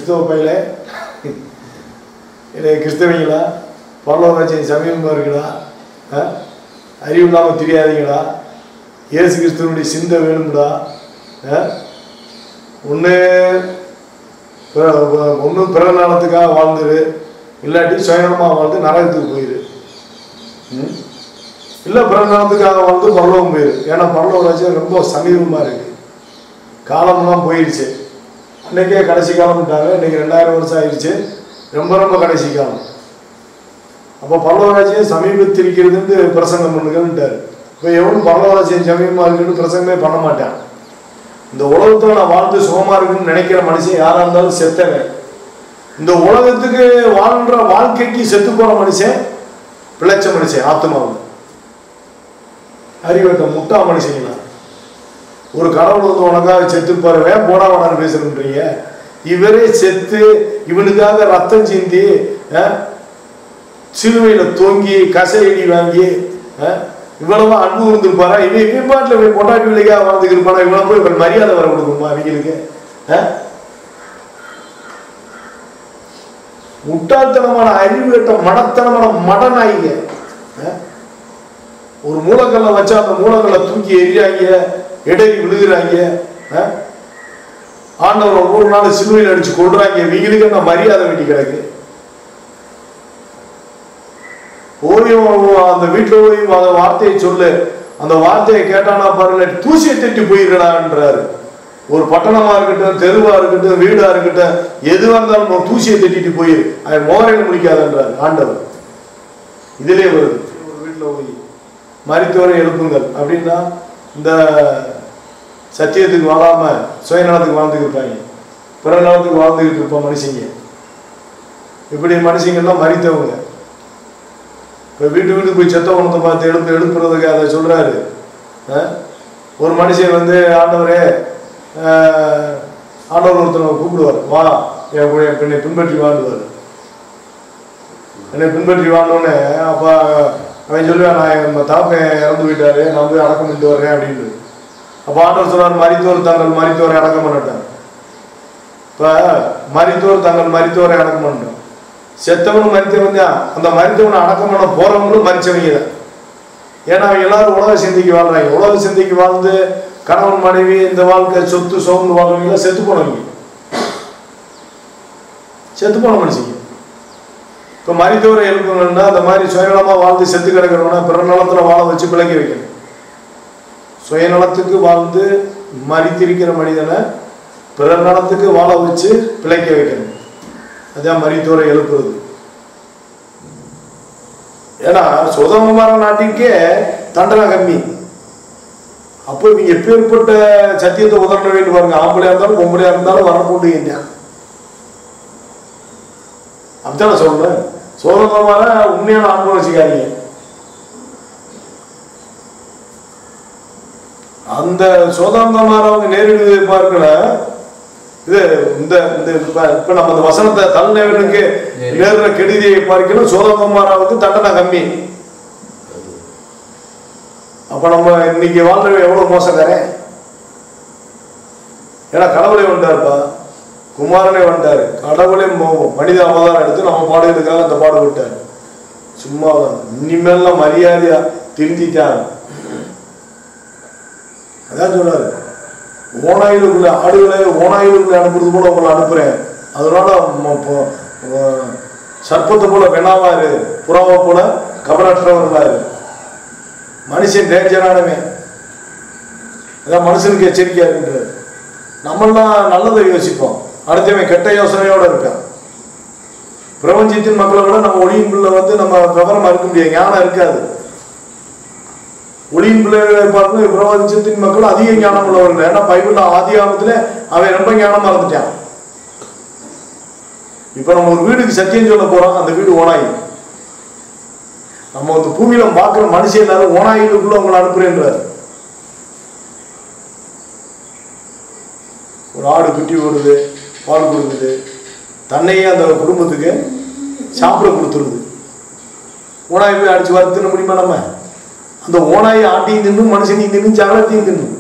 கிறிஸ்தவ பையில கிறிஸ்தவங்களா பரலோகராஜ்யம் சமீபமாக இருக்குடா, அறிவு இல்லாமல் தெரியாதீங்களா, இயேசு கிறிஸ்துவனுடைய சிந்தை வேணும்டா, ஒன்று பிறநாளத்துக்காக வாழ்ந்துரு, இல்லாட்டி சுயநலமாக வாழ்ந்து நரகத்துக்கு போயிரு, இல்லை பிறநாளத்துக்காக வாழ்ந்து பரலோகம் போயிரு. ஏன்னா பரலோகராஜ்யம் ரொம்ப சமீபமாக இருக்குது, காலம்லாம் போயிடுச்சு. அன்றைக்கே கடைசி காலம்ட்டாங்க, இன்றைக்கி 2000 வருஷம் ஆயிடுச்சு, ரொம்ப ரொம்ப கடைசி காலம். அப்போ பரலோகராஜ்யம் சமீபத்திருக்கிறதுன்னு பிரசங்கம் பண்ணுங்கன்ட்டார். இப்போ எவனும் பரலோகராஜ்யம் சமீபமாக இருக்குன்னு பிரசங்கமே பண்ண மாட்டான். இந்த உலகத்தில் நான் வாழ்ந்து சுகமாக இருக்குன்னு நினைக்கிற மனுஷன் யாராக இருந்தாலும் செத்தவன். இந்த உலகத்துக்கு வாழ்ன்ற வாழ்க்கைக்கு செத்து போன மனுஷன் பிழைச்ச மனுஷன். ஆத்மாவில் அறிவட்ட முட்டா மனுஷங்களா, ஒரு கடவுள் வந்து உனக்காக செத்து போறவன் போடா வேணான்னு பேசணுன்றீங்க. இவரே செத்து இவனுக்காக ரத்தம் சிந்தி சிலுவையில தூங்கி கசையடி வாங்கி இவ்வளவு அன்பு இருந்திருப்பாரா? இவன் பாட்டில் போய் பொண்டாட்டி விலைக்காக வாழ்ந்துக்கு இருப்பானா? இவனை போய் இவன் மரியாதை வர கொடுக்குமா அவங்களுக்கு? முட்டாள்தனமான அறிவுகட்ட மடத்தனமான மடனாயிங்க. ஒரு மூலக்கல்லை வச்சா அந்த மூலக்கல்லை தூக்கி எரியாங்க, இடறி விழுகிறாங்க. ஆண்டவர் ஒவ்வொரு நாள் சிலுவையில் அடிச்சு கொள்றாங்க. இவங்களுக்கு என்ன மரியாதை வேண்டி கிடக்கு? ஓய்வும் அந்த வீட்டில் ஓய்வும் அந்த வார்த்தையை சொல்லு, அந்த வார்த்தையை கேட்டானா பாருங்க, தூசியை தட்டி போயிடலான்றாரு. ஒரு பட்டணமா இருக்கட்டும், தெருவா இருக்கட்டும், வீடா இருக்கட்டும், எதுவா இருந்தாலும் தூசியை தட்டிட்டு போயிரு, அவன் மோரையில முடிக்காதுன்றாரு ஆண்டவர். இதுலயே வருது. ஒரு வீட்டில் போய் மரித்தோரை எழுப்புங்கள் அப்படின்னா இந்த சத்தியத்துக்கு வாழாம சுயநலத்துக்கு வாழ்ந்துட்டு இருப்பாங்க, பிற நலத்துக்கு வாழ்ந்துகிட்டு இருப்போம் மனுஷங்க. இப்படி மனுஷங்கள்லாம் மரித்தவங்க. இப்போ வீட்டுக்கு போய் செத்தவனத்தை பார்த்து எழுப்புறதுக்கு அதை சொல்றாரு. ஒரு மனுஷன் வந்து ஆண்டவரே, ஆண்டவர் ஒருத்தனை கூப்பிடுவார், வா என்னை பின்பற்றி வாழ்ந்துவார். என்னை பின்பற்றி வாழ்ந்தோடனே அப்போ அவன் சொல்லுவான், நான் நம்ம தாப்பன் இறந்து போயிட்டாரு, நான் போய் அடக்கம் பண்ணிட்டு வர்றேன் அப்படின்னு. அப்போ ஆண்டவர் சொன்னார், மரித்தோர் தங்கள் மரித்தோரை அடக்கம் பண்ணட்டார். இப்போ மரித்தோர் தங்கள் மரித்தோரை அடக்கம் பண்ணட்டும். செத்தவனும் மரித்தவன் தான், அந்த மரித்தவனை அடக்கம் பண்ண போறவங்களும் மரிச்சவங்க தான். ஏன்னா அவங்க எல்லாரும் உலக சிந்தைக்கு வாழ்றாங்க. உலக சிந்தைக்கு வாழ்ந்து கணவன் மனைவி இந்த வாழ்க்கை சொத்து சோம்பு வாழ்றவங்க செத்து போனவங்க, செத்து போன மனுஷங்க. இப்போ மரித்தவரை எழுப்பணும்னா அந்த மாதிரி சுயநலமா வாழ்ந்து செத்து கிடக்கிறவனா பிற நலத்துல வாழ வச்சு பிழைக்க வைக்கணும். சுயநலத்துக்கு வாழ்ந்து மரித்திருக்கிற மனிதனை பிற நலத்துக்கு வாழ வச்சு பிழைக்க வைக்கணும். அதான் மரித்தோரை எழுப்புறது. ஏன்னா சுதந்திரமான நாட்டிற்கே தண்டனை கம்மி. அப்போ இவங்க எப்பேற்பட்ட சத்தியத்தை உதரண வேண்டும் பாருங்க. ஆம்பளையா இருந்தாலும் பொம்பளையா இருந்தாலும் வரப்போட்டு அப்படித்தான் சொல்றேன். சுதந்திரமான உண்மையான ஆண்கள் வச்சுக்காதீங்க. அந்த சுதந்திரமானவங்க நேரிடு பார்க்கல. இது இந்த இப்ப நம்ம அந்த வசனத்தை தலைநகருக்கு நேர்ற கெடுதியை பார்க்கணும். சோதகுமாராவுக்கு தண்டனை கம்மி. அப்ப நம்ம இன்னைக்கு வாழ்ற எவ்வளவு மோசக்காரன். ஏன்னா கடவுளை வந்துட்டாருப்பா, குமாரனே வந்துட்டாரு. கடவுளே மனித அவதாரம் எடுத்து நம்ம பாடுகிறதுக்காக அந்த பாடு விட்டாரு. சும்மா இனிமேல்லாம் மரியாதையா திருந்திட்டான். அதான் சொல்றாரு, ஓனாயிலுக்குள்ள ஆடுகளை ஓனாயிலுக்குள்ள அனுப்புறது போல உங்களை அனுப்புறேன். அதனால சர்ப்பத்தை போல வெனாவாரு, புறாவை போல கபரற்றவர்களாரு. மனுஷன் டேஞ்சரானவன். அதான் மனுஷனுக்கு எச்சரிக்கையா இருக்கின்றது. நம்மளாம் நல்லதை யோசிப்போம், அடுத்தவன் கெட்ட யோசனையோட இருக்கான். பிரபஞ்சத்தின் மக்களை விட நம்ம ஒளியின் பிள்ளை வந்து நம்ம விவரமா இருக்க முடியாது, ஞானம் இருக்காது. ஒளியின் பிள்ளைகளை பார்த்து பிரபஞ்சத்தின் மக்கள் அதிக ஞானம் உள்ளவர்கள். ஏன்னா பைபிள்ல ஆதி ஆகத்துல அவன் ரொம்ப ஞானமா இருந்துட்டான். இப்ப நம்ம ஒரு வீடுக்கு சத்தியம் சொல்ல போறோம், அந்த வீடு ஓனாயி. நம்ம வந்து பூமியில பார்க்கிற மனுஷன் எல்லாரும் ஓனாயிலுக்குள்ள உங்களை அனுப்புறேன்றாரு. ஒரு ஆடு குட்டி ஓடுது, பால் கொடுக்குது, தன்னையே அந்த குடும்பத்துக்கு சாப்பிட கொடுத்துருது. ஓனாய் போய் அடிச்சு வறுத்துன முடியுமா? நம்ம அந்த ஓனாயை ஆட்டையும் தின்னும், மனுஷனையும் தின்னும், சகலத்தையும் தின்னும்.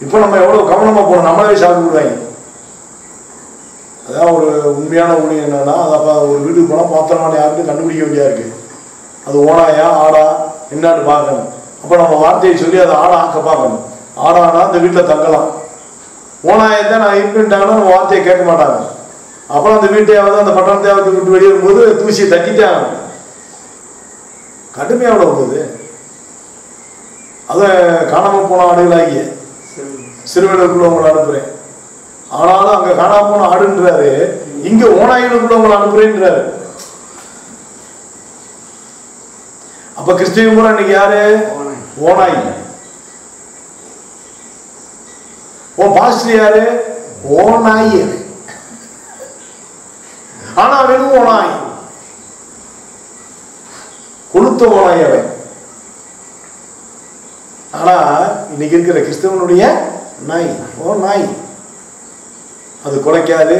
இப்ப நம்ம எவ்வளவு கவனமா போனோம், நம்மளே சாப்பிடுவாங்க. அதான் ஒரு உண்மையான ஊழியம் என்னன்னா, அது அப்போ ஒரு வீட்டுக்கு போனால் பாத்திரமான யாருன்னு கண்டுபிடிக்க வேண்டியதாக இருக்குது. அது ஓனாயா ஆடா என்னான்னு பார்க்கணும். அப்போ நம்ம வார்த்தையை சொல்லி அதை ஆடை ஆக்க பார்க்கணும். ஆடானா அந்த வீட்டில் தங்கலாம். ஓனாயத்தான் நான் இருப்பின்ட்டாங்கன்னா நம்ம வார்த்தையை கேட்க மாட்டாங்க. அப்புறம் அந்த வீட்டையாவது அந்த பட்டணத்தையாவது விட்டு வெளியேறும்போது தூசியை தட்டிட்டே ஆகணும். கடுமையாக விட போகுது. அதை காணாமல் போன ஆடுகளாகிய சிறுவர்களுக்குள்ள உங்களை அனுப்புறேன். ஆனாலும் அங்க காணாம போன ஆடுன்றாரு, இங்க ஓனாய்களுக்குள்ள உங்களை அனுப்புறேன்றாரு. அப்ப கிறிஸ்தவ முறை இன்னைக்கு யாரு? ஓனாய். ஓ பாஸ்டர் யாரு? ஓனாய். ஆனா வெறும் ஓனாய், கொளுத்த ஓனாய் அவன். ஆனா இன்னைக்கு இருக்கிற கிறிஸ்தவனுடைய நாய் ஓ நாய். அது குலைக்காது,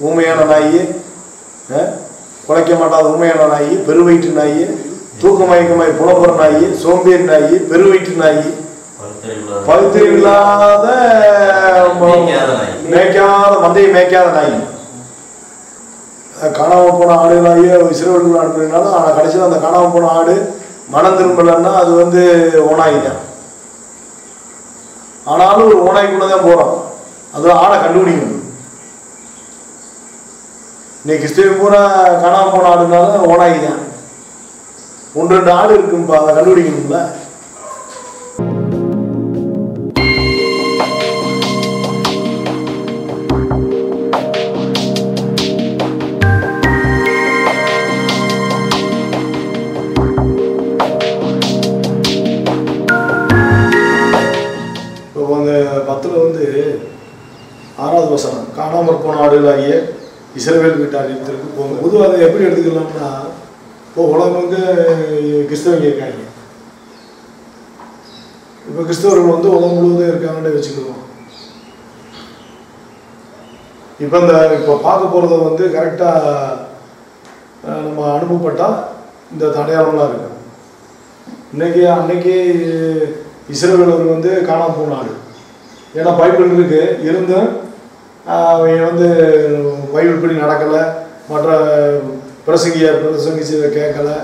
ஊமையான நாய், குலைக்க மாட்டாது ஊமையான நாய், பெருவயிற்று நாய், தூக்கமயக்கமாய் புலம்புற நாய், சோம்பேறி நாய், பெருவயிற்று நாய், பகுத்தறிவு இல்லாத மேய்க்காத மந்தையை மேய்க்காத நாய். காணாம போன ஆடுகளாகிய சிறுவர்கள் அனுப்புறதுனால, ஆனால் கடைசியில் அந்த காணாம போன ஆடு மனம் திரும்பலன்னா அது ஓனாய் தான். ஆனாலும் ஒரு ஓனாய்க்குள்ளதான் போறோம். அது ஆடை கண்டுபிடிக்கணும். இன்னைக்கு கிறிஸ்தவ பூரா காணாம போன ஆடுனால ஓனாய் தான். 1-2 ஆடு இருக்குப்பா, அதை கண்டுபிடிக்கணும்ல. இப்போ அந்த 10ல் 6வது வசனம், காணாமற் போன ஆடுகளாகிய இஸ்ரவேல் வீட்டார் இடத்திற்கு போங்க. பொதுவாக அதை எப்படி எடுத்துக்கலாம்னா, இப்போ உலகம் கிறிஸ்தவங்க இருக்காங்க. இப்போ கிறிஸ்தவர்கள் உலகம் முழுவதும் இருக்காங்கன்னு வச்சுக்கிடுவோம். இப்போ பார்க்க போகிறத கரெக்டாக நம்ம அனுப்பப்பட்டால் இந்த தடையாளம்லாம் இருக்கும். அன்னைக்கு இஸ்ரவேலர் காணாம போனாரு. ஏன்னா பைபிள் இருக்கு இருந்தும் அவங்க பைபிள் படி நடக்கலை, மற்ற பிரசங்கிச்சதை கேட்கலை,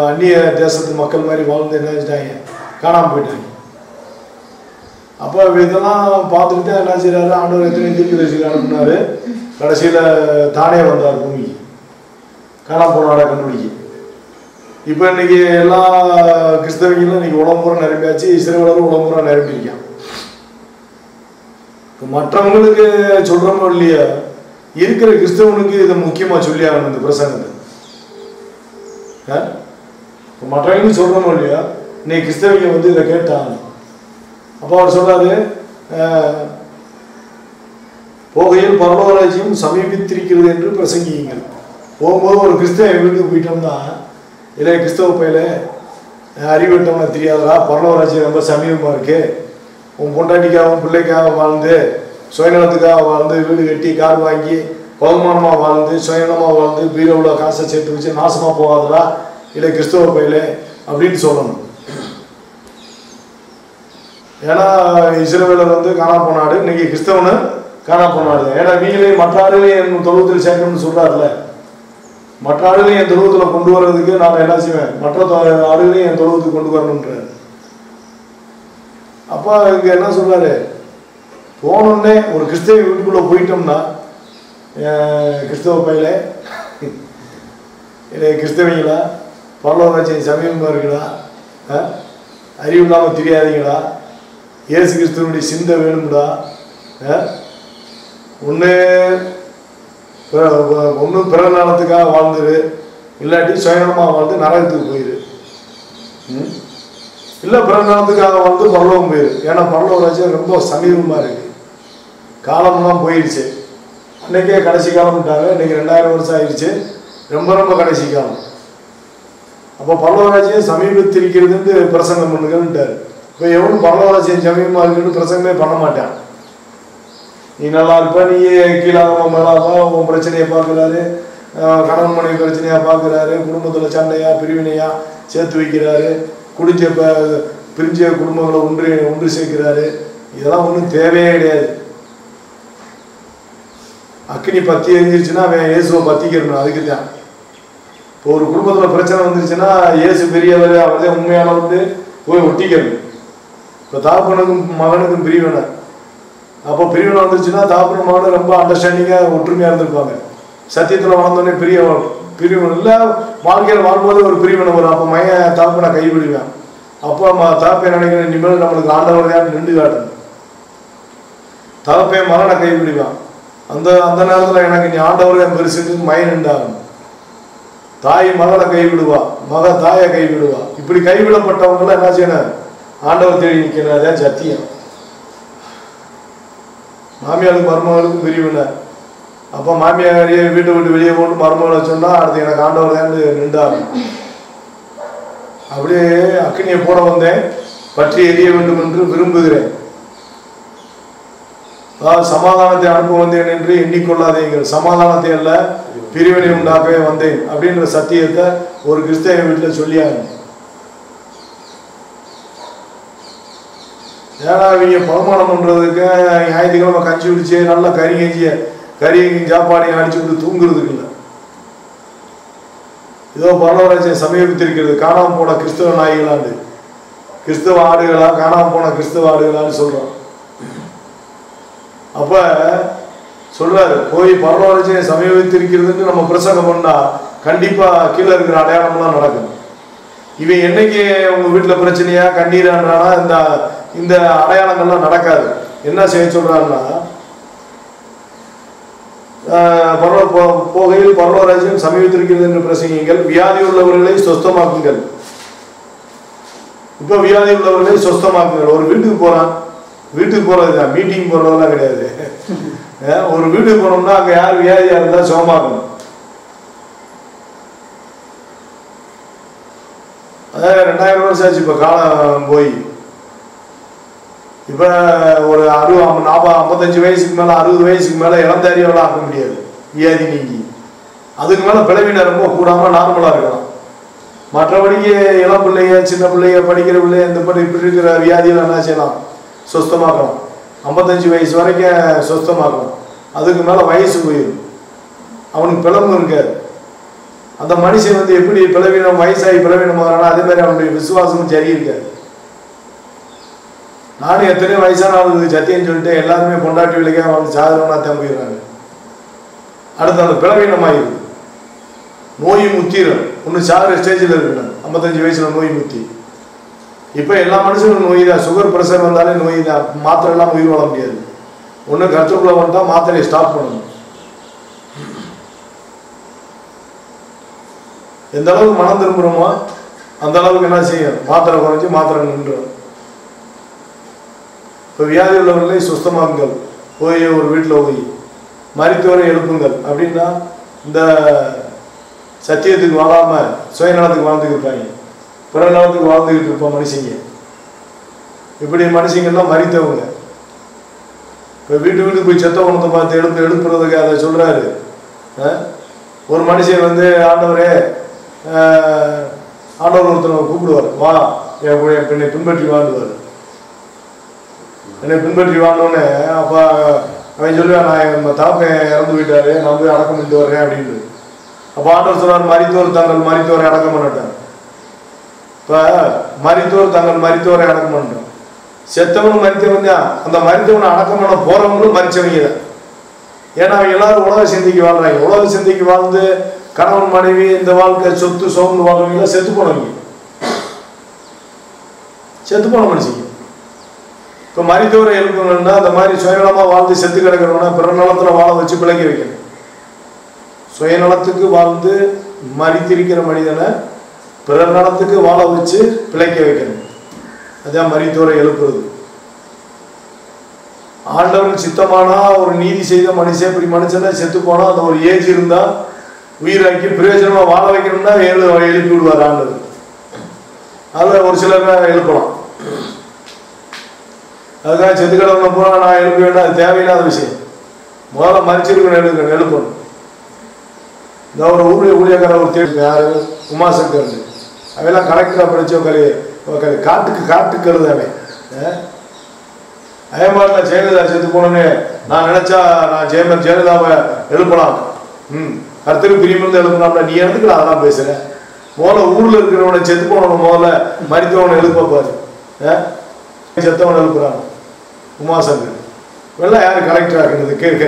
அந்நிய தேசத்து மக்கள் மாதிரி வாழ்ந்து என்ன வச்சுட்டாங்க, காணாமல் போயிட்டாங்க. அப்போ இதெல்லாம் பார்த்துக்கிட்டு என்ன செய்யறாரு, ஆண்டவர் எத்தனை தீர்க்கதரிசிகளை அனுப்புனாரு, கடைசியில் தானே வந்தார் பூமிக்கு காணாம போனாட கண்டுபிடிக்க. இப்போ இன்னைக்கு எல்லா கிறிஸ்தவங்களும் இன்னைக்கு உடம்புற நிரம்பியாச்சு, இஸ்ரவேலரும் உடம்புற நிரம்பியிருக்கான். மற்றவங்களுக்கு சொல்றோமோ இல்லையா, இருக்கிற கிறிஸ்தவனுக்கு இதை முக்கியமா சொல்லி ஆகணும் இந்த பிரசங்கத்தை. மற்றவங்களுக்கு சொல்றோமோ இல்லையா, இன்னைக்கு கிறிஸ்தவங்க இதை கேட்டாங்க. அப்போ அவர் சொல்றாரு, போகையில் பரலோக ராஜ்யம் சமீபித்திருக்கிறது என்று பிரசங்கியுங்கள். போகும்போது ஒரு கிறிஸ்தவ வீட்டுக்கு போயிட்டோம்னா, இல்லை கிறிஸ்தவ பையில அறிவிட்டோம்னா தெரியாதரா, பரலோக ராஜ்யம் ரொம்ப சமீபமாக இருக்கு, உன் பொண்டாட்டிக்காகவும் பிள்ளைக்காக வாழ்ந்து சுயநலத்துக்காக வாழ்ந்து வீடு கட்டி கார் வாங்கி பகுமானமாக வாழ்ந்து சுயநலமாக வாழ்ந்து பீரோவில் காசை சேர்த்து வச்சு நாசமாக போகாதரா, இல்லை கிறிஸ்தவ பையில அப்படின்னு சொல்லணும். ஏன்னா இஸ்ரவேலர் காணா போனாடு, இன்னைக்கு கிறிஸ்தவனு காணா போனாடு. ஏன்னா நீங்களே மற்ற ஆடுகளையும் என் தொழுவத்தில் சேர்க்கணும்னு சொல்றாருல, மற்ற ஆடுகளையும் என் தொழுவத்தில் கொண்டு வர்றதுக்கு நான் என்ன செய்வேன், மற்ற ஆடுகளையும் என் தொழுவத்துக்கு கொண்டு வரணுன்ற. அப்போ இங்க என்ன சொல்றாரு, போனோடனே ஒரு கிறிஸ்தவ வீட்டுக்குள்ள போயிட்டோம்னா, கிறிஸ்தவ பையில இல்லை கிறிஸ்தவங்களா, பரலோக ராஜ்யம் சமீபமாக இருக்குடா, அறிவு இல்லாமல் தெரியாதீங்களா, இயேசு கிறிஸ்துவனுடைய சிந்தை வேணும்டா, ஒன்று பிறநாளத்துக்காக வாழ்ந்துரு, இல்லாட்டி சுயநலமாக வாழ்ந்து நரகத்துக்கு போயிரு, இல்லை பிறநாளத்துக்காக வாழ்ந்து பரலோகம் போயிரு. ஏன்னா பரலோக ராஜ்யம் ரொம்ப சமீபமாக இருக்கு, காலம்லாம் போயிடுச்சு. அன்னைக்கே கடைசி காலம்ட்டாங்க, இன்னைக்கு 2000 வருஷம் ஆயிடுச்சு, ரொம்ப ரொம்ப கடைசி காலம். அப்போ பரலோக ராஜ்யம் சமீபத்திருக்கிறதுன்னு பிரசங்கம் பண்ணுங்கன்ட்டார். இப்போ எவனும் பரலோக ராஜ்யம் சமீபமாக இருக்குன்னு பிரசங்கமே பண்ண மாட்டான். நீ நல்லா இருப்ப, நீ கீழாக மேலாக உன் பிரச்சனையை பார்க்குறாரு, கணவன் மனைவி பிரச்சனையாக பார்க்குறாரு, குடும்பத்தில் சண்டையா பிரிவினையா சேர்த்து வைக்கிறாரு, குடிஞ்ச பிரிஞ்ச குடும்பங்களை ஒன்று சேர்க்கிறாரு. இதெல்லாம் ஒன்றும் தேவையே கிடையாது. அக்கினி பற்றி எரிஞ்சிருச்சுன்னா அவன் இயேசுவை பற்றிக்கிறணும். அதுக்கு தான் இப்போ ஒரு குடும்பத்தில் பிரச்சனை வந்துருச்சுன்னா இயேசு பெரியவர் அவர்தான் உண்மையானவர்னு போய் ஒட்டிக்கிறது. இப்போ தாப்பனுக்கும் மகனுக்கும் பிரிவினை. அப்போ பிரிவினை வந்துருச்சுன்னா தாப்பனும் மகனும் ரொம்ப அண்டர்ஸ்டாண்டிங்காக ஒற்றுமையாக இருந்திருப்பாங்க. சத்தியத்தில் வளர்ந்தோடனே பிரிவினை இல்லை, வாழ்க்கையில் வாழும்போது ஒரு பிரிவினை வரும். அப்போ மையன் தாப்பனை கைவிடுவேன். அப்போ தாப்பை நினைக்கிற இனிமேல் நம்மளுக்கு ஆண்டவர் தான் நின்று காட்டணும். தாப்பை மகனை கைவிடுவான். அந்த நேரத்தில் எனக்கு நீ ஆண்டவர் தான் பெருசுக்கு மயன் நின்றாகும். தாய் மகளை கைவிடுவா, மக தாயை கைவிடுவா. இப்படி கைவிடப்பட்டவங்களாம் என்ன செய்யணும்? ஆண்டவர் தேடி நிற்கணும். அதான் சத்தியம். மாமியாருக்கு மருமகளுக்கும் பிரிவினை. அப்போ மாமியாரியை வீட்டை விட்டு வெளியே போட்டு மருமகளை சொன்னால் அடுத்து எனக்கு ஆண்டவர் தான் நின்றாகும். அப்படியே அக்கினியை போட வந்தேன், பற்றி எரிய வேண்டும் என்று விரும்புகிறேன். அதாவது சமாதானத்தை அனுப்ப வந்தேன் என்று எண்ணிக்கொள்ளாதீங்கள், சமாதானத்தை அல்ல பிரிவினை உண்டாக்கவே வந்தேன் அப்படின்ற சத்தியத்தை ஒரு கிறிஸ்தவ வீட்டில் சொல்லியாங்க. ஏன்னா இவங்க பகுமானம் பண்றதுக்கு ஞாயிற்றுக்கிழமை கஞ்சி குடிச்சு நல்லா கறி சாப்பாடையும் அடிச்சு விட்டு தூங்குறதுக்கு இல்லை. ஏதோ பரவராஜ்ய சமீபத்திருக்கிறது. காணாம போன கிறிஸ்தவ நாய்களாண்டு, கிறிஸ்தவ ஆடுகளா, காணாம போன கிறிஸ்தவ ஆடுகளான்னு சொல்றோம். அப்ப சொல்றாரு, போய் பரவராஜ்ய சமீபத்திருக்கிறதுன்னு நம்ம பிரசங்கம் பண்ணா கண்டிப்பா கீழே இருக்கிற அடையாளம்லாம் நடக்கும். இவன் என்னைக்கு உங்க வீட்டுல பிரச்சனையா கண்ணீரான்றானா இந்த அடையாளங்கள்லாம் நடக்காது. என்ன செய்ய சொல்றாருன்னா, போகையில் பரலோராஜ்யம் சமீபத்திருக்கிறது என்று பிரசங்கிங்கள், வியாதி உள்ளவர்களை சொஸ்தமாக்குங்கள். இப்ப வியாதி உள்ளவர்களை சொஸ்தமாக்குங்கள். ஒரு வீட்டுக்கு போறான், வீட்டுக்கு போறதுதான், மீட்டிங் போறதெல்லாம் கிடையாது. ஒரு வீட்டுக்கு போனோம்னா அங்க யார் வியாதியா இருந்தா சுகமாக்கணும். அதாவது 2000 வருஷம் ஆச்சு இப்ப காலம் போய். இப்ப ஒரு 55 வயசுக்கு மேல 60 வயசுக்கு மேல இளந்தாரியெல்லாம் ஆக்க முடியாது வியாதி நீங்கி. அதுக்கு மேல பிளவின ரொம்ப கூடாம நார்மலா இருக்கலாம். மற்றபடிக்கு இளம் பிள்ளைங்க, சின்ன பிள்ளைங்க, படிக்கிற பிள்ளைங்க இந்த படி இப்படி இருக்கிற வியாதியில என்ன செய்யலாம்? சுஸ்தமாக்கலாம். 55 வயசு வரைக்கும் சுஸ்தமாக்கலாம். அதுக்கு மேல வயசு போயிடும், அவனுக்கு பிளம்பு இருக்காது. அந்த மனுஷன் எப்படி பிளவினம் வயசாகி பிளவினமாகறானோ அதே மாதிரி அவனுடைய விசுவாசமும் சரி இருக்காது. நானும் எத்தனையோ வயசான அவங்களுக்கு சத்தியம் சொல்லிட்டு எல்லாருமே பொண்டாட்டி விலைக்காக அவங்க சாதகம்னா தான் போயிடுறாங்க. அடுத்து அந்த பிளவீனமாகிடுது. நோய் முத்திரும். ஒன்று சாகிற ஸ்டேஜில் இருக்கணும். 55 வயசுல நோய் முத்தி. இப்போ எல்லா மனுஷனும் நோய் தான். சுகர் ப்ரெஷர் வந்தாலே நோய் தான். மாத்திரை எல்லாம் உயிர் வாழ முடியாது. ஒன்று கற்றுக்குள்ள வந்தா மாத்திரையை ஸ்டாப் பண்ணணும். எந்த அளவுக்கு மனம் திரும்புகிறோமோ அந்த அளவுக்கு என்ன செய்யும்? மாத்திரை குறைஞ்சி மாத்திரை நின்றுடும். இப்போ வியாதி உள்ளவர்களை சுஸ்தமாக்குங்கள். போய் ஒரு வீட்டில் போய் மரித்தோரை எழுப்புங்கள். அப்படின்னா இந்த சத்தியத்துக்கு வாழாம சுயநலத்துக்கு வாழ்ந்துக்கிட்டு இருப்பாங்க, பிற நலத்துக்கு வாழ்ந்துக்கிட்டு இருப்போம் மனுஷங்க. இப்படி மனுஷங்கள்லாம் மரித்தவங்க. இப்போ வீட்டுக்கு போய் செத்த உணத்தை பார்த்து எழுப்புறதுக்கு அதை சொல்றாரு. ஒரு மனுஷன் ஆண்டவரே, ஆண்டவர் ஒருத்தனை கூப்பிடுவார், வா என்னை பின்பற்றி வாழ்ந்துவார். என்னை பின்பற்றி வாழ்ந்தோடனே அப்ப அவன் சொல்லுவான், நான் நம்ம தாப்பை இறந்து போயிட்டாரு, நான் போய் அடக்கம் பண்ணிட்டு வர்றேன் அப்படின்னு. அப்ப ஆண்டவர் சொல்றார், மரித்தோர் தங்கள் மரித்தோரை அடக்கம் பண்ணட்டார். இப்ப மரித்தோர் தங்கள் மரித்தோரை அடக்கம் பண்ணிட்டோம். செத்தவனும் மரித்தவன் தான். அந்த மரித்தவனை அடக்கம் பண்ண போறவங்களும் மரிச்சவங்க தான். ஏன்னா அவங்க எல்லாரும் உலக சிந்தைக்கு வாழ்றாங்க. உலக சிந்தைக்கு வாழ்ந்து கணவன் மனைவி இந்த வாழ்க்கை சொத்து சோர்ந்து வாழ்றவங்க செத்து போனவங்க, செத்து போன மனுஷங்க. இப்போ மரித்தவரை எழுப்பணும்னா அந்த மாதிரி சுயநலமா வாழ்ந்து செத்து கிடக்கிறவனா பிற நலத்துல வாழ வச்சு பிழைக்க வைக்கணும். சுயநலத்துக்கு வாழ்ந்து மரித்திருக்கிற மனிதனை பிற நலத்துக்கு வாழ வச்சு பிழைக்க வைக்கணும். அதான் மரித்தோரை எழுப்புறது. ஆண்டவன் சித்தமானா ஒரு நீதி செய்த மனுஷன் இப்படி மனுஷனை செத்து போனா அந்த ஒரு ஏஜ் இருந்தா உயிராக்கி பிரயோஜனமா வாழ வைக்கணும்னா எழுப்பி விடுவார் ஆண்டவர். அதுல ஒரு சிலர் எழுப்பலாம். அதுக்காக செத்து கிடவனை பூரா நான் எழுப்ப வேண்டாம், அது தேவையில்லாத விஷயம். முதல்ல மறிச்சிருக்கணும், எழுப்பணும். இந்த ஒரு ஊழியக்கார ஒரு தேவை யாரு, உமாசங்கர், அவெல்லாம் கலெக்டரா படிச்ச காட்டுக்கு கருதாவே அயன்பாட்டில் ஜெயலலிதா செத்து போனோன்னு நான் நினைச்சா நான் ஜெயலலிதாவை எழுப்பலாம். கர்த்தருக்கு பிரியமிருந்து எழுப்பலாம்னா நீ எதுக்கு அதெல்லாம் பேசுற? முதல்ல ஊர்ல இருக்கிறவனை செத்து போனவனை முதல்ல மரித்தவனை எழுப்ப பாரு. செத்தவனை எழுப்புறான் உமாசங்கர். வெள்ளம் யாரு கலெக்டர் ஆகுறது? கேட்க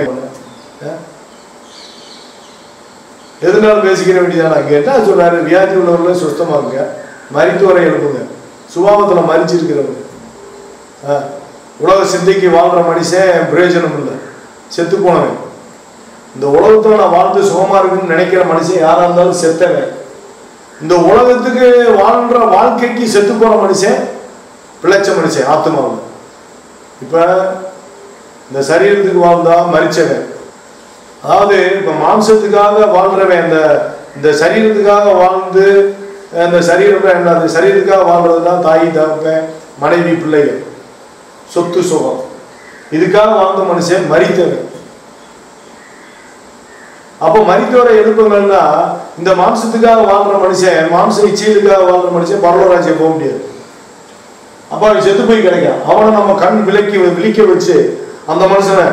எதுனாலும் பேசிக்கிற வேண்டியதான. அங்கே என்ன சொல்றாரு? வியாதி உள்ளவர்களை சுத்தமாகுங்க, மரித்தவரை எழுப்புங்க. சுபாவத்தில் மரிச்சிருக்கிறவங்க உலக சிந்தைக்கு வாழ்ற மனுஷன் பிரயோஜனம் இல்லை, செத்து போனவன். இந்த உலகத்துல நான் வாழ்ந்து சுகமா இருக்குன்னு நினைக்கிற மனுஷன் யாரா இருந்தாலும் செத்தவன். இந்த உலகத்துக்கு வாழ்ற வாழ்க்கைக்கு செத்து போன மனுஷன் பிழைச்ச மனுஷன் ஆத்மாவில். இப்ப இந்த சரீரத்துக்கு வாழ்ந்தா மரிச்சவன். அதாவது இப்ப மாம்சத்துக்காக வாழ்றவன் இந்த சரீரத்துக்காக வாழ்ந்து அந்த சரீரத்துக்காக வாழ்றதுதான் தாய் தகப்பன் மனைவி பிள்ளைகள் சொத்து சுகம். இதுக்காக வாழ்ந்த மனுஷன் மரித்தவன். அப்போ மரித்தவரை எழுப்புங்கன்னா இந்த மாம்சத்துக்காக வாழ்ற மனுஷன், மாம்ச இச்சைகளுக்காக வாழ்ற மனுஷன் பரலோராஜ்யம் போக முடியாது. அப்ப அவன் செத்து போய் கிடைக்கான். அவனை நம்ம கண் விழிக்க வச்சு அந்த மனுஷனை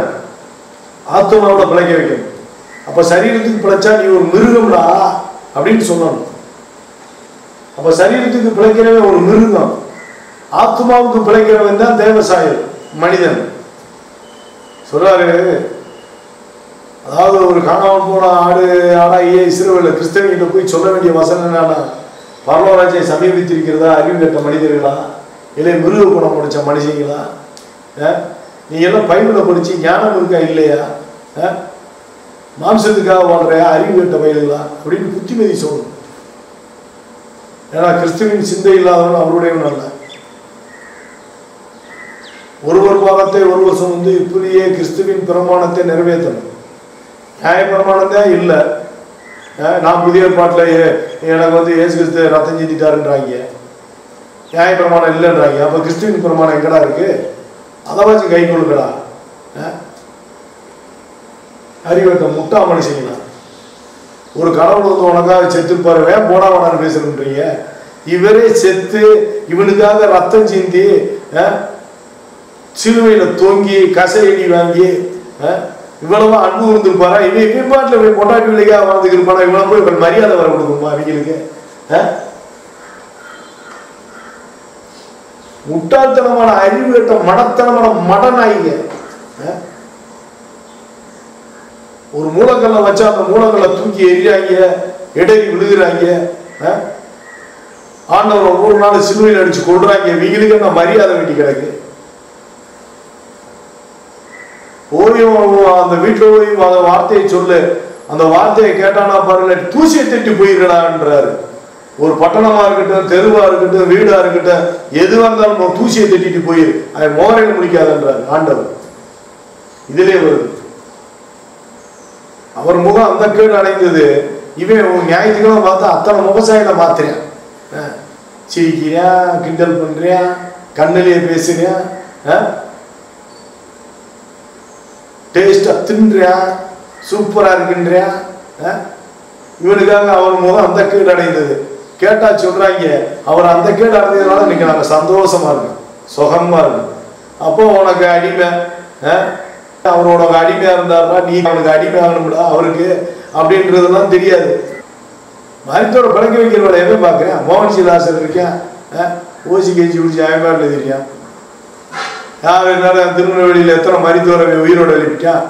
ஆத்மாவோட பிழைக்க வைக்கணும். அப்ப சரீரத்துக்கு பிழைச்சா நீ ஒரு மிருகம்டா அப்படின்னு சொல்லணும். அப்ப சரீரத்துக்கு பிழைக்கிறவன் ஒரு மிருகம், ஆத்மாவுக்கு பிழைக்கிறவன் தான் தேவசாயல் மனிதன். சொல்றாரு, அதாவது ஒரு காணாமல் போன ஆடாகிய இஸ்ரவேல் கிறிஸ்தவங்கிட்ட போய் சொல்ல வேண்டிய வசனம் என்னன்னா, பரலோராஜ்யம் சமீபித்திருக்கிறதா அறிவு கட்ட மனிதர்களா, இல்லை மிருக குணம் முடிச்ச மனுஷங்களா, நீங்க எல்லாம் பைபிளை படிச்சு ஞானம் இருக்கா இல்லையா, மாம்சத்துக்காக வாழ்றையா அறிவு கட்ட வயலுங்களா அப்படின்னு புத்திமதி சொல்லணும். ஏன்னா கிறிஸ்துவின் சிந்தை இல்லாதவன் அவருடையவன் அல்ல. ஒருவர் பாகத்தை ஒருவர் சுமந்து இப்படியே கிறிஸ்துவின் பிரமாணத்தை நிறைவேற்றணும். நியாய பிரமாணத்தை இல்லை, நான் புதிய பாட்டில் எனக்கு இயேசு கிறிஸ்து ரத்தம் செஞ்சிட்டாருன்றாங்க, நியாய பிரமாணம் இல்லைன்றாங்க. அப்போ கிறிஸ்துவின் பிரமாணம் எங்கடா இருக்கு? அதை வச்சு கை கொள்ளுக்கடா. அறிவட்ட முட்டா மனுஷங்களா. ஒரு கடவுள் வந்து உனக்காக செத்துப்பாரு, போடா வேணான்னு பேசணுன்றீங்க. இவரே செத்து இவனுக்காக ரத்தம் சிந்தி சிலுவையில தொங்கி கசையடி வாங்கி இவ்வளவு அன்பு இருந்திருப்பாரா? இவன் பாட்டில் போய் பொண்டாட்டி விலைக்காக வாழ்ந்துக்கு இருப்பானா? இவ்வளவு போய் இவன் மரியாதை வர கொடுக்குமா அவங்களுக்கு? முட்டாள்தனமான அறிவு கட்ட மடத்தனமான மடனாயிங்க. ஒரு மூலக்கல்ல வச்சா அந்த மூலக்கல்ல தூக்கி எறிறாங்க, இடறி விழுகிறாங்க. ஆண்டவர் ஒவ்வொரு நாள் சிலுவையில் அடிச்சு கொள்றாங்க. இவங்களுக்கு என்ன மரியாதை வேண்டி கிடக்கு? ஓவியம் அந்த வீட்டில் ஓவியம் அந்த வார்த்தையை சொல்லு, அந்த வார்த்தையை கேட்டானா பாருங்க, தூசியை தட்டி போயிடலான்றாரு. ஒரு பட்டணமா இருக்கட்டும், தெருவா இருக்கட்டும், வீடா இருக்கட்டும், எதுவா இருந்தாலும் தூசியை தட்டிட்டு போயிரு, அவன் மோரையில முடிக்காதன்றாரு ஆண்டவர். இதுலயே வருது. அவர் முகம் அந்த கேடு அடைந்தது. இவன் ஞாயிற்றுக்கிழமை பார்த்தா அத்தனை விவசாயில மாத்துறேன், சிரிக்கிறேன், கிண்டல் பண்றேன், கண்ணிலேயே பேசுறேன், டேஸ்டா தின்றியான், சூப்பரா இருக்கின்றியான். இவனுக்காக அவர் முகம் அந்த கேடு அடைந்தது. கேட்டா சொல்றாங்க, அவர் அந்த கேடு அடைந்ததுனால இன்னைக்கு நாங்க சந்தோஷமா இருக்கோம், சுகமா இருக்கும். அப்போ உனக்கு அடிமை, அவரோட அடிமையா இருந்தாருன்னா நீ அவனுக்கு அடிமை ஆகணும்டா அவருக்கு அப்படின்றதுலாம் தெரியாது. மருத்துவ பழக்க வைக்கிற வேலையவே பாக்குறேன். மோகன் சீலாசர் இருக்கேன், ஓசி கேஜி குடிச்சு அயன்பாட்டில் எழுதிருக்கேன். யார் என்னாலும் திருநெல்வேலியில் எத்தனை மருத்துவரை உயிரோட எழுப்பிட்டான்.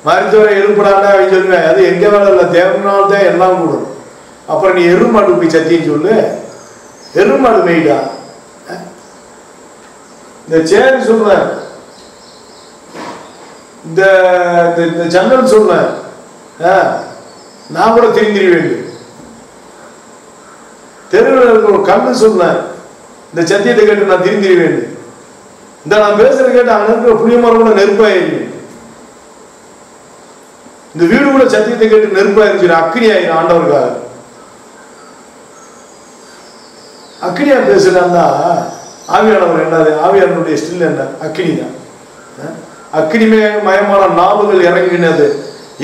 மருத்துவரை எழுப்பிடாண்டா அப்படின்னு சொல்லுவேன். அது எங்க வேலை இல்லை, தேவனால்தான் எல்லாம் கூடும். அப்புறம் நீ எருமாடு போய் சத்தின்னு சொல்லு, எருமாடு மெய்டா. இந்த சேரி சொல்றேன், இந்த ஜன்னல் சொல்றேன், நான் கூட திருந்திரி வேண்டும். தெருவில் இருக்கிற ஒரு கண்ணு சொல்றேன், இந்த சத்தியத்தை கேட்டு நான் திருந்திரி வேண்டும். இந்த நான் பேசுற கேட்டு அங்க இருக்கிற புளிய மரம் கூட நெருப்பாயிருக்கு. இந்த வீடு கூட சத்தியத்தை கேட்டு நெருப்பாயிருச்சு, அக்னி ஆயிரும் ஆண்டவருக்காக. அக்னியா பேசுறான்னா ஆவியானவர் என்னது? ஆவியானவருடைய ஸ்டில் என்ன? அக்னி தான். அக்னிமே மயமான நாவுகள் இறங்கினது.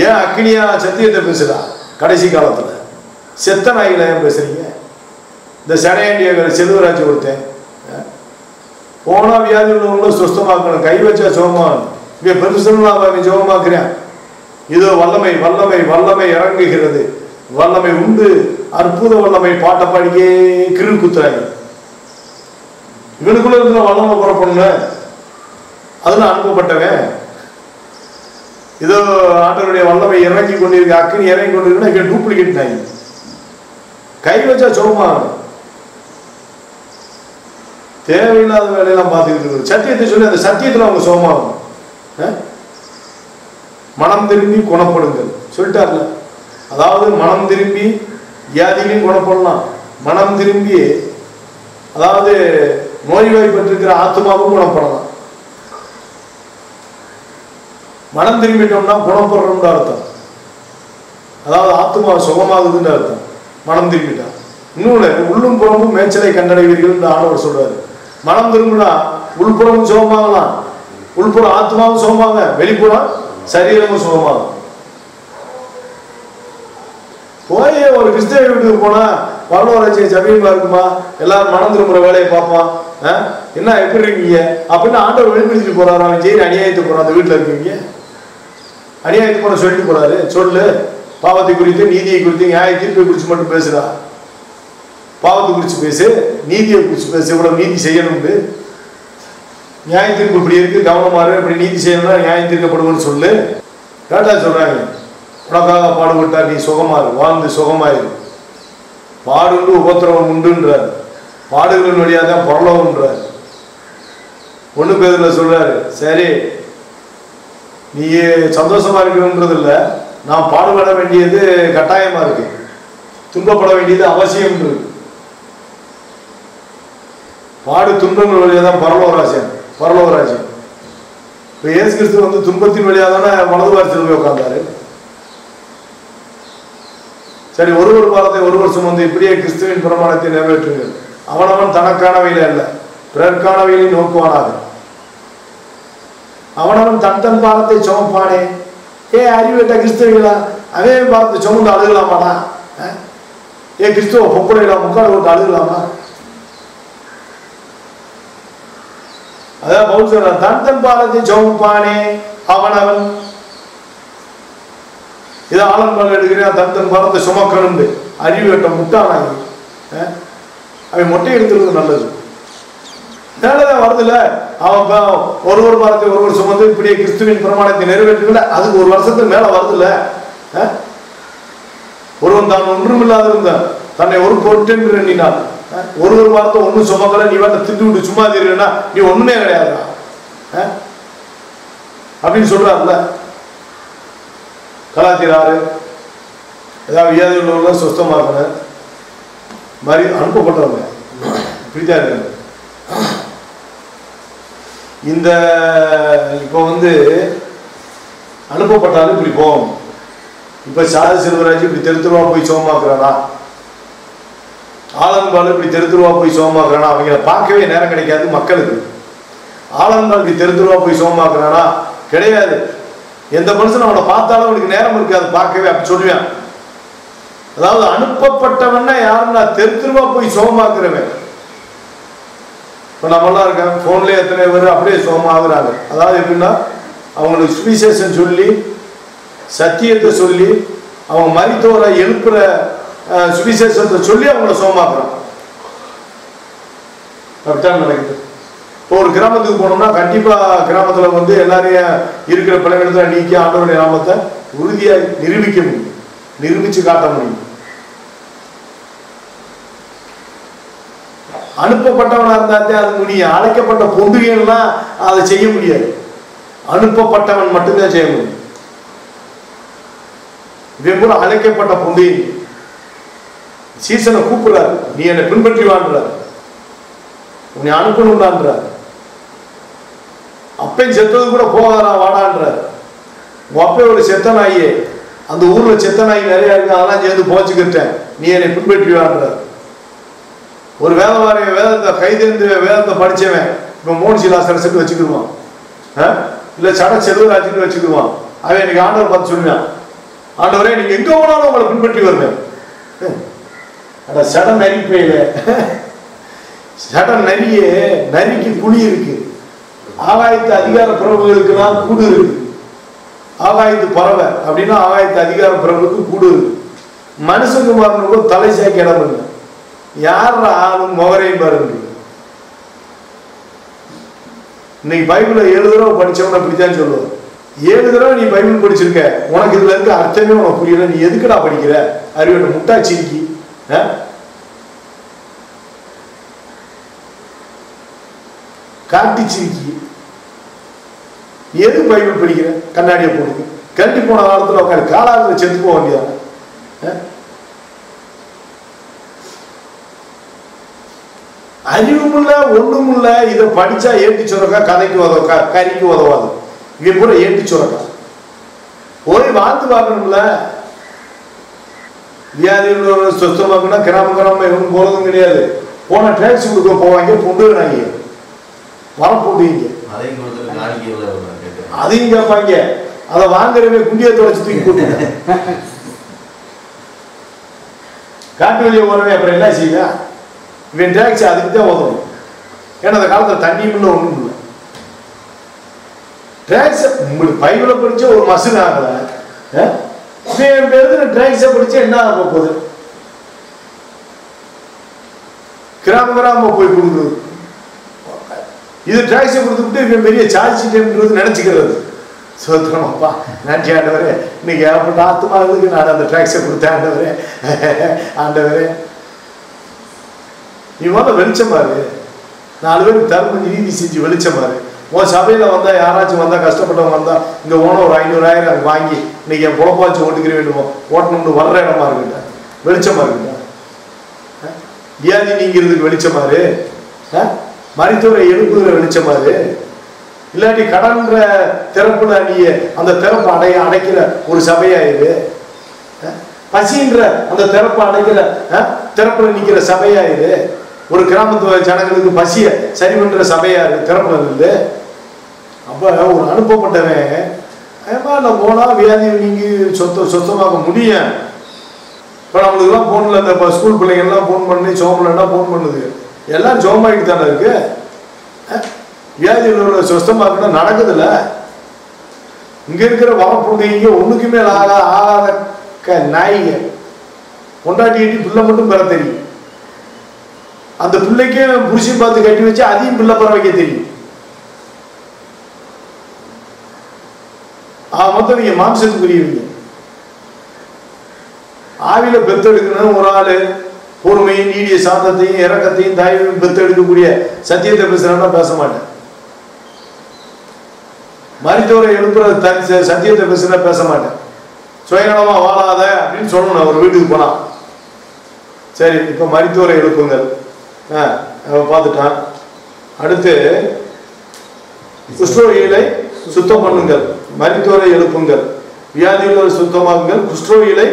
ஏன் அக்னியா சத்தியத்தை பேசுறா? கடைசி காலத்துல செத்த நாய்களை ஏன் பேசுறீங்க? இந்த சடையாண்டிய செல்வராஜ் ஒருத்தன் போனா வியாதி உள்ளவங்களும் சுத்தமாக்கணும். கை வச்சா சுகமாகணும். இங்க பெருசுன்னு சுகமாக்குறேன். இதோ வல்லமை வல்லமை வல்லமை இறங்குகிறது, வல்லமை உண்டு, அற்புத வல்லமை பாட்டை பாடிக்கே கிரு குத்துறாங்க. இவனுக்குள்ள இருக்கிற வல்லமை புறப்படணும். அதுல அனுப்பப்பட்டவன் இதோ ஆண்டவருடைய வல்லமை இறங்கி கொண்டிருக்கு, அக்கினி இறங்கி கொண்டிருக்குன்னா இங்க டூப்ளிகேட் நாய். கை வச்சா சுகமாகணும். தேவையில்லாத வேலையெல்லாம் பார்த்துக்கிட்டு இருக்குது. சத்தியத்தை சொல்லி அந்த சத்தியத்தில் அவங்க சுகமாகும். மனம் திரும்பி குணப்படுங்கள் சொல்லிட்டார்ல. அதாவது மனம் திரும்பி வியாதிகளையும் குணப்படலாம். மனம் திரும்பி அதாவது நோய்வாய்ப்பட்டிருக்கிற ஆத்மாவும் குணப்படலாம். மனம் திரும்பிட்டோம்னா குணப்படுறோம்னு அர்த்தம். அதாவது ஆத்மா சுகமாகுதுன்னு அர்த்தம் மனம் திரும்பிட்டா. இன்னொன்று, உள்ளும் புறமும் மேய்ச்சலை கண்டடைவீர்கள் ஆண்டவர் சொல்றாரு. மனம் திரும்பினா உள்புறமும் சுகமாகலாம், உள்புறம் ஆத்மாவும் சுகமாக, வெளிப்புறம் சரீரமும் சுகமாகும். போய் ஒரு கிறிஸ்தவ வீட்டுக்கு போனா வரலாறு சமீபமா இருக்குமா, எல்லாரும் மனம் திரும்புற வேலையை பார்ப்பான். என்ன எப்படி இருக்கீங்க அப்படின்னு ஆண்டவர் வெளிப்படுத்திட்டு போறாரு. அவன் செய்யற அநியாயத்தை போறான். அந்த வீட்டுல இருக்கீங்க அநியாயத்தை போற சொல்லிட்டு போறாரு. சொல்லு, பாவத்தை குறித்து நீதியை குறித்து நியாய தீர்ப்பை குறித்து மட்டும் பேசுறா. பாவத்தை குறித்து பேசு, நீதியை குறித்து பேசு. இவ்வளவு நீதி செய்யணும்னு, நியாய தீர்ப்பு இப்படி இருக்கு, கவனமா இருக்கு, இப்படி நீதி செய்யணும்னா நியாயம் தீர்க்கப்படுவோம்னு சொல்லு. கேட்டா சொல்றாங்க, உனக்காக பாடுபட்டா நீ சுகமாறு, வாழ்ந்து சுகமாயிரு. பாடுண்டு உபத்திரவம் உண்டுன்றார். பாடுகளின் வழியாக தான் பரலோகம்ன்றார். 1 பேதுருல சொல்றாரு, சரி நீ சந்தோஷமா இருக்கணும்ன்றது இல்லை, நான் பாடுபட வேண்டியது கட்டாயமா இருக்கு, துன்பப்பட வேண்டியது அவசியம் இருக்கு. பாடு துன்பங்கள் வழியாக தான் பரலோகராஜ்யம். இப்போ இயேசு கிறிஸ்து வந்து துன்பத்தின் வழியாக தானே வலது வாரத்தில் போய் உட்கார்ந்தாரு. சரி, ஒரு வாரத்தை ஒரு வருஷம் வந்து இப்படியே கிறிஸ்துவின் பிரமாணத்தை நிறைவேற்றுங்கள். அவனவன் தனக்கானவையில அல்ல பிறர்க்கானவையிலே நோக்குவானாக. அவனவன் தன் பாரத்தை சுமப்பானே. அறிவிட்ட கிறிஸ்தவங்களா அவன் பாரத்தை சுமந்து அழுகலாமாடா? கிறிஸ்துவ பொப்படையிலாம் முக்காடு விட்டு அழுகலாமா? அதான் பவுல் சொல்றான், தன் பாரத்தை சுமப்பானே அவனவன். இதை ஆலன்பால் எடுக்கிறேன், தன் பாரத்தை சுமக்கணும்னு அறிவு கட்ட முட்டானாங்க. அவன் மொட்டை எடுத்துறது நல்லது. மேலதான் வருதுல்ல, அவன் ஒரு வாரத்தை ஒரு சுமந்து இப்படியே கிறிஸ்துவின் பிரமாணத்தை நிறைவேற்றுல, அதுக்கு 1 வருஷத்துக்கு மேல வருதுல்ல. ஒருவன் தான் ஒன்றும் இல்லாத இருந்தான், தன்னை ஒரு பொருட்டென்று எண்ணினான். ஒரு வாரத்தை ஒன்றும் சுமக்கல, நீ வேண்ட திட்டு விட்டு சும்மா தெரியுன்னா நீ ஒண்ணுமே கிடையாது அப்படின்னு சொல்றாருல்ல. கலாத்தியர் 6 ஏதாவது வியாதி உள்ளவங்க சுத்தமா இருக்கணும் மாதிரி அனுப்பப்பட்டவங்க இப்படித்தான் இருக்காங்க. இந்த இப்போ வந்து அனுப்பப்பட்டாலும் இப்படி போகணும். இப்ப சாதி செல்வராஜ் இப்படி தெருத்துருவா போய் சோமாக்குறானா, ஆலன்பால் இப்படி தெருத்துருவா போய் சோமாக்குறானா, அவங்கள பார்க்கவே நேரம் கிடைக்காது மக்களுக்கு. ஆலன்பால் இப்படி தெருத்துருவா போய் சோமாக்குறானா கிடையாது. எந்த மனுஷன் அவனை பார்த்தாலும் அவனுக்கு நேரம் இருக்காது பார்க்கவே, அப்படி சொல்லுவேன். அதாவது அனுப்பப்பட்டவன்னா யாருன்னா தெருத்துருவா போய் சோமாக்குறவன். இப்போ நம்மளாம் இருக்காங்க ஃபோன்லேயே எத்தனை பேர் அப்படியே சோமாகுறாங்க. அதாவது எப்படின்னா அவங்களுக்கு சுவிசேஷம் சொல்லி சத்தியத்தை சொல்லி அவங்க மரித்தோரை எழுப்புற சுவிசேஷத்தை சொல்லி அவங்கள சோமாக்குறான். அப்படித்தான் நடக்குது. இப்போ ஒரு கிராமத்துக்கு போனோம்னா கண்டிப்பா கிராமத்துல வந்து எல்லாரையும் இருக்கிற பிள்ளைகளை நீக்கி ஆண்டவருடைய நாமத்தை உறுதியாக நிரூபிக்க முடியும், நிரூபிச்சு காட்ட முடியும். அனுப்பப்பட்டவனா இருந்தாத்தே அது முடியும். அழைக்கப்பட்ட பொண்டுகள்லாம் அதை செய்ய முடியாது. அனுப்பப்பட்டவன் மட்டும்தான் செய்ய முடியும். இதே போல அழைக்கப்பட்ட பொண்டு சீசனை கூப்பிடுறாரு, நீ என்னை பின்பற்றி வாழ்றாரு, உன்னை அனுப்பணும்ன்றார். அப்பையும் செத்தது கூட போகாதா வாடான்றார். உன் அப்பையோட செத்த நாயே, அந்த ஊர்ல செத்த நாய் நிறைய இருக்கு, அதெல்லாம் சேர்ந்து போச்சுக்கிட்டேன், நீ என்னை பின்பற்றி வாழ்றார். ஒரு வேதத்தை கைதேர்ந்து வேதத்தை படிச்சவன் இப்ப மோனிசிலாசரை செட்டு வச்சுக்கிடுவான், இல்ல சட செல்வராஜ்னு வச்சுக்கிடுவான். அவன் எனக்கு ஆண்டவர் பார்த்து சொல்லுவான், ஆண்டவரே நீங்க எங்க போனாலும் உங்களை பின்பற்றி வருவேன். சட நரிப்பையில சடம் நரிய நரிக்கு குழி இருக்கு, ஆகாயத்து அதிகார பிரபுகளுக்குலாம் கூடு இருக்கு. ஆகாயத்து பறவை அப்படின்னா ஆகாயத்து அதிகார பிரபுக்கு கூடு இருக்கு. மனுஷகுமாரனுக்கு தலை சாய்க்க இடம் இல்லை. யார் ஆளும் முகரையும் பாருங்க. இன்னைக்கு பைபிளை 7 தடவை படிச்சவன அப்படித்தான் சொல்லுவார். 7 தடவை நீ பைபிள் படிச்சிருக்க, உனக்கு இதுல இருக்க அர்த்தமே உனக்கு புரியல, நீ எதுக்குடா படிக்கிற? அறிவட்ட முட்டாச்சிரிக்கி காட்டிச்சிரிக்கி, எது பைபிள் படிக்கிற? கண்ணாடியை போடுங்க. கட்டி போன காலத்துல உட்காரு, காலாத்துல செத்து போக வேண்டியதான. அறிவுமுள்ள ஒண்ணுமுள்ள இதை படிச்சா ஏட்டி சுரக்கா, கதைக்கு உதவ, கறிக்கு உதவாது. இவன் கூட ஏட்டி சுரக்கா. போய் வாழ்ந்து பார்க்கணும்ல. வியாதிகள் சுத்தமாக்குனா கிராம எவனும் போறதும் கிடையாது. போன டாக்ஸி கொடுக்க போவாங்க, பொண்டுனாங்க, மரம் போட்டுவீங்க, அதையும் கேட்பாங்க. அதை வாங்குறவே குண்டியை தொடச்சு தூக்கி போட்டு காட்டு வெளியே போறவே. அப்புறம் என்ன செய்ய? இவன் டாக்ஸி அதுக்கு தான் உதவும். ஏன்னா அந்த காலத்துல தண்ணியும் இல்லை, ஒண்ணும் இல்லை. டாக்ஸி உங்களுக்கு பைபிளை படிச்ச ஒரு மசூல் ஆகல, டாக்ஸை படிச்சா என்ன ஆக போகுது? கிராம போய் கொடுக்குறது. இது டாக்ஸை கொடுத்துட்டு இவன் பெரிய சார்ஜ் நினைச்சுக்கிறது. சோத்திரமாப்பா, நன்றி ஆண்டவரே, இன்னைக்கு ஏற்பட்ட ஆத்மாவுக்கு நான் அந்த டாக்ஸை கொடுத்தேன் ஆண்டவரே. ஆண்டவரே நீ வந்து வெளிச்சமாரு, 4 பேருக்கு தர்ம நீதி செஞ்சு வெளிச்சமாரு. உன் சபையில வந்தா யாராச்சும் வந்தா, கஷ்டப்பட்டவங்க வந்தா, இங்க ஓன ஒரு 500,000 வாங்கி இன்னைக்கு என் பொழப்பாச்சு ஓட்டுக்கிற வேண்டுமோ, ஓட்டணும்னு வர்ற இடமா இருக்குட்டா, வெளிச்சமா இருக்குட்டா. வியாதி நீங்கிறதுக்கு வெளிச்சமாரு, மருத்துவரை எழுப்புகிற வெளிச்சமாரு. இல்லாட்டி கடன்ற திறப்புல நீ அந்த திறப்பை அடைக்கிற ஒரு சபையாயிரு. பசின்ற அந்த திறப்பை அடைக்கிற திறப்புல நிக்கிற சபையாயிரு. ஒரு கிராமத்து ஜனங்களுக்கு பசிய சரி பண்ற சபையாரு திறப்புல இருந்து. அப்ப ஒரு அனுப்பப்பட்டவன் போனா வியாதி நீங்க சொத்தமாக முடியும். இப்ப நம்மளுக்கு எல்லாம் போன்ல இந்த ஸ்கூல் பிள்ளைங்க எல்லாம் போன் பண்ணி சோம்பலன்னா போன் பண்ணுது. எல்லாம் ஜோமாயிட்டு தானே இருக்கு. வியாதிகளோட சொஸ்தமாக்குன்னா நடக்குதுல்ல. இங்க இருக்கிற வரப்புள்ளைங்க ஒண்ணுக்குமே ஆகாத நாய்ங்க கொண்டாட்டி பிள்ளை மட்டும் பெற தெரியும். அந்த பிள்ளைக்கே புருஷன் பார்த்து கட்டி வச்சு அதையும் பிள்ளை பெற வைக்க தெரியும். மொத்தம் நீங்க மாம்சத்துக்குரியவங்க. ஆவில பெத்தெடுக்கணும் ஒரு ஆளு, பொறுமையும் நீடிய சாந்தத்தையும் இறக்கத்தையும் தயவையும் பெத்தெடுக்கக்கூடிய சத்தியத்தை பேசுறா பேச மாட்டேன். மருத்துவரை எழுப்புற சத்தியத்தை பேசுனா பேச மாட்டேன். சுயநலமா வாழாத அப்படின்னு சொல்லணும். ஒரு வீட்டுக்கு போனா சரி, இப்ப மருத்துவரை எழுப்புங்கள் பார்த்துட்டான். அடுத்து குஷ்டரோகிகளை சுத்தம் பண்ணுங்கள், மருத்துவரை எழுப்புங்கள், வியாதிகளை சுத்தமாகுங்கள், குஷ்டரோகிகளை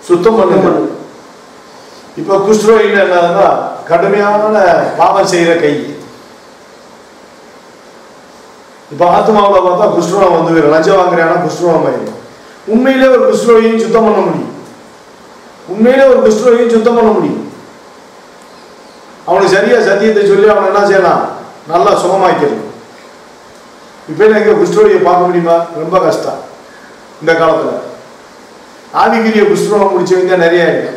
சுத்தம் பண்ணுங்கள். இப்ப குஷ்டரோகில என்னதுன்னா கடுமையான பாவம் செய்யற கை. இப்ப ஆத்மாவில் பார்த்தா குஷ்டரோகம் வந்து லஞ்சம் வாங்குறானா குஷ்டரோகம் ஆயிடும். உண்மையிலே ஒரு குஷ்டரோகியும் சுத்தம் பண்ண முடியும். உண்மையிலே ஒரு குஷ்டரோகியும் சுத்தம் பண்ண முடியும். அவனுக்கு சரியா சத்தியத்தை சொல்லி அவன் என்ன செய்யலாம், நல்லா சுகமாக்கிறது. இப்ப எங்க குஷ்டரோகியை பார்க்க முடியுமா? ரொம்ப கஷ்டம் இந்த காலத்துல. ஆவிக்குரிய குஷ்டரோகம் முடிச்சவங்க நிறைய இருக்கு.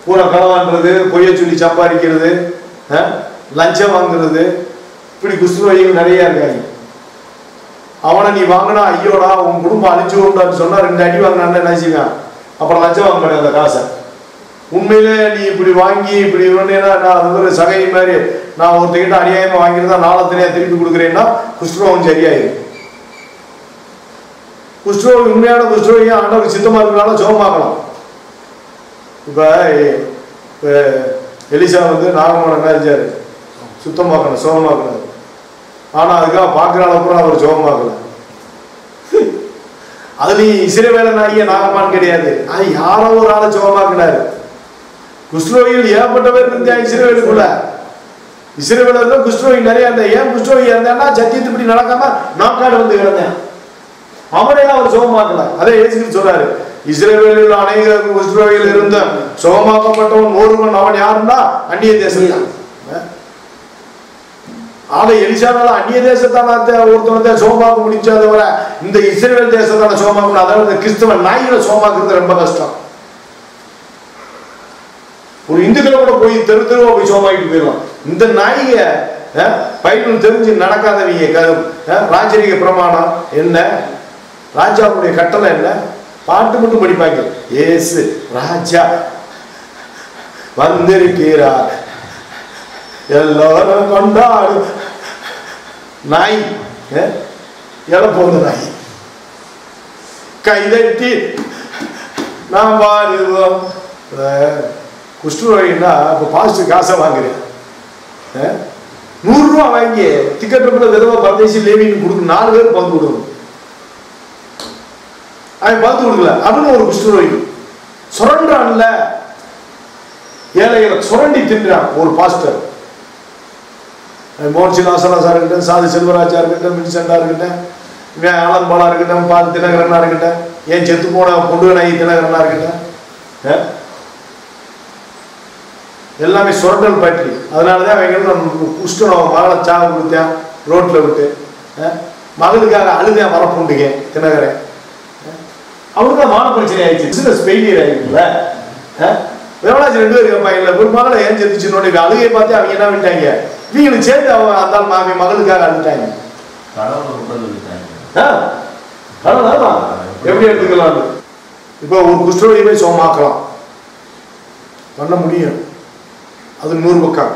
பூரா களவான்றது, பொய்ய சொல்லி சம்பாதிக்கிறது, லஞ்சம் வாங்குறது, இப்படி குஷ்டரோகிகள் நிறைய இருக்காங்க. அவனை நீ வாங்கினா ஐயோடா உன் குடும்பம் அழிச்சுடான்னு சொன்னா 2 அடி வாங்கினான்னு என்ன செய்வான்? அப்புறம் லஞ்சம் வாங்க மாட்டேன் அந்த காசை. உண்மையிலே நீ இப்படி வாங்கி இப்படி நான் ஒரு சகை மாதிரி நான் ஒருத்தகிட்ட அநியாயமா வாங்கியிருந்தா நாளத்திலேயே திருப்பி கொடுக்குறேன்னா குஷ்டரோகம் சரியாயிரும். குஷ்டரோகி உண்மையான குஷ்டரோகி ஆண்டவர் சித்தமா இருக்கிறனால சுகமாக்கலாம். இப்ப எலிசா வந்து நாகமோன என்ன செஞ்சாரு? சுத்தமாக்கணும், சுகமாக்கினாரு. ஆனா அதுக்காக பார்க்கிற அளவுக்கு அவர் சுகமாக்கல. அது நீ இஸ்ரவேலன் ஆகிய நாகமான் கிடையாது, அது யாரோ ஒரு ஆளை சுகமாக்கினாரு. குஷ்டரோகிகள் ஏற்பட்ட பேர் இருந்தா இஸ்ரவேலுக்குள்ள. இஸ்ரவேல குஷ்டரோகி நிறைய இருந்தா. ஏன் குஷ்டரோகி இருந்தான்னா சத்தியத்துப்படி நடக்காம நாக்காடு வந்து கிடந்தேன். அவனையெல்லாம் அவர் சுகமாக்கல. அதே இயேசு சொல்றாரு, இஸ்ரவேலில் அநேக குஷ்டரோகிகள் இருந்த சுகமாக்கப்பட்டவன் ஒருவன், அவன் யாருன்னா அந்நிய தேசத்தான். ஆனா எலிசானால அந்நிய தேசத்தான ஒருத்தவன் சோமாக்க முடிஞ்சா தவிர இந்த இஸ்ரவேல் தேசத்தான சோமாக்கணும். அதாவது கிறிஸ்தவ நாய்களை சோமாக்குறது ரொம்ப கஷ்டம். ஒரு இந்துக்களை கூட போய் தெரு தெருவா போய் சோமாக்கிட்டு போயிடலாம். இந்த நாய்க பைபிள் தெரிஞ்சு நடக்காதவங்க ராஜரீக பிரமாணம் என்ன, ராஜாவுடைய கட்டளை என்ன, பாட்டு மட்டும் படிப்பாங்க. ஏசு ராஜா வந்திருக்கிறார் எல்லாரும் கொண்டாடு. நாய் எழப்போந்த நாய் கைதட்டி நான் பாடுவோம். குஷ்டரோகின்னா இப்போ பாஸ்டர் காசை வாங்குறேன், 100 ரூபா வாங்கி டிக்கெட் விதவா பரதேசி லேவின்னு கொடுக்கணும். 4 பேர் பந்து கொடுக்கணும். அவன் பந்து கொடுக்கல அப்படின்னு ஒரு குஷ்டரோகி சுரண்டான்ல, ஏழைகளை சுரண்டி தின்றான் ஒரு பாஸ்டர். மோர்ச்சி நாசனா சார் இருக்கட்டும், சாதி செல்வராஜா இருக்கட்டும், வின்சென்டா இருக்கட்டும், இவன் ஆனந்த் பாலா இருக்கட்டும், பால் தினகரனா இருக்கட்டும், ஏன் செத்து போன பொண்டு நாயி தினகரனா இருக்கட்டும், எல்லாமே சுரண்டல் பற்றி. அதனாலதான் அவங்க குஷ்டனோம் மகளை சாவு கொடுத்தேன் ரோட்ல விட்டு, மகளுக்காக அழுதேன் வரப்புண்டுங்க தினகரன். அவருக்கு தான் மான பிரச்சனை ஆயிடுச்சு, பிசினஸ் ஃபெயிலியர் ஆயிடுச்சுல. எவ்வளோச்சு 2 பேர் கேட்பாங்க, ஒரு மகளை ஏன் செத்துச்சுன்னு அழுகையை பார்த்து அவங்க என்ன விட்டாங்க, இவங்களுக்கு சேர்ந்து அவங்க அந்த மாமி மகளுக்காக அழுட்டாங்க. எப்படி எடுத்துக்கலாம்? இப்போ ஒரு குஷ்டரோகியை போய் சோமாக்கலாம் பண்ண முடியும், அது 100 பக்கம்.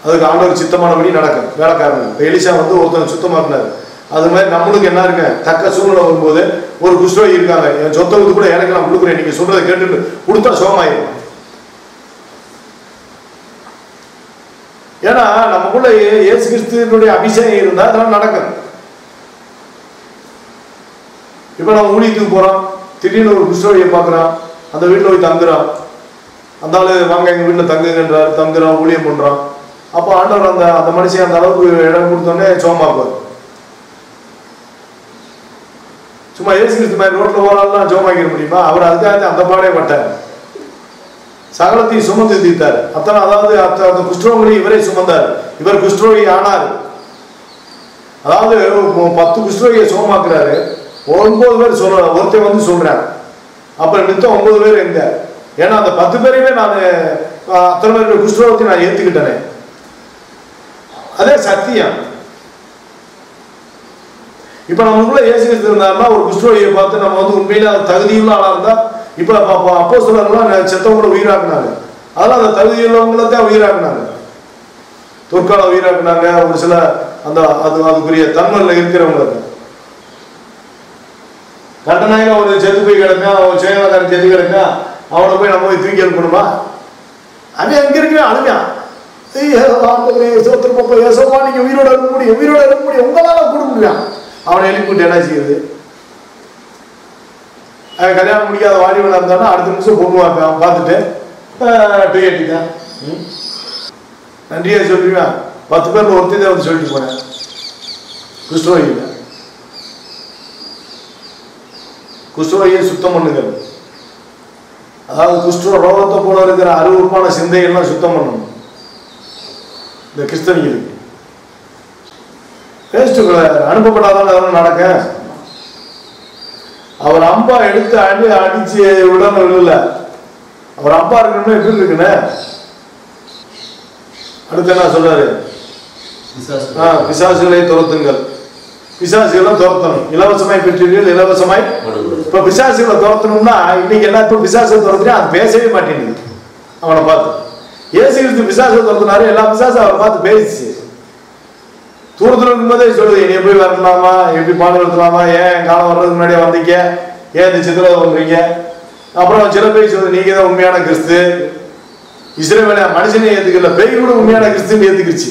அதுக்கு ஆண்டவர் சித்தமானபடி நடக்கும் வேலைக்காரங்க. இப்போ எலிசா வந்து ஒருத்தன் சுத்தமா இருந்தார். அது மாதிரி நம்மளுக்கு என்ன இருக்கு, தக்க சூழ்நிலை வரும்போது ஒரு குஷ்டரோகி இருக்காங்க, என் சொத்தை வந்து கூட எனக்கு நான் கொடுக்குறேன், நீங்க சொல்றதை கேட்டுட்டு கொடுத்தா சோமாயிரும். ஏன்னா நமக்குள்ள இயேசு கிறிஸ்துவினுடைய அபிஷேகம் இருந்தா அதெல்லாம் நடக்கும். இப்ப நம்ம ஊழியத்துக்கு போறோம், திடீர்னு ஒரு குஷ்டரோகியை பார்க்குறோம், அந்த வீட்டில் போய் தங்குறோம். அந்த ஆளு வாங்க எங்க வீட்டில் தங்குங்கன்றார், தங்குறோம், ஊழியம் பண்றோம். அப்போ ஆண்டவர் அந்த மனுஷன் அந்த அளவுக்கு இடம் கொடுத்தோடனே சோமாக்குவார். சும்மா இயேசு கிறிஸ்து மாதிரி ரோட்ல போறாலாம் சோமாக்கிட முடியுமா? அவர் அதுக்காக அந்த பாடே பட்டார், சகலத்தையும் சுமந்து தீர்த்தார். அத்தனை அதாவது அந்த குஷ்டரோகியை இவரே சுமந்தார், இவர் குஷ்டரோகி ஆனார். அதாவது 10 குஷ்டரோகியை சுகமாக்குறாரு, 9 பேர் சொல்ற, ஒருத்தர் வந்து சொல்றார், அப்புறம் மித்தம் 9 பேர் எங்க? ஏன்னா அந்த 10 பேரையுமே நான் அத்தனை பேருடைய குஷ்டரோகத்தை நான் ஏத்துக்கிட்டேனே, அதே சத்தியம். இப்ப நமக்குள்ள இயேசு கிறிஸ்து இருந்தாருன்னா ஒரு குஷ்டரோகியை பார்த்து நம்ம வந்து உண்மையில தகுதியுள்ள ஆளா இருந்தா, இப்ப அப்போஸ்தலர்கள்லாம் செத்தவங்களை உயிராக்குனாங்க, அதெல்லாம் அந்த தகுதியுள்ளவங்களை தான் உயிராக்குனாங்க. தொற்கால உயிராக்குனாங்க, ஒரு சில அந்த அதுக்குரிய தன்மையில இருக்கிறவங்களுக்கு. கட்டணாயிரம் ஒரு செத்து போய் கிடக்கா, ஒரு சேகரக்காரன் செத்து கிடக்கா, அவனை போய் நம்ம போய் தூக்கி எழுப்பணுமா? அவன் அங்க இருக்கிறேன் அழுவான், நீங்க உயிரோட இருக்க முடியும், உயிரோட இருக்க முடியும், உங்களால கொடுக்க முடியும். அவனை எழுப்பிட்டு என்ன செய்யுது? அவன் கல்யாணம் முடியாத வாலிபனா இருந்தானா அடுத்த நிமிஷம் பொண்ணு வாப்பான், பார்த்துட்டு டூயட்டிதான் நன்றியா சொல்லுவேன். 10 பேர்ல ஒருத்தர் வந்து சொல்லிட்டு போனேன். குஷ்டரோகியில குஷ்டரோகியை சுத்தம் பண்ணுங்கள். அதாவது குஷ்ட ரோகத்தை போல இருக்கிற அருவருப்பான சிந்தைகள்லாம் சுத்தம் பண்ணணும். இந்த கிறிஸ்தவங்களுக்கு அனுப்பப்படாதான் அதெல்லாம் நடக்க. அவர் அம்பா எடுத்து அடிச்சு விடணும் இல்ல, அவர் அப்பா இருக்கணும்னா எப்படி இருக்குன்னு. அடுத்து என்ன சொல்றாரு? பிசாசுகளை துரத்துங்கள். பிசாசுகளை துரத்தணும். இலவசமாய் பெற்றீர்கள், இலவசமாய். இப்ப பிசாசுகளை துரத்தணும்னா இன்னைக்கு எல்லாத்துக்கும் பிசாசை துரத்துனா அது பேசவே மாட்டேங்குது. அவனை பார்த்து இயேசு கிறிஸ்து பிசாசை துரத்துனாரு, எல்லா பிசாசும் அவரை பார்த்து பேசிச்சு. தூரத்துல இருக்கும்போதே சொல்லுது, நீ எப்படி வரலாமா, எப்படி பாடம் எடுத்துலாமா, ஏன் காலம் வர்றதுக்கு முன்னாடியே வந்தீங்க, ஏன் இந்த சித்திரவதை பண்றீங்க. அப்புறம் சில பேர் சொல்லுது, நீங்க தான் உண்மையான கிறிஸ்து. இஸ்ரவேல மனுஷனே ஏத்துக்கல, பேய் கூட உண்மையான கிறிஸ்துன்னு ஏத்துக்கிச்சு.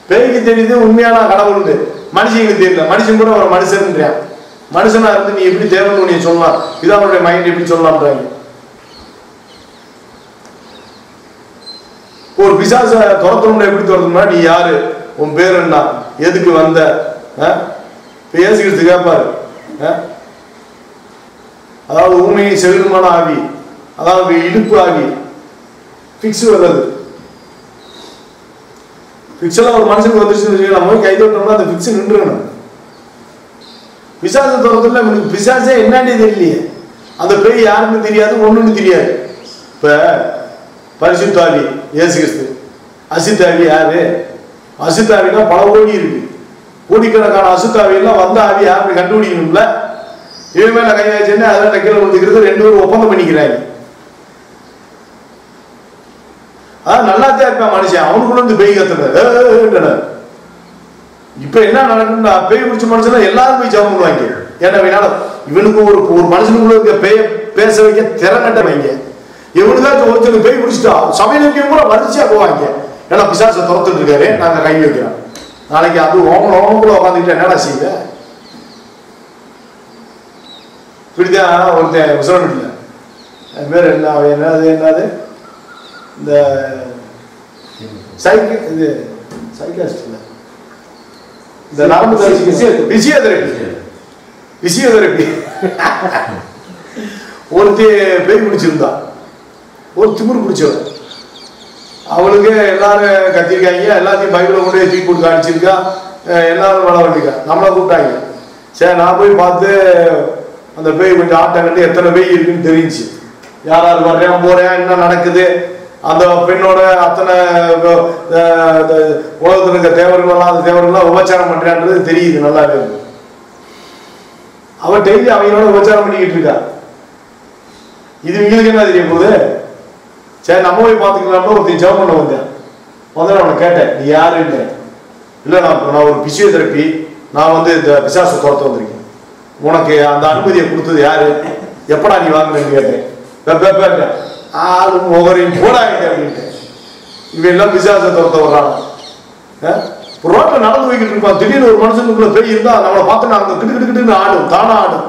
பேய்க்கு தெரியுது உண்மையான கடவுள் உண்டு, மனுஷங்களுக்கு தெரியல. மனுஷன் கூட ஒரு மனுஷன்றான். மனுஷனா இருந்து நீ எப்படி தேவன் நீ சொல்லலாம், இதான் அவனுடைய மைண்ட் எப்படி சொல்லலாம்ன்றாங்க. ஒரு பிசாச துரத்தணும்னா எப்படி துரத்தணும்னா, நீ யாரு, உன் பேர் என்ன, எதுக்கு வந்த? இயேசு கிறிஸ்து கேட்பாரு, அதாவது ஊமை செவிலுமான ஆவி, அதாவது இடுப்பு ஆவி, பிக்ஸ் வர்றது. பிக்ஸ் எல்லாம் ஒரு மனுஷனுக்கு வந்துருச்சுன்னு நம்ம போய் கை தொட்டோம்னா அந்த பிக்ஸ் நின்றுக்கணும். பிசாசு தோறத்துல பிசாசே என்னன்னே தெரியலையே, அந்த பேய் யாருன்னு தெரியாது, ஒண்ணுன்னு தெரியாது. இப்ப பரிசுத்தாவி இயேசு கிறிஸ்து, அசுத்தாவி யாரு? அசுத்தாவினா பல கோடி இருக்கு, கோடிக்கணக்கான அசுத்தாவியெல்லாம் வந்த ஆவி யாருன்னு கண்டுபிடிக்கணும்ல. இவன் மேல கை வச்சுன்னா அதெல்லாம் கீழே வந்துக்கிறது, 2 பேரும் ஒப்பந்தம் பண்ணிக்கிறாங்க. அதான் நல்லாத்தான் இருப்பான் மனுஷன், அவனுக்குள்ள இருந்து பேய் கத்துன. இப்ப என்ன நடக்கும்னா பேய் பிடிச்ச மனுஷன் எல்லாரும் போய் ஜெபம் பண்ணுவாங்க. ஏன்னா வேணாலும் இவனுக்கு ஒரு மனுஷனுக்குள்ள இருக்க பேய பேச வைக்க திறனட்ட வைங்க. எவனுக்காச்சும் ஒருத்தருக்கு பேய் பிடிச்சிட்டா சபையில கூட வரிசையா போவாங்க. ஏன்னா பிசாசை துரத்துட்டு இருக்காரு, நாங்க கை வைக்கிறோம். நாளைக்கு அது ஓமம் கூட உட்காந்துக்கிட்டு என்னடா செய்ய இப்படிதான் ஒருத்தன் விசரமில்ல பேர் என்னது இந்த இது சைக்காஸ்ட் இல்ல, இந்த நரம்பு பிசியோதெரபி ஒருத்தி பேய் பிடிச்சிருந்தா, ஒரு திமிரு பிடிச்சவன். அவளுக்கு எல்லாரும் கத்திருக்காங்க, எல்லாத்தையும் பைபிளை கொண்டு தூக்கி கொடுக்க அடிச்சிருக்கா, எல்லாரும் வள வேண்டிக்கா. நம்மளை கூப்பிட்டாங்க. சரி நான் போய் பார்த்து அந்த பேய் கொஞ்சம் ஆட்டம் கண்டு எத்தனை பேய் இருக்குன்னு தெரிஞ்சு, யாராவது வர்றேன் போறேன் என்ன நடக்குது, அந்த பெண்ணோட அத்தனை உலகத்தில் இருக்க தேவர்களெல்லாம் அந்த தேவர்கள்லாம் உபச்சாரம் பண்றான்றது தெரியுது நல்லாவே. அவன் டெய்லி அவங்களோட உபச்சாரம் பண்ணிக்கிட்டு இருக்கா. இது இவங்களுக்கு என்ன தெரிய போகுது? சரி நம்ம போய் பார்த்துக்கலாம்னு ஒருத்தர் ஜெபம் பண்ண வந்தேன். அவனை கேட்டேன், நீ யாரு? இல்லை நான் ஒரு பிசியோதெரபி, நான் இந்த பிசாசு துரத்த வந்திருக்கேன். உனக்கு அந்த அனுமதியை கொடுத்தது யாரு? எப்படா நீ வாங்கினு கேட்டேன். ஆளு முகரையும் போடாங்க அப்படின்ட்டு. இவன் எல்லாம் பிசாசை துரத்த வர்றாங்க. ரோட்ல நடந்து போய்கிட்டு இருப்பான், திடீர்னு ஒரு மனுஷனுக்குள்ள பேய் இருந்தா நம்மளை பார்த்து நாங்க கிட்டு ஆடும், தானா ஆடும்.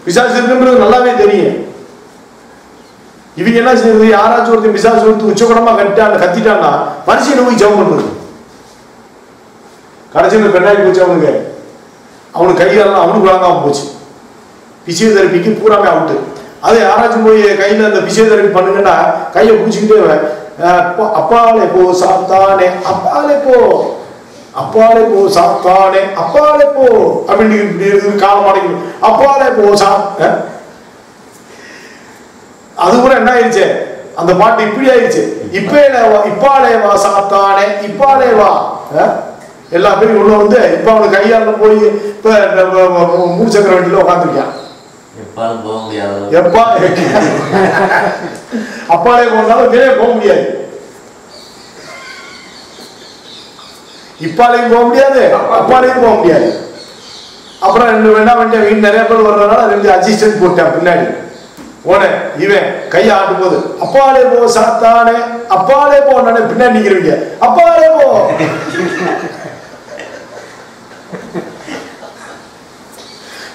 பிசாசு இருக்குன்றது நல்லாவே தெரியும். இவங்க என்ன செய்யறது? யாராச்சும் ஒருத்தர் பிசாசு ஒருத்தர் உச்சகடமா கத்திட்டான்னா மனுஷனை போய் ஜெபம் பண்றது. கடைசியில் பெண்ணாடி போச்சு அவனுக்கு, அவனுக்கு கையெல்லாம் அவனுக்கு வழங்காம போச்சு. பிசியோதெரபிக்கு பூராமே அவுட்டு. அது யாராச்சும் போய் கையில அந்த பிசியோதெரபி பண்ணுங்கன்னா கையை பிடிச்சிக்கிட்டே அப்பாலே போ சாத்தானே, அப்பாலே போ, அப்பாலே போ சாத்தானே, அப்பாலே போ அப்படின்னு காலம் அடைக்கணும். அப்பாலே போ அது கூட என்ன ஆயிடுச்சு, அந்த பாட்டு இப்படி ஆயிடுச்சு. இப்பாலே வா சாத்தானே, இப்பாலே வா. எல்லா பேரும் உள்ள இப்ப அவனுக்கு கையால போய் இப்ப 3 சக்கர வண்டியில உட்காந்துருக்கான். அப்பாலே போனாலும் வெளியே போக முடியாது, இப்பாலையும் போக முடியாது, அப்பாலையும் போக முடியாது. அப்புறம் என்ன பண்ணிட்டேன், வீட்டு நிறைய பேர் வர்றதுனால 2 அசிஸ்டன்ட் போட்டேன் பின்னாடி. இவன் கையை ஆட்டும் போது அப்பாலே போ சாத்தானே, அப்பாலே போ, பின்னாடி நிக்கிறீங்க அப்பாலே போ.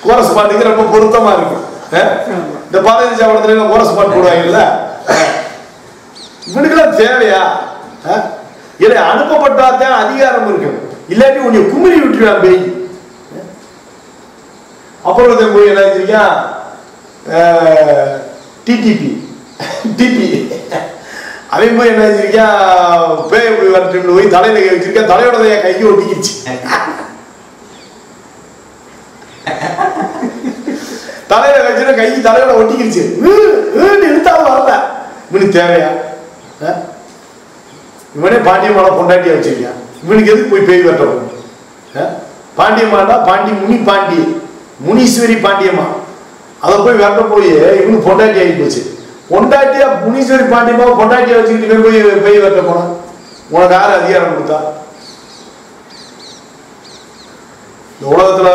கோரஸ் பாட்டுக்கு ரொம்ப பொருத்தமா இருக்கு. இந்த பாரதிய சாவடத்துல கோரஸ் பாட்டு போடுவாங்கல்ல, இவனுக்கெல்லாம் தேவையா? இதை அனுப்பப்பட்டாதான் அதிகாரம் இருக்கு, இல்லாட்டி உன்னை குமிழி விட்டுருவான் பேய். அப்புறம் போய் என்ன வச்சிருக்கா, டிடிபி அவன் போய் என்ன வச்சிருக்கா, பேய் போய் வரட்டு போய் தலையில கை வச்சிருக்கா, தலையோட கையை ஒட்டிக்கிச்சு. தலையில வச்சுட்டு கை தலையோட ஒட்டிக்கிடுச்சு. இழுத்தாலும் வரல. இவனுக்கு தேவையா? இவனே பாண்டியமான பொண்டாட்டியா வச்சிருக்கான், இவனுக்கு எதுக்கு போய் பேய் வெட்டணும்? பாண்டியமாடா பாண்டி முனி பாண்டி முனீஸ்வரி பாண்டியம்மா, அதை போய் வெட்ட போய் இவனுக்கு பொண்டாட்டி ஆகி போச்சு. பொண்டாட்டியா முனீஸ்வரி பாண்டியம்மா பொண்டாட்டியா வச்சுக்கிட்டு போய் பேய் வெட்ட போனா உனக்கு யாரு அதிகாரம் கொடுத்தா? இந்த உலகத்துல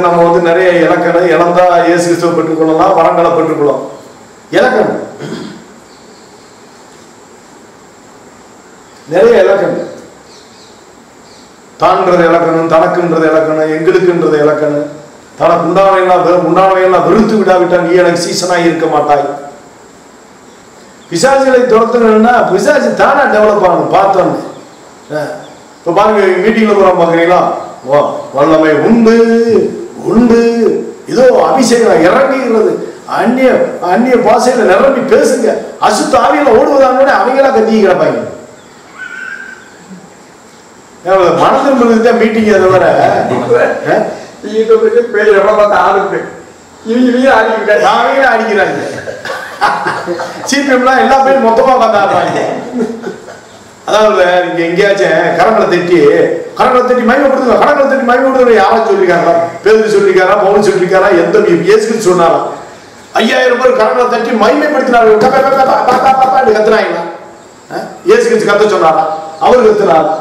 நம்ம நிறைய இலக்கணம் இழந்தா இயேசு கிறிஸ்துவை பெற்றுக்கொள்ளலாம், வரங்களை பெற்றுக்கொள்ளலாம். இலக்கணம் நிறைய இலக்கணம், தான்றது இலக்கணம், தனக்குன்றது இலக்கணம், எங்களுக்குன்றது இலக்கணம். தனக்கு உண்டானவையெல்லாம் வெறுத்து விடாவிட்டால் நீ எனக்கு சீசனாக இருக்க மாட்டாய். பிசாசுகளை துரத்தணும்னா பிசாசு தானா டெவலப் ஆகணும் பார்த்தோன்னு. இப்ப பாருங்க, மீட்டிங்ல போறோம் பாக்குறீங்களா, வல்லமை உண்டு உண்டு ஏதோ அபிஷேகம் இறங்குகிறது. அந்நிய அந்நிய பாஷையில நிரம்பி பேசுங்க. அசுத்த ஆவியில ஓடுவதானோட அவங்களா கத்தி கிடப்பாங்க. மனதில் தான் மீட்டிங். அதை வர அடிக்கிறாங்க. சிபிஎம்லாம் எல்லா பேரும் மொத்தமா பார்த்தாங்க. அதாவது நீங்க எங்கேயாச்சும் கரங்களை தட்டி மயமப்படுத்துங்க, கரங்களை தட்டி மயமப்படுத்துங்க. யாரும் சொல்லிருக்காங்களா? பேதுரு சொல்லிருக்காரா? பவுல் சொல்லிருக்காரா? எந்த இயேசு சொன்னாரா? 5000 பேர் கரங்களை தட்டி மகிமைப்படுத்தினார்கள். கத்துனாங்களா? இயேசு கிறிஸ்து கத்த சொன்னாரா? அவர் கத்துனாரா?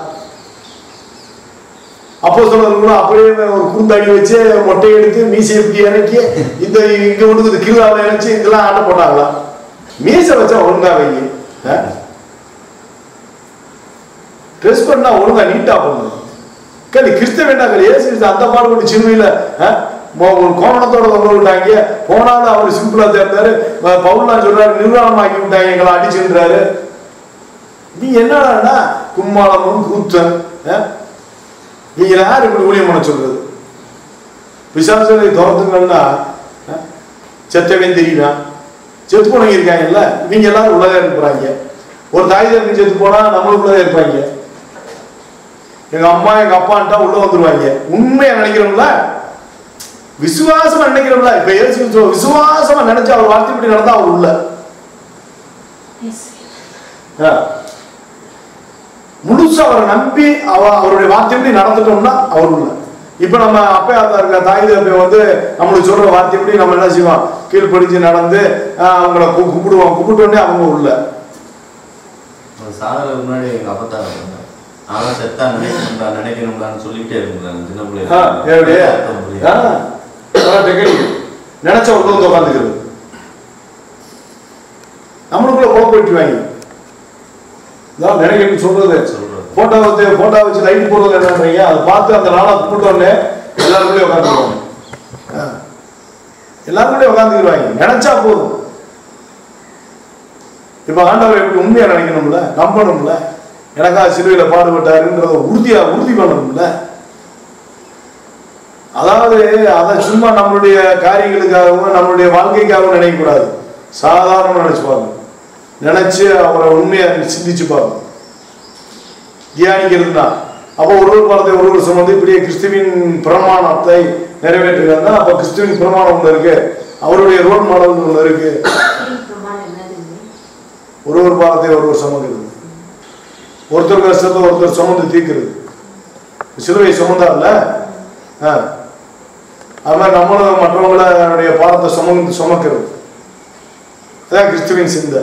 அப்போஸ்தலர்கள் அப்படியே ஒரு குறுந்தாடி வச்சு மொட்டை எடுத்து மீசை எப்படி இறக்கி இந்த இங்க ஒன்று கீழாவை இணைச்சு இதெல்லாம் ஆட்ட போட்டாங்களா? மீசை வச்சா ஒழுங்கா வைங்க. ட்ரெஸ் பண்ணா ஒழுங்கா நீட்டா போடணும். கேள்வி கிறிஸ்தவ வேண்டாங்க. ஏசு அந்த பாடு சிறுமையில ஒரு கோமணத்தோட தொங்க விட்டாங்க. போனாலும் அவர் சிம்பிளா தேர்ந்தாரு. பவுல்லாம் சொல்றாரு, நிர்வாணமாக்கி விட்டாங்க, எங்களை அடிச்சுன்றாரு. நீங்க என்னன்னா கும்மாளமும் கூத்தன். நீங்க யார் இப்படி ஊழியம் பண்ண சொல்றது? பிசாசுகளை துரத்துங்கன்னா செத்தவன் தெரியுமா? செத்து போனவங்க இருக்காங்கல்ல, இவங்க எல்லாரும் உள்ளதா இருக்கிறாங்க. ஒரு தாய் தம்பி செத்து போனா நம்மளுக்குள்ளதான் இருப்பாங்க. எங்க அம்மா எங்க அப்பான்ட்டா உள்ள வந்துருவாங்க. உண்மையா நினைக்கிறோம்ல, விசுவாசமா நினைக்கிறோம்ல. இப்ப ஏசு விசுவாசமா நினைச்சு அவர் வார்த்தைப்படி நடந்தா அவர் உள்ள முழுசா அவரை நம்பி அவருடைய வார்த்தைப்படி நடந்துட்டோம்னா அவர் உள்ள. இப்ப நம்ம அப்பா இருக்க தாய் தப்பை வந்து நம்மளுக்கு சொல்ற வார்த்தைப்படி நம்ம என்ன செய்வோம்? கீழ்படிஞ்சு நடந்து அவங்கள கூப்பிடுவோம். கூப்பிட்டோடனே அவங்க உள்ள. சாதனை முன்னாடி எங்க அப்பா ஆனா செத்தா நினைக்கணும்லான்னு சொல்லிட்டே இருக்கிறாங்க சின்ன பிள்ளைங்க. நினைச்சா உள்ள வந்து உட்காந்துக்கிறது. நம்மளுக்குள்ள போயிட்டு வாங்கி நினைக்க சொல்றது. போட்டோ வச்சு லைட் போடுறது என்னன்றீங்க? அதை பார்த்து அந்த நாளை கூப்பிட்டோன்னே எல்லாருக்குள்ளே உட்காந்துருவாங்க. எல்லாருக்குள்ளே உட்காந்துக்கிடுவாங்க. நினைச்சா போதும். இப்ப ஆண்டவர் எப்படி உண்மையா நினைக்கணும்ல, நம்பணும்ல. எனக்கா சிலுவையில பாடுபட்டாருன்றத உறுதி பண்ணணும்ல. அதாவது அதை சும்மா நம்மளுடைய காரியங்களுக்காகவும் நம்மளுடைய வாழ்க்கைக்காகவும் நினைக்க கூடாது. சாதாரணமா நினைச்சு பாருங்க. நினைச்சு அவரை உண்மையா சிந்திச்சு பாருங்க. தியானிக்கிறது தான். அப்போ ஒரு பாடத்தை ஒரு சுமந்து இப்படியே கிறிஸ்துவின் பிரமாணத்தை நிறைவேற்றுகிறதா? அப்ப கிறிஸ்துவின் பிரமாணம் ஒண்ணு இருக்கு, அவருடைய ரோல் மாடல் ஒண்ணு இருக்கு. ஒரு பாடத்தை ஒரு சுமக்கிறது, ஒருத்தர் கஷ்டத்தை ஒருத்தர் சுமந்து தீர்க்கிறது. சிலுவை சுமந்தார்ல, அது மாதிரி நம்மளும் மற்றவங்களுடைய பாடத்தை சுமக்கிறது. அதான் கிறிஸ்துவின் சிந்தை.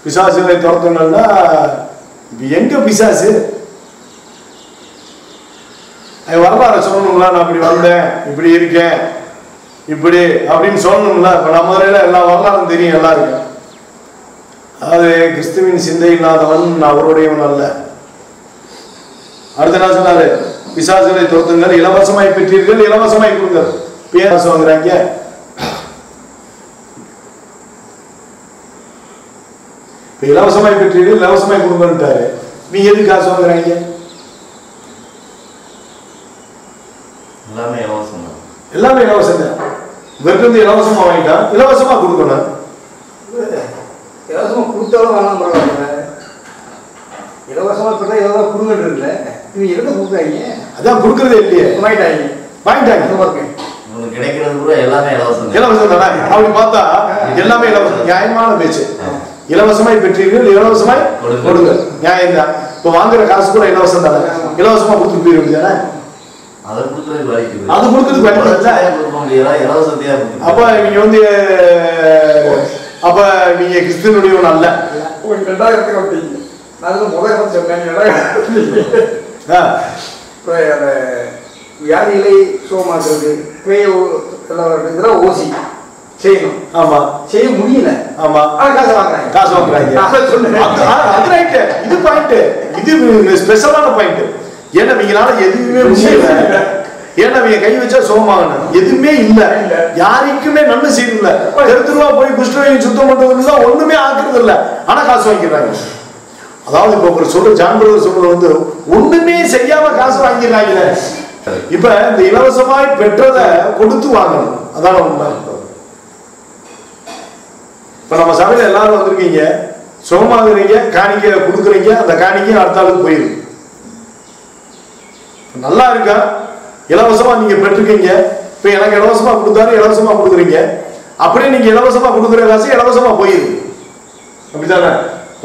பிசாசுகளை துரத்துனா எங்க பிசாசு? வரலாறு சொல்லணுங்களா? நான் இப்படி வந்தேன், இப்படி இருக்கேன், இப்படி அப்படின்னு சொல்லணும்ல. இப்ப நம்ம எல்லா வரலாறும் தெரியும் எல்லாருக்கும். அதாவது கிறிஸ்துவின் சிந்தை இல்லாதவன் அவருடையவன் அல்ல. அடுத்த நாள் சொன்னாரு, பிசாசுகளை துரத்துங்கள், இலவசமாய் பெற்றீர்கள், இலவசமாய் கொடுங்கள். பேராசை வாங்குறாங்க. இப்ப இலவசமாய் பெற்றீர்கள், இலவசமாய் கொடுங்கன்ட்டாரு. நீ எதுக்கு காசு வாங்குறாங்க? எல்லாமே இலவசம் தான். எல்லாமே இலவசம் தான். வெறும் இலவசமா வாங்கிட்டா இலவசமா கொடுக்கணும். இலவசமா கொடுத்தாலும் வேணாம் பரவாயில்ல. இலவசமா கொடுத்தா இலவசம் கொடுங்கன்னு இருக்குல்ல, இவங்க எதுக்கு கொடுக்குறாங்க? அதான் கொடுக்கறதே இல்லையே. வாங்கிட்டாங்க. உங்களுக்கு கிடைக்கிறது கூட எல்லாமே இலவசம். இலவசம் தானே? அப்படி பார்த்தா எல்லாமே இலவசம். நியாயமான பேச்சு. இலவசமாய் பெற்றீர்கள், இலவசமாய் கொடுங்க. நியாயம் தான். இப்ப வாங்குற காசு கூட இலவசம் தானே? இலவசமா கொடுத்து போயிடும் தானே? அது கொடுக்கறதுக்கு வலிக்குது. அது கொடுக்கறதுக்கு வலிக்குது. அப்ப இவங்க வந்து அப்ப நீங்க கிறிஸ்துவனுடையவன் அல்ல. வியாதிகளை சுகமாக்குறது, இதெல்லாம் ஓசி செய்யணும். ஆமா, செய்ய முடியல. ஆமா, காசு வாங்குறாங்க. காசு வாங்குறாங்க. இது பாயிண்ட், இது ஸ்பெஷலான பாயிண்ட். ஏன்னா நீங்களால எதுவுமே முடியல. ஏன்னா நீங்க கை வச்சா சுகமாகணும், எதுவுமே இல்ல, யாருக்குமே நன்மை செய்யல. தெருவா போய் குஷ்டரோகி சுத்தம் பண்றது ஒண்ணுமே ஆக்குறது இல்ல, ஆனா காசு வாங்கிடுறாங்க. அதாவது இப்ப ஒரு சொல்ற ஜான் பிரதர் சொல்றது வந்து ஒண்ணுமே செய்யாம காசு வாங்கிடுறாங்க. இப்ப இந்த இலவசமாய் பெற்றதை கொடுத்து வாங்கணும், அதான் உண்மை. இப்ப நம்ம சபையில எல்லாரும் வந்திருக்கீங்க, சுகமாகறீங்க, காணிக்கை கொடுக்குறீங்க, அந்த காணிக்கை அடுத்த ஆளுக்கு போயிருக்கு. நல்லா இருக்கா? இலவசமா நீங்க பெற்றிருக்கீங்க. இப்ப எனக்கு இலவசமா கொடுத்தாரு, இலவசமா கொடுக்குறீங்க. அப்படியே நீங்க இலவசமா கொடுக்குற காசு இலவசமா போயிருக்கு. அப்படித்தானே?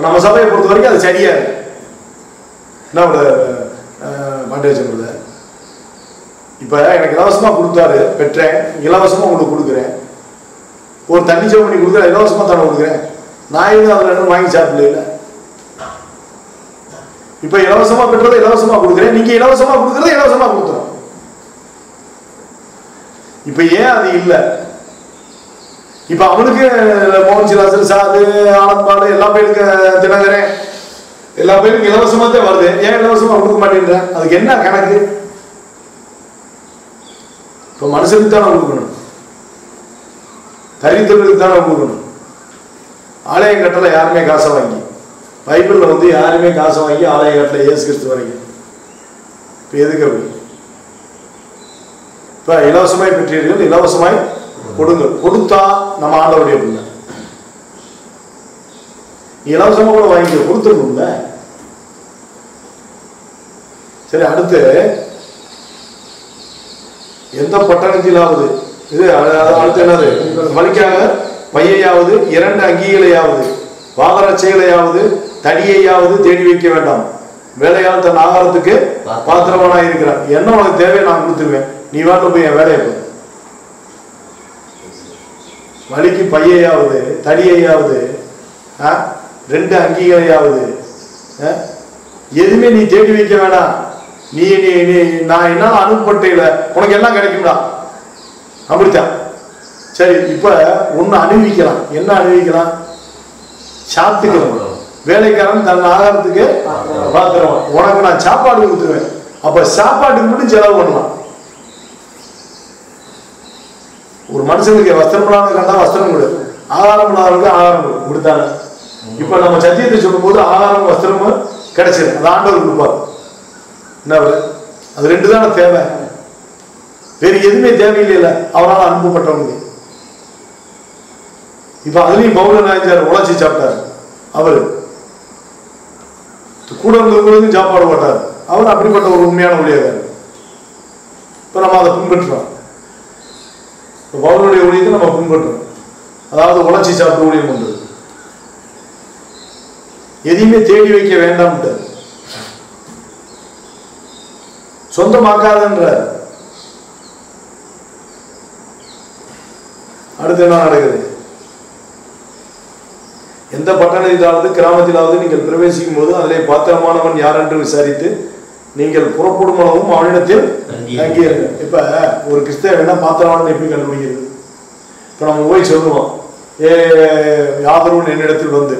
நம்ம சபையை பொறுத்த வரைக்கும் அது சரியா இருக்கு. என்ன பாண்டிய சொல்றது, இப்ப எனக்கு இலவசமா கொடுத்தாரு, பெற்றேன், இலவசமா உங்களுக்கு கொடுக்குறேன். ஒரு தண்ணி சோறு பண்ணி கொடுக்குறேன், இலவசமா தானே கொடுக்குறேன். நான் எதுவும் அதுல ரெண்டு வாங்கி சாப்பிடல. இல்ல, இப்ப இலவசமா பெற்றதை இலவசமா கொடுக்குறேன், நீங்க இலவசமா கொடுக்கறத இலவசமா கொடுத்துறோம். இப்ப ஏன் அது இல்லை? இப்ப அவனுக்கு மோகன் சிலாசன், சாது, ஆனந்த்பாலு, எல்லா பேருக்கு தினகரன், எல்லா பேருக்கும் இலவசமா தான் வருது. ஏன் இலவசமா கொடுக்க மாட்டேன்ற? அதுக்கு என்ன கணக்கு? இப்ப மனுஷனுக்கு தானே கொடுக்கணும், தரித்திரத்துக்கு தானே கொடுக்கணும். ஆலயம் கட்டல யாருமே காசை வாங்கி, பைபிள்ல வந்து யாருமே காசை வாங்கி ஆலயம் கட்டல, இயேசு கிறிஸ்து வரைக்கும். இப்ப எதுக்கு அப்படி? இப்ப இலவசமாய் பெற்றீர்கள், இலவசமாய் கொடுங்க. கொடுத்தா நம்ம ஆண்டவருடைய பிள்ளை. இலவசமா கூட வாங்கி கொடுத்துருக்கணும்ல. சரி, அடுத்து எந்த பட்டணத்திலாவது இது அடுத்து என்னது? வலிக்காக பையையாவது 2 அங்கிகளையாவது பாதரட்சைகளையாவது தடியையாவது தேடி வைக்க வேண்டாம். வேலையால் தன் ஆகாரத்துக்கு பாத்திரமானா இருக்கிறான். என்ன உனக்கு தேவையை நான் கொடுத்துருவேன், நீ வாட்டு போய் என் வேலையை போய். வலிக்கு பையையாவது தடியையாவது 2 அங்கிகளையாவது எதுவுமே நீ தேடி வைக்க வேண்டாம். நீ நீ நான் என்ன அனுப்பப்பட்டையில உனக்கு எல்லாம் கிடைக்கும்டா, அப்படித்தான். சரி, இப்ப ஒண்ணு அணிவிக்கலாம். என்ன அணிவிக்கலாம்? சாப்பிட்டுக்கலாம். வேலைக்காரன் தன் ஆகாரத்துக்கு பாத்திரம், உனக்கு நான் சாப்பாடு கொடுத்துருவேன். அப்ப சாப்பாட்டுக்கு மட்டும் செலவு பண்ணலாம். ஒரு மனுஷனுக்கு வஸ்திரம் இல்லாத கண்டா வஸ்திரம் கொடு, ஆகாரம் இல்லாதவங்களுக்கு ஆகாரம் கொடு, கொடுத்தாங்க. இப்ப நம்ம சத்தியத்தை சொல்லும் போது ஆகாரம் வஸ்திரமும் கிடைச்சிடும், அது ஆண்டவர் கொடுப்பார். என்ன, அது 2 தானே தேவை, வேறு எதுவுமே தேவையில்லை அவரால் அனுப்பப்பட்டவங்க. இப்ப அதுலயும் பவுல நாயஞ்சார் உழைச்சி சாப்பிட்டாரு. அவரு கூட இருந்தவங்களுக்கும் சாப்பாடு போட்டார். அவர் அப்படிப்பட்ட ஒரு உண்மையான ஊழியர். இப்ப நம்ம அதை பின்பற்றுறோம். பவுலுடைய ஊழியத்தை நம்ம பின்பற்றுறோம். அதாவது உழைச்சி சாப்பிட்டு ஊழியம் பண்றது, எதையுமே தேடி வைக்க வேண்டாம், சொந்தமாக்காதன்ற. அடுத்து என்ன நடக்குது? எந்த பட்டணத்திலாவது கிராமத்திலாவது நீங்கள் பிரவேசிக்கும் போது அதிலே பாத்திரமானவன் யார் என்று விசாரித்து நீங்கள் புறப்படும் அளவும் அவனிடத்தில் தங்கியிருங்க. இப்ப ஒரு கிறிஸ்தவ பாத்திரமானது எப்படி கண்டுபிடிக்கிறது? இப்ப நம்ம போய் சொல்லுவோம், யாதொருவன் என்னிடத்தில் வந்து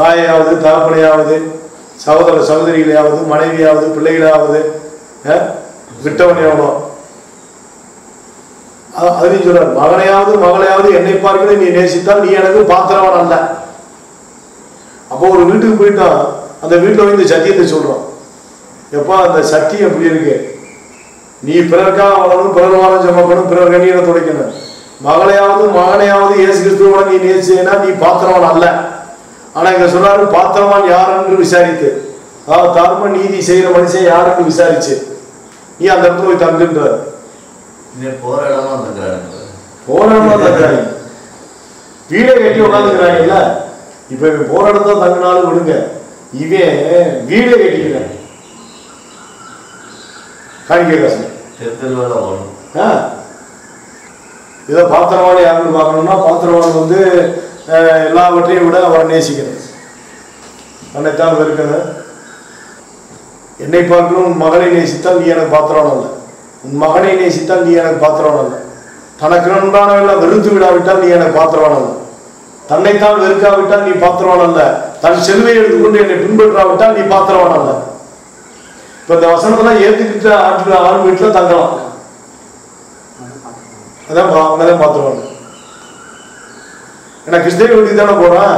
தாயாவது தகப்பனையாவது சகோதர சகோதரிகளையாவது மனைவியாவது பிள்ளைகளாவது விட்டவனையாவோ, அதுலையும் சொல்றார், மகனையாவது மகளையாவது என்னை பார்க்க நீ நேசித்தால் நீ எனக்கு பாத்திரவான் அல்ல. அப்போ ஒரு வீட்டுக்கு போயிட்டா அந்த வீட்டுல வந்து இந்த சத்தியத்தை சொல்றோம். எப்பா அந்த சத்தியம் எப்படி இருக்கு? நீ பிறர்க்காக வாழணும், பிறர் வாழ ஜெபக்கணும், பிறர் கண்ணீரை துடைக்கணும். மகளையாவது மகனையாவது இயேசு கிறிஸ்துவோட நீ நேசினா நீ பாத்திரவான் அல்ல. ஆனா இங்க சொல்றாரு, பாத்திரவான் யார் என்று விசாரித்து, அதாவது தர்ம நீதி செய்யற மனுஷன் யாருன்னு விசாரிச்சு நீ அந்த இடத்துல போய் தங்குன்றாரு. போற இடமா தங்குறாங்க, வீடை கட்டி உட்காந்துக்கிறாங்கல்ல. இப்ப இவன் போற இடத்த தங்கினாலும் விடுங்க, இவன் வீடை கட்டிக்கிறான். காணிக்கை காசு இதை பாத்திரவான யாருன்னு பார்க்கணும்னா, பாத்திரவான் வந்து எல்லாவற்றையும் விட அவரை நேசிக்கணும், தன்னைத்தான் வெறுக்கணும். என்னை பார்க்கணும், உன் மகளை நேசித்தால் நீ எனக்கு பாத்திரம் அல்ல, உன் மகனை நேசித்தால் நீ எனக்கு பாத்திரம் அல்ல, தனக்கு உண்டானவெல்லாம் வெறுத்து விடாவிட்டால் நீ எனக்கு பாத்திரவான் அல்ல, தன்னைத்தான் வெறுக்காவிட்டால் நீ பாத்திரவான் அல்ல, தன் செல்வை எடுத்துக்கொண்டு என்னை பின்பற்றாவிட்டால் நீ பாத்திரவான் அல்ல. இப்ப இந்த வசனத்தெல்லாம் ஏத்துக்கிட்ட ஆண் வீட்டுல தங்கலாம், அதான் அவங்கதான் பாத்திரவான். ஏன்னா கிறிஸ்தவ வீட்டுக்கு தானே போறேன்,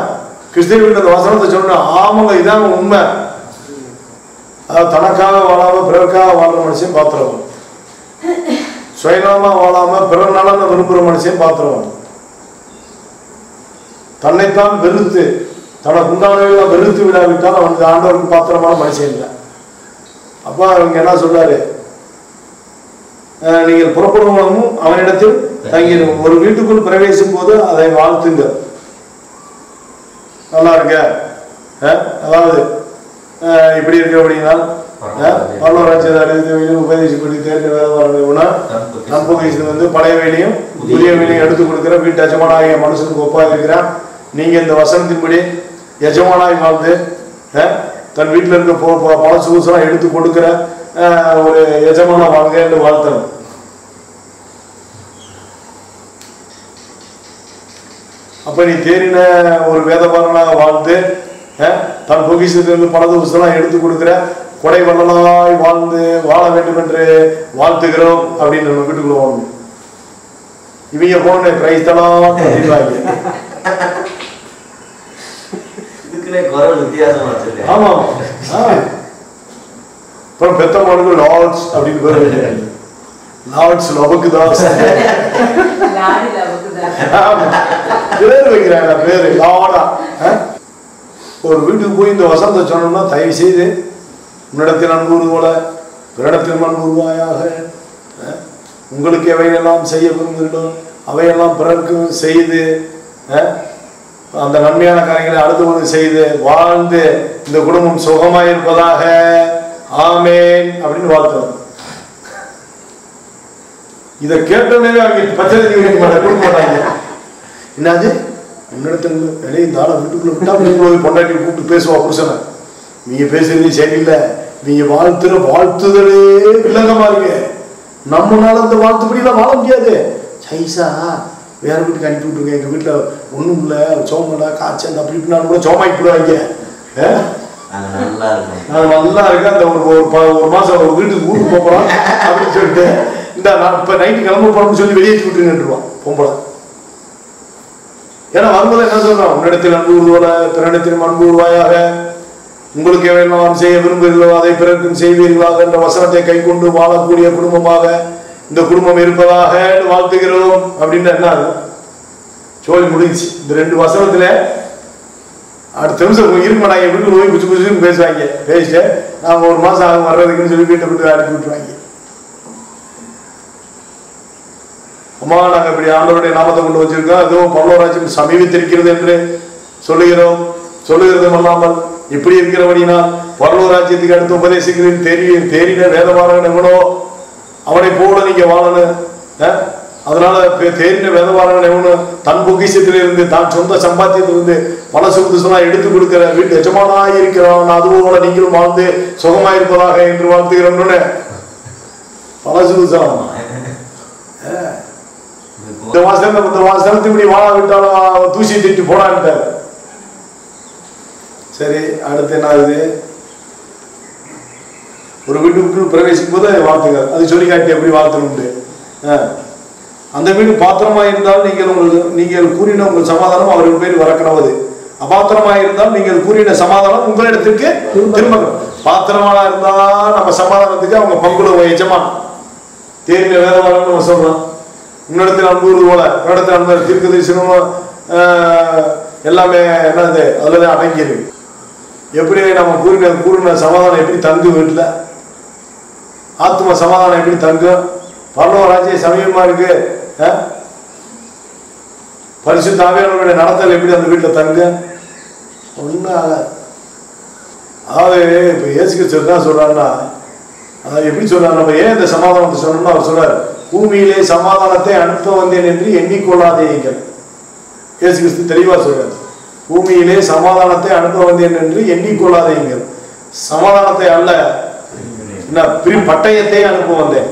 கிறிஸ்தவ வீட்டு அந்த வசனத்தை சொன்ன ஆமாங்க இதாங்க உண்மை, அதாவது தனக்காக வாழாம பிறருக்காக வாழ்ற மனுஷன் பாத்திரவான். சுயநலமா வாழாம பிறர் நலனை விரும்புகிற மனுஷன் பாத்திரவான். தன்னைத்தான் வெறுத்து தனக்கு உண்டானவர்களை வெறுத்து விடாவிட்டால் அவனுக்கு ஆண்டவருக்கு பாத்திரமான மனுஷன் இல்லை. அப்போ அவங்க என்ன சொல்றாரு, நீங்கள் புறப்படுவதும் அவனிடத்தில் தங்கிடும். ஒரு வீட்டுக்குள் பிரவேசிக்கும் போது அதை வாழ்த்துங்க. நல்லா இருக்க, அதாவது இப்படி இருக்க அப்படின்னா உபதேசப்படி தேர்ந்தவனா நம்பகேசன் வந்து பழைய வேலையும் புதிய வேலையும் எடுத்துக் கொடுக்கிற வீட்டு எஜமானாகிய மனுஷனுக்கு ஒப்பா இருக்கிறான். நீங்க இந்த வசனத்தின்படி எஜமானாய் வாழ்ந்து தன் வீட்டில் இருக்க பழசு பூசெல்லாம் எடுத்து கொடுக்கிற ஒரு எஜமான வாழ்க என்று வாழ்த்தணும். அப்ப நீ தேறின ஒரு வேதபாரனாக வாழ்ந்து தன் பொக்கிஷத்திலிருந்து பலது புத்தகம் எடுத்து கொடுக்கிற கொடை வள்ளலாய் வாழ்ந்து வாழ வேண்டும் என்று வாழ்த்துகிறோம் அப்படின்னு நம்ம வீட்டுக்குள்ள வாழணும். இவங்க போன கிரைஸ்தலா அப்படின்வாங்க. ஆமா, அப்புறம் பெத்தவங்களுக்கு லார்ட்ஸ் அப்படின்னு பேர், லார்ட்ஸ் லபக்குதாஸ் பேர் வைக்கிறாங்க. பேரு லாடா. ஒரு வீட்டுக்கு போய் இந்த வசனத்தை சொன்னோம்னா, தயவு செய்து உன்னிடத்தில் அன்பு போல பிறனிடத்தில் அன்பு உருவாயாக, உங்களுக்கு எவையெல்லாம் செய்ய விரும்புகிறோம் அவையெல்லாம் பிறருக்கும் செய்து அந்த நன்மையான காரியங்களை அடுத்தவங்க செய்து வாழ்ந்து இந்த குடும்பம் சுகமாயிருப்பதாக ஆமேன் அப்படின்னு வாழ்த்துறோம். இதை கேட்டோன்னே அவங்க பச்சரிக்கை கொடுக்க மாட்டாங்க. என்னது உன்னிடத்துல இந்த ஆளை வீட்டுக்குள்ள விட்டா போய் பொண்டாட்டி கூப்பிட்டு பேசுவா புருஷனை, நீங்க பேசுறது சரியில்லை, நீங்க வாழ்த்துற வாழ்த்துதலே வில்லங்கமா இருக்கு, நம்மளால அந்த வாழ்த்துப்படியெல்லாம் வாழ முடியாது, சைசா வேற வீட்டுக்கு அனுப்பி விட்டுருங்க, எங்க வீட்டுல ஒண்ணும் இல்ல சோமல காய்ச்சல் அப்படி இப்படினாலும் கூட சோமாக்கிடுவாங்க. நல்லா இருக்கு அந்த ஒரு மாசம் ஒரு வீட்டுக்கு ஊருக்கு போறோம் அப்படின்னு சொல்லிட்டு இந்த இப்ப நைட்டு கிளம்ப போறோம்னு சொல்லி வெளியேற்றி விட்டுருங்கன்றுவான் பொம்பளை. ஏன்னா வரும்போது என்ன சொல்றான், உன்னிடத்தில் அன்பு போல பிறனிடத்தில் அன்பு உருவாயாக, உங்களுக்கு எவையெல்லாம் செய்ய விரும்புகிறீர்களோ அதை பிறருக்கும் செய்வீர்களாக என்ற வசனத்தை கை கொண்டு வாழக்கூடிய குடும்பமாக இந்த குடும்பம் இருப்பதாக வாழ்த்துகிறோம் அப்படின்னு என்ன சொல்லி முடிஞ்சு. இந்த ரெண்டு வசனத்துல அடுத்த நிமிஷம் இருக்க மாட்டாங்க, வீட்டுக்கு போய் குச்சி குச்சின்னு பேசுவாங்க. பேசிட்டு நாங்க ஒரு மாசம் ஆகும் வர்றதுக்குன்னு சொல்லி வீட்டை விட்டு அனுப்பி விட்டுருவாங்க. அம்மா நாங்க இப்படி ஆண்டவருடைய நாமத்தை கொண்டு வச்சிருக்கோம், அதுவும் பரலோகராஜ்யம் சமீபித்திருக்கிறது என்று சொல்லுகிறோம். சொல்லுகிறதும் அல்லாமல் இப்படி இருக்கிறபடினால் பரலோகராஜ்யத்துக்கு அடுத்து உபதேசிக்கிறேன் தேறின வேதவாரன் எவனோ அவனை போல நீங்க வாழணும். அதனால தேறின வேதவாரன் எவனோ தன் பொக்கிஷத்திலிருந்து தான் சொந்த சம்பாத்தியத்திலிருந்து பல சுகுதுசனா எடுத்து கொடுக்கிற வீட்டு எஜமானாய் இருக்கிறான், அதுபோல நீங்களும் வாழ்ந்து சுகமாயிருப்பதாக என்று வாழ்த்துகிறோம்னு பல சுகுதுசனம். இந்த வாசனத்தை இப்படி வாழ விட்டாலும் தூசி திட்டு போடான்ட்டார். சரி, அடுத்து என்ன ஆகுது, ஒரு வீட்டுக்குள் பிரவேசிக்கும் போது வாழ்த்துங்க, அது சொல்லி காட்டி எப்படி வாழ்த்தணும்ட்டு. அந்த வீடு பாத்திரமா இருந்தால் நீங்கள் கூறின உங்கள் சமாதானம் அவர்கள் பேர் வரக்கணவது, அபாத்திரமா இருந்தால் நீங்கள் கூறின சமாதானம் உங்களிடத்திற்கு திரும்பணும். பாத்திரமான இருந்தா நம்ம சமாதானத்துக்கு அவங்க பங்குல எஜமான் தேர்ந்த வேதவாரம் நம்ம சொல்றோம். உன்னிடத்தில் அன்பு போல உன்னிடத்தில் அன்பு தீர்க்க தரிசனமும் எல்லாமே என்னது அதுலதான் அடங்கியிருக்கு. எப்படி நம்ம கூறின சமாதானம் எப்படி தங்கு, வீட்டுல ஆத்ம சமாதானம் எப்படி தங்கும், பரலோகராஜ்ய சமீபமா இருக்கு, பரிசுத்த ஆவியானவருடைய நடத்தல் எப்படி அந்த வீட்டுல தங்கு, ஒன்னும் ஆகாது. அதாவது இப்ப இயேசு கிறிஸ்து என்ன சொல்றாருன்னா, அதாவது எப்படி சொல்றாரு, நம்ம ஏன் இந்த சமாதானத்தை சொல்லணும்னு அவர் சொல்றாரு, பூமியிலே சமாதானத்தை அனுப்ப வந்தேன் என்று எண்ணிக்கொள்ளாதீர்கள். இயேசு கிறிஸ்து தெளிவா சொல்றாரு, பூமியிலே சமாதானத்தை அனுப்ப வந்தேன் என்று எண்ணிக்கொள்ளாதீர்கள். சமாதானத்தை அல்ல, பட்டயத்தை அனுப்ப வந்தேன்.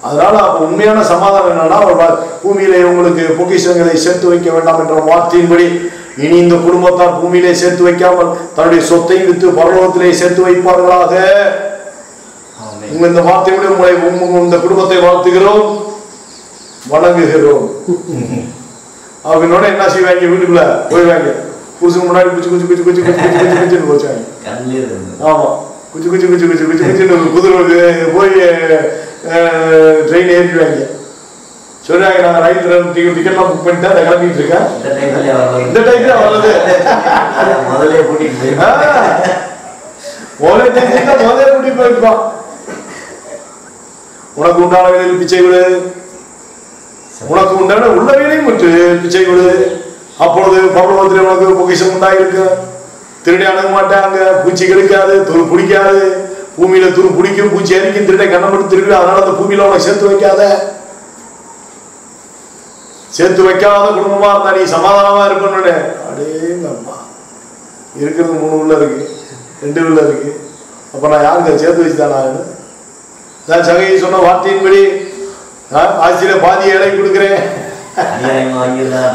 அதனால அப்ப உண்மையான சமாதானம் என்னன்னா, பூமியிலே உங்களுக்கு பொக்கிஷங்களை சேர்த்து வைக்க வேண்டாம் என்ற வார்த்தையின்படி இனி இந்த குடும்பத்தார் பூமியிலே சேர்த்து வைக்காமல் தன்னுடைய சொத்தை வித்து பரலோகத்திலே சேர்த்து வைப்பார்களாக. இந்த வார்த்தையுடைய இந்த குடும்பத்தை வாழ்த்துகிறோம், வணங்குகிறோம். அவங்களோட என்ன செய்வாங்க, வீட்டுக்குள்ள போயிடுவாங்க, புருஷனுக்கு முன்னாடி குச்சி குச்சி குச்சி குச்சி குச்சி குச்சி குச்சின்னு போச்சாங்க. ஆமா, குச்சி குச்சி குச்சி குச்சி குச்சி குச்சின்னு ஒரு குதிரை போய் ட்ரெயின் ஏறிடுவாங்க. சொல்றாங்க நாங்கள் ரயில் டிக்கெட்லாம் புக் பண்ணிட்டு அதை கிளம்பிட்டு இருக்கேன். இந்த டைம்ல வர்றது முதலே கூட்டிட்டு முதலே கூட்டிட்டு போயிருப்பான். உனக்கு உண்டான வேலையில் பிச்சை விடு, உனக்கு உண்டான உள்ள வேலையும் விட்டு பிச்சை விடு. அப்பொழுது பரலோகத்தில் உனக்கு பொக்கிஷம் உண்டாயிருக்கு. திருடி அணுக மாட்டாங்க, பூச்சி கெடுக்காது, துரு பிடிக்காது. பூமியில துரு பிடிக்கும், பூச்சி அரிக்கும், திருடை கண்ணப்பட்டு திருப்பி. அதனால அந்த பூமியில உனக்கு சேர்த்து வைக்காத. சேர்த்து வைக்காத குடும்பமா இருந்தா நீ சமாதானமா இருக்கணும்னு. அடேங்கம்மா, இருக்கிறது 3 உள்ள இருக்கு, 2 உள்ள இருக்கு. அப்ப நான் யாருக்கு சேர்த்து வச்சுதான் நான் சகையை சொன்ன வார்த்தையின்படி ஆட்சியில பாதி ஏழை கொடுக்குறேன்.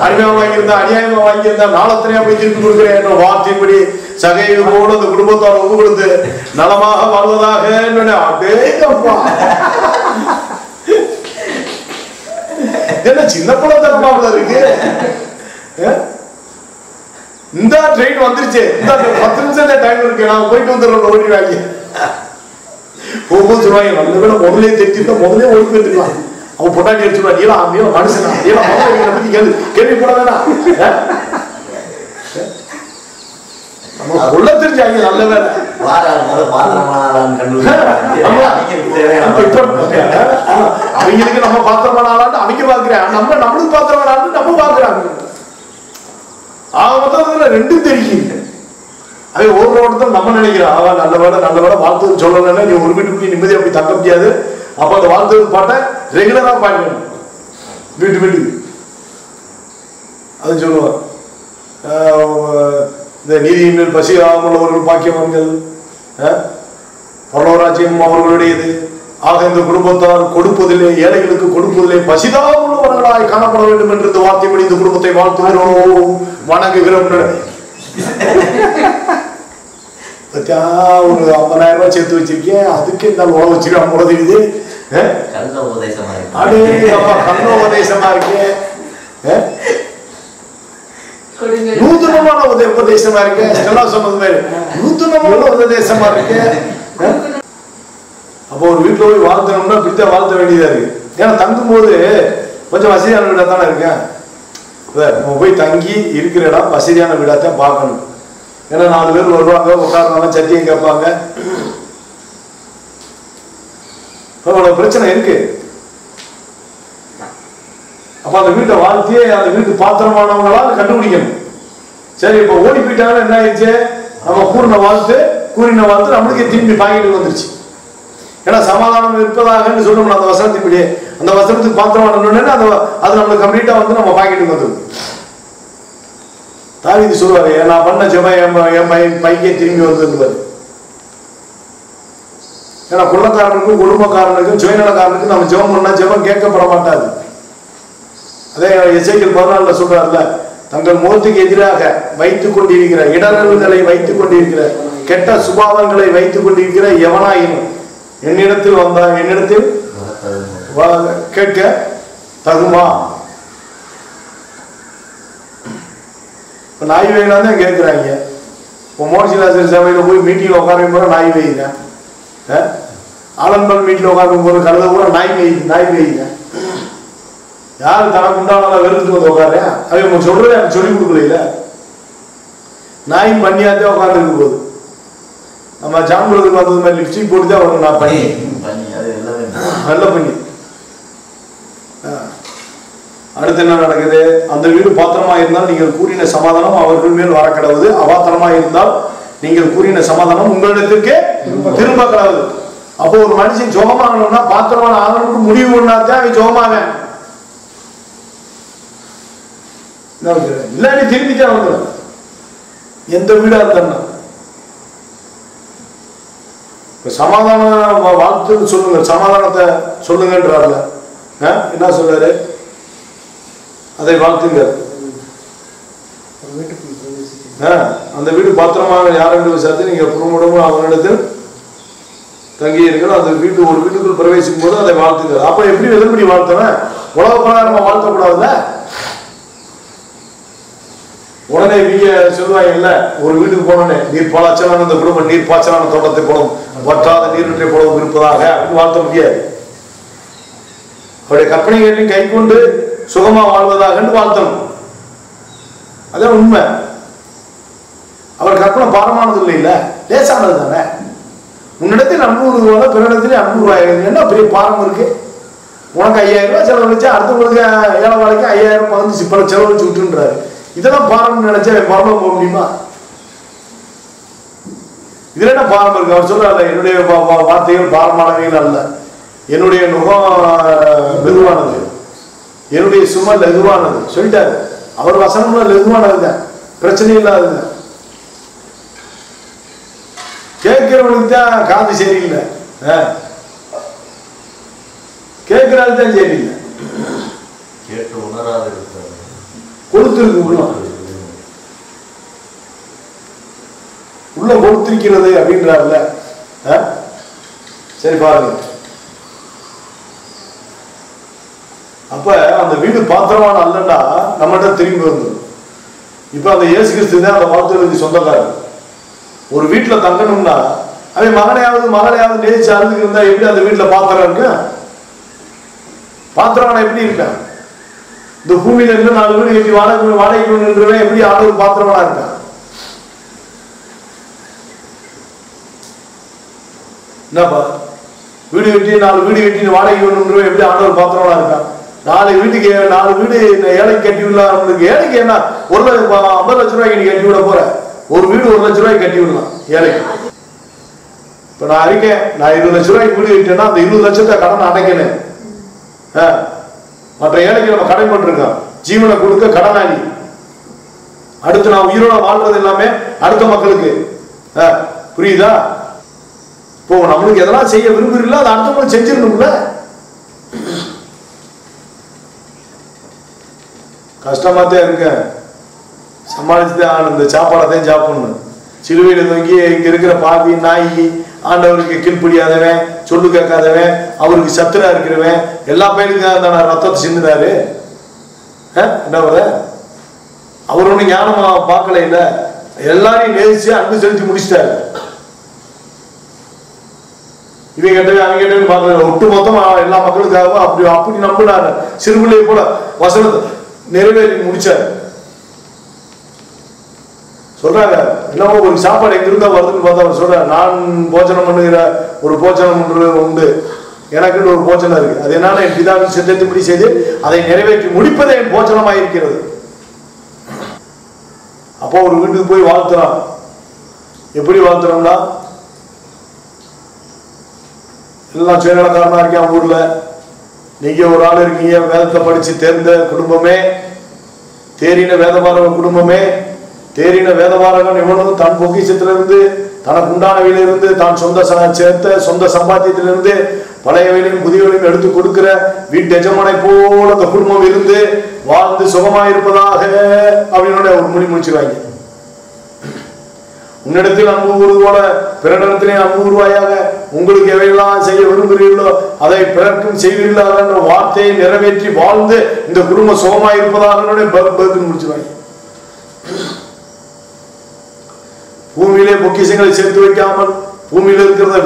அநியாயமா வாங்கியிருந்தா நாளத்தனையா போய் திருப்பி கொடுக்குறேன் என்ற வார்த்தையின்படி சகையோடு அந்த குடும்பத்தார் ஒப்பு கொடுத்து நலமாக வாழ்வதாக. அடேங்கப்பா, என்ன சின்ன குழந்தை இருக்கு. இந்த ட்ரெயின் வந்துருச்சு, இந்த 10 நிமிஷம் டைம் இருக்கு, நான் போயிட்டு வந்துடுறோம் ஓடிடுவாங்க. போகும்போது சொல்லுவாங்க நல்ல வேலை முதலே தெரிஞ்சுட்டா முதலே ஓடி போயிருக்கலாம். அவன் பொட்டாட்டி அடிச்சுடுவா, நீலாம் மனுஷனா பத்தி கேள்விப்பட வேணாம். நம்ம சொல்ல தெரிஞ்சாங்க நல்ல வேலை. அவங்களுக்கு நம்ம பாத்திரமானாலான்னு அவங்க பாக்குறேன், நம்மளுக்கு பாத்திரமானாலும் நம்ம பாக்குறாங்க. மொத்தத்துல 2 தெரியும். அது ஒருத்தர் நம்ம நினைக்கிறோம் அவன் நல்ல வேலை வாழ்த்து சொல்லணும்னா நீ ஒரு வீட்டுக்கு நிம்மதியா போய் தங்க முடியாது. அப்ப அந்த வாழ்த்து பாட்டை ரெகுலரா பாக்கணும் வீட்டுக்கு. அது சொல்லுவான், இந்த நீதியின் பசி ஆகுள்ளவர்கள் பாக்கியவான்கள், பரலோகராஜ்யம் அவர்களுடையது. ஆக இந்த குடும்பத்தார் கொடுப்பதிலே, ஏழைகளுக்கு கொடுப்பதிலே பசிதான் உள்ளவர்களாய் காணப்பட வேண்டும் என்று இந்த வார்த்தைப்படி இந்த குடும்பத்தை வாழ்த்துகிறோம், வணங்குகிறோம். ஒரு 50,000 ரூபாய் சேர்த்து வச்சிருக்கேன், அதுக்கு இந்த உழவு வச்சிருக்கேன் உதவிது. கண்ண உபதேசமா இருக்கேன், நூத்தனமான உபதேசமா இருக்கேன். சொன்னது மாதிரி நூத்தனமான உபதேசமா இருக்கேன். அப்போ ஒரு வீட்டுல போய் வாழ்த்தணும்னா இப்படித்தான் வாழ்த்த வேண்டியதா இருக்கு. ஏன்னா தங்கும் போது கொஞ்சம் வசதியான வீடா தானே இருக்கேன். நம்ம போய் தங்கி இருக்கிற இடம் வசதியான வீடாத்தான் பார்க்கணும். ஏன்னா 4 பேர் வருவாங்க, உட்கார்ந்தாலும் சத்தியம் கேட்பாங்க. அவ்வளவு பிரச்சனை இருக்கு. அப்ப அந்த வீட்டை வாழ்த்தியே அந்த வீட்டு பாத்திரமானவங்களா கண்டுபிடிக்கணும். சரி, இப்ப ஓடி போயிட்டாலும் என்ன ஆயிடுச்சு, நம்ம கூறின வாழ்த்து நம்மளுக்கே திரும்பி பாக்கிட்டு வந்துருச்சு. ஏன்னா சமாதானம் இருப்பதாக சொல்லணும் அந்த வசனத்தின்படியே. அந்த வசனத்துக்கு பாத்திரமான அது நம்மளுக்கு கம்ப்ளீட்டா வந்து நம்ம பாக்கிட்டு வந்துடும். தாவீது சொல்லுவாரு, நான் பண்ண ஜெபம் என் பையன் திரும்பி வந்துருவாரு. ஏன்னா குள்ளக்காரனுக்கும் குடும்பக்காரனுக்கும் சுயநலக்காரனுக்கும் நம்ம ஜெபம் பண்ணா ஜெபம் கேட்கப்பட மாட்டாது. அதே எசேக்கியேல் 14 சொல்றாருல, தங்கள் முகத்துக்கு எதிராக வைத்துக் கொண்டிருக்கிற இடரல்களை வைத்துக் கொண்டிருக்கிற கெட்ட சுபாவங்களை வைத்துக் கொண்டிருக்கிற எவனாயினும் என்னிடத்தில் வந்தா என்னிடத்தில் கேட்க தகுமா. இப்ப நாய் வேலாம் தான் கேட்கிறாங்க. இப்போ மோட்சிலாசர் சபையில போய் மீட்டிங்ல உட்காரும் போது நாய் வெய்யுங்க, ஆலம்பல் மீட்டில் உட்காரும் போது கழுத கூட நாய் வெய்யுங்க. யாரு தனக்கு உண்டான வெறுத்துட்டு வந்து உட்காரு, அவங்க சொல்றது எனக்கு சொல்லிக் கொடுக்கல. நாயும் பண்ணியாத்தான் உட்கார்ந்து இருக்கும் போது நம்ம ஜாம்புறதுக்கு வந்தது மாதிரி லிப்ஸ்டிக் போட்டு தான் வரும். நான் பண்ணி நல்ல பண்ணி. அடுத்து என்ன நடக்குது, அந்த வீடு பாத்திரமா இருந்தால் நீங்கள் கூறின சமாதானம் அவர்கள் மேல் வர கடவுது, அபாத்திரமா இருந்தால் நீங்கள் கூறின சமாதானம் உங்களிடத்திற்கு திரும்ப கடவுது. அப்போ ஒரு மனுஷன் ஜோகமாகணும்னா பாத்திரமான ஆகணும்னு முடிவு பண்ணாதான் அவன் ஜோகமாவேன். இல்லாட்டி திரும்பித்தான் வந்துடும் எந்த வீடா இருந்தா. சமாதான வாழ்த்து சொல்லுங்க, சமாதானத்தை சொல்லுங்கன்றார்ல, என்ன சொல்றாரு, அதை வாழ்த்துங்க. அந்த வீடு பாத்திரமாக யார் என்று விசாரித்து நீங்க புறமுடமும் அவனிடத்தில் தங்கியிருக்கிற அந்த வீட்டு ஒரு வீட்டுக்குள் பிரவேசிக்கும் போது அதை வாழ்த்துங்க. அப்ப எப்படி எதிர்படி வாழ்த்தவன் உலக பிரகாரமா வாழ்த்தக்கூடாதுல்ல. உடனே இவங்க சொல்லுவாங்க இல்ல, ஒரு வீட்டுக்கு போனோடனே நீர் பாய்ச்சலான இந்த குடும்பம் நீர் பாய்ச்சலான தோட்டத்தை போடும், வற்றாத நீரற்றை போடவும் இருப்பதாக அப்படின்னு வாழ்த்த முடியாது. அவருடைய கற்பனைகளையும் கை கொண்டு சுகமா வாழ்வதாக வாழ்த்தணும். அதான் உண்மை. அவர் கற்பனை பாரமானது இல்லை, இல்ல லேசானது தானே. உன்னிடத்தில் 500 ரூபாய், பிறனிடத்துல 500 ரூபாய், என்ன பெரிய பாரம் இருக்கு? உனக்கு 5000 ரூபாய் செலவழிச்சா அடுத்தவங்களுக்கு ஏழை வாழைக்கு 5000 பதினஞ்சு பல செலவழிச்சு விட்டுன்றாரு. இதெல்லாம் பாரம் நினைச்சா பாரம் போக முடியுமா? இதுல என்ன பாரம் இருக்கு? அவர் சொல்றாரு, என்னுடைய வார்த்தைகள் பாரமானவைகள் அல்ல, என்னுடைய நுகம் மெதுவானது, என்னுடைய சுமை லகுவானது சொல்லிட்டாரு. அவர் வசனம்ல லகுவானதுதான், பிரச்சனை இல்லாதது. கேட்கிறவனுக்கு தான் காது சரியில்லை, கேட்கிறாரு தான் சரியில்லை. கேட்டு உணராது கொடுத்திருக்கு, உள்ள கொடுத்திருக்கிறது அப்படின்றாருல. சரி பாருங்க, அப்ப அந்த வீடு பாத்திரமான அல்லண்டா நம்மகிட்ட திரும்பி வந்துடும். இப்ப அந்த இயேசு கிறிஸ்து தான் அந்த வாழ்த்துக்கு சொந்தக்காரர். ஒரு வீட்டுல தங்கணும்னா அவன் மகனையாவது மகளையாவது நேசிச்சு அழுதுக்கு இருந்தா எப்படி அந்த வீட்டுல பாத்திரம் இருக்கு? பாத்திரமான எப்படி இருக்கான்? இந்த பூமியில இருந்து 4 வீடு கட்டி வாடகைக்கு நின்றவன் எப்படி ஆளு பாத்திரமான இருக்கான்? என்னப்பா, வீடு கட்டி 4 வீடு கட்டி வாடகைக்கு நின்றவன் எப்படி ஆண்டவர் பாத்திரமான இருக்கான்? 4 வீட்டுக்கு 4 வீடு ஏழைக்கு கட்டி விடலாம். அவனுக்கு ஏழைக்கு என்ன 50 லட்சம் ரூபாய்க்கு நீ கட்டி விட போற? ஒரு வீடு 1 லட்சம் ரூபாய்க்கு கட்டி விடலாம் ஏழைக்கு. இப்ப நான் இருக்கேன், நான் 20 லட்சம் ரூபாய்க்கு வீடு கட்டினா அந்த 20 லட்சத்தை கடன் அடைக்கணும். மற்ற ஏழைக்கு நம்ம கடைப்பட்டிருக்கோம், ஜீவனை கொடுக்க கடனாளி. அடுத்து நான் உயிரோட வாழ்றது எல்லாமே அடுத்த மக்களுக்கு. புரியுதா? இப்போ நம்மளுக்கு எதெல்லாம் செய்ய விரும்புறீங்களோ அதை அடுத்தவங்களுக்கு செஞ்சிடணும்ல. கஷ்டமாத்தான் இருக்க, சமாளிச்சுதான் இந்த சாப்பாடத்தையும் சாப்பிடணும். சிலுவையில தூங்கி இங்க இருக்கிற பாவி நாயி, ஆண்டவருக்கு கீழ்படியாதவன், சொல்லு கேட்காதவன், அவருக்கு சத்துரா இருக்கிறவன் எல்லா பயிலுக்கும் தானே ரத்தத்தை சிந்தினாரு. என்ன அவர் ஒண்ணு ஞானமா பார்க்கல, இல்ல எல்லாரையும் நேசிச்சு அன்பு செலுத்தி முடிச்சிட்டாரு. இவங்க கேட்டவே அவங்க கேட்டவே பார்க்கல, ஒட்டு மொத்தமா எல்லா மக்களுக்காகவும் அப்படி நம்பினாரு. சிறுபிள்ளையை போல வசனத்தை நிறைவேற்றி முடிச்சாரு. சொல்றாங்க, என்னமோ ஒரு சாப்பாடு எங்க இருந்தா வருதுன்னு பார்த்தா அவர் சொல்றாரு, நான் போஜனம் பண்ணுகிற ஒரு போஜனம் உண்டு, எனக்குன்னு ஒரு போஜனம் இருக்கு. அது என்னால என் பிதாவின் சித்தத்தின்படி செய்து அதை நிறைவேற்றி முடிப்பதே என் போஜனமாக இருக்கிறது. அப்போ ஒரு வீட்டுக்கு போய் வாழ்த்துறான். எப்படி வாழ்த்துறோம்னா, எல்லாம் சுயநலக்காரனா இருக்கேன் ஊர்ல, நீங்க ஒரு ஆள் இருக்கீங்க, வேதத்தை படிச்சு தேர்ந்த குடும்பமே, தேறின வேதபாரக குடும்பமே. தேறின வேதபாரகன் எவனும் தன் பொக்கிஷத்திலிருந்து, தனக்கு உண்டானவையிலிருந்து, தான் சேர்த்த சொந்த சம்பாத்தியத்திலிருந்து பழையவையிலையும் புதியவையிலையும் எடுத்து கொடுக்கிற வீட்டு எஜமானை போல அந்த குடும்பம் இருந்து வாழ்ந்து சுகமாயிருப்பதாக அப்படின்னு ஒரு மொழி முடிச்சிருவாங்க. உன்னிடத்தில் அன்பு கூறுவோட பிறனிடத்திலே அன்பு கூறுவாயாக, உங்களுக்கு எவையெல்லாம் செய்ய விரும்புகிறீர்களோ அதை பிறர்க்கும் செய்வீர்களாக என்ற வார்த்தையை நிறைவேற்றி வாழ்ந்து இந்த குடும்பம் சுகமாயிருப்பதாக முடிச்சிருவாங்க. பூமியிலே பொக்கிஷங்களை சேர்த்து வைக்காமல் பூமியில இருக்கிறத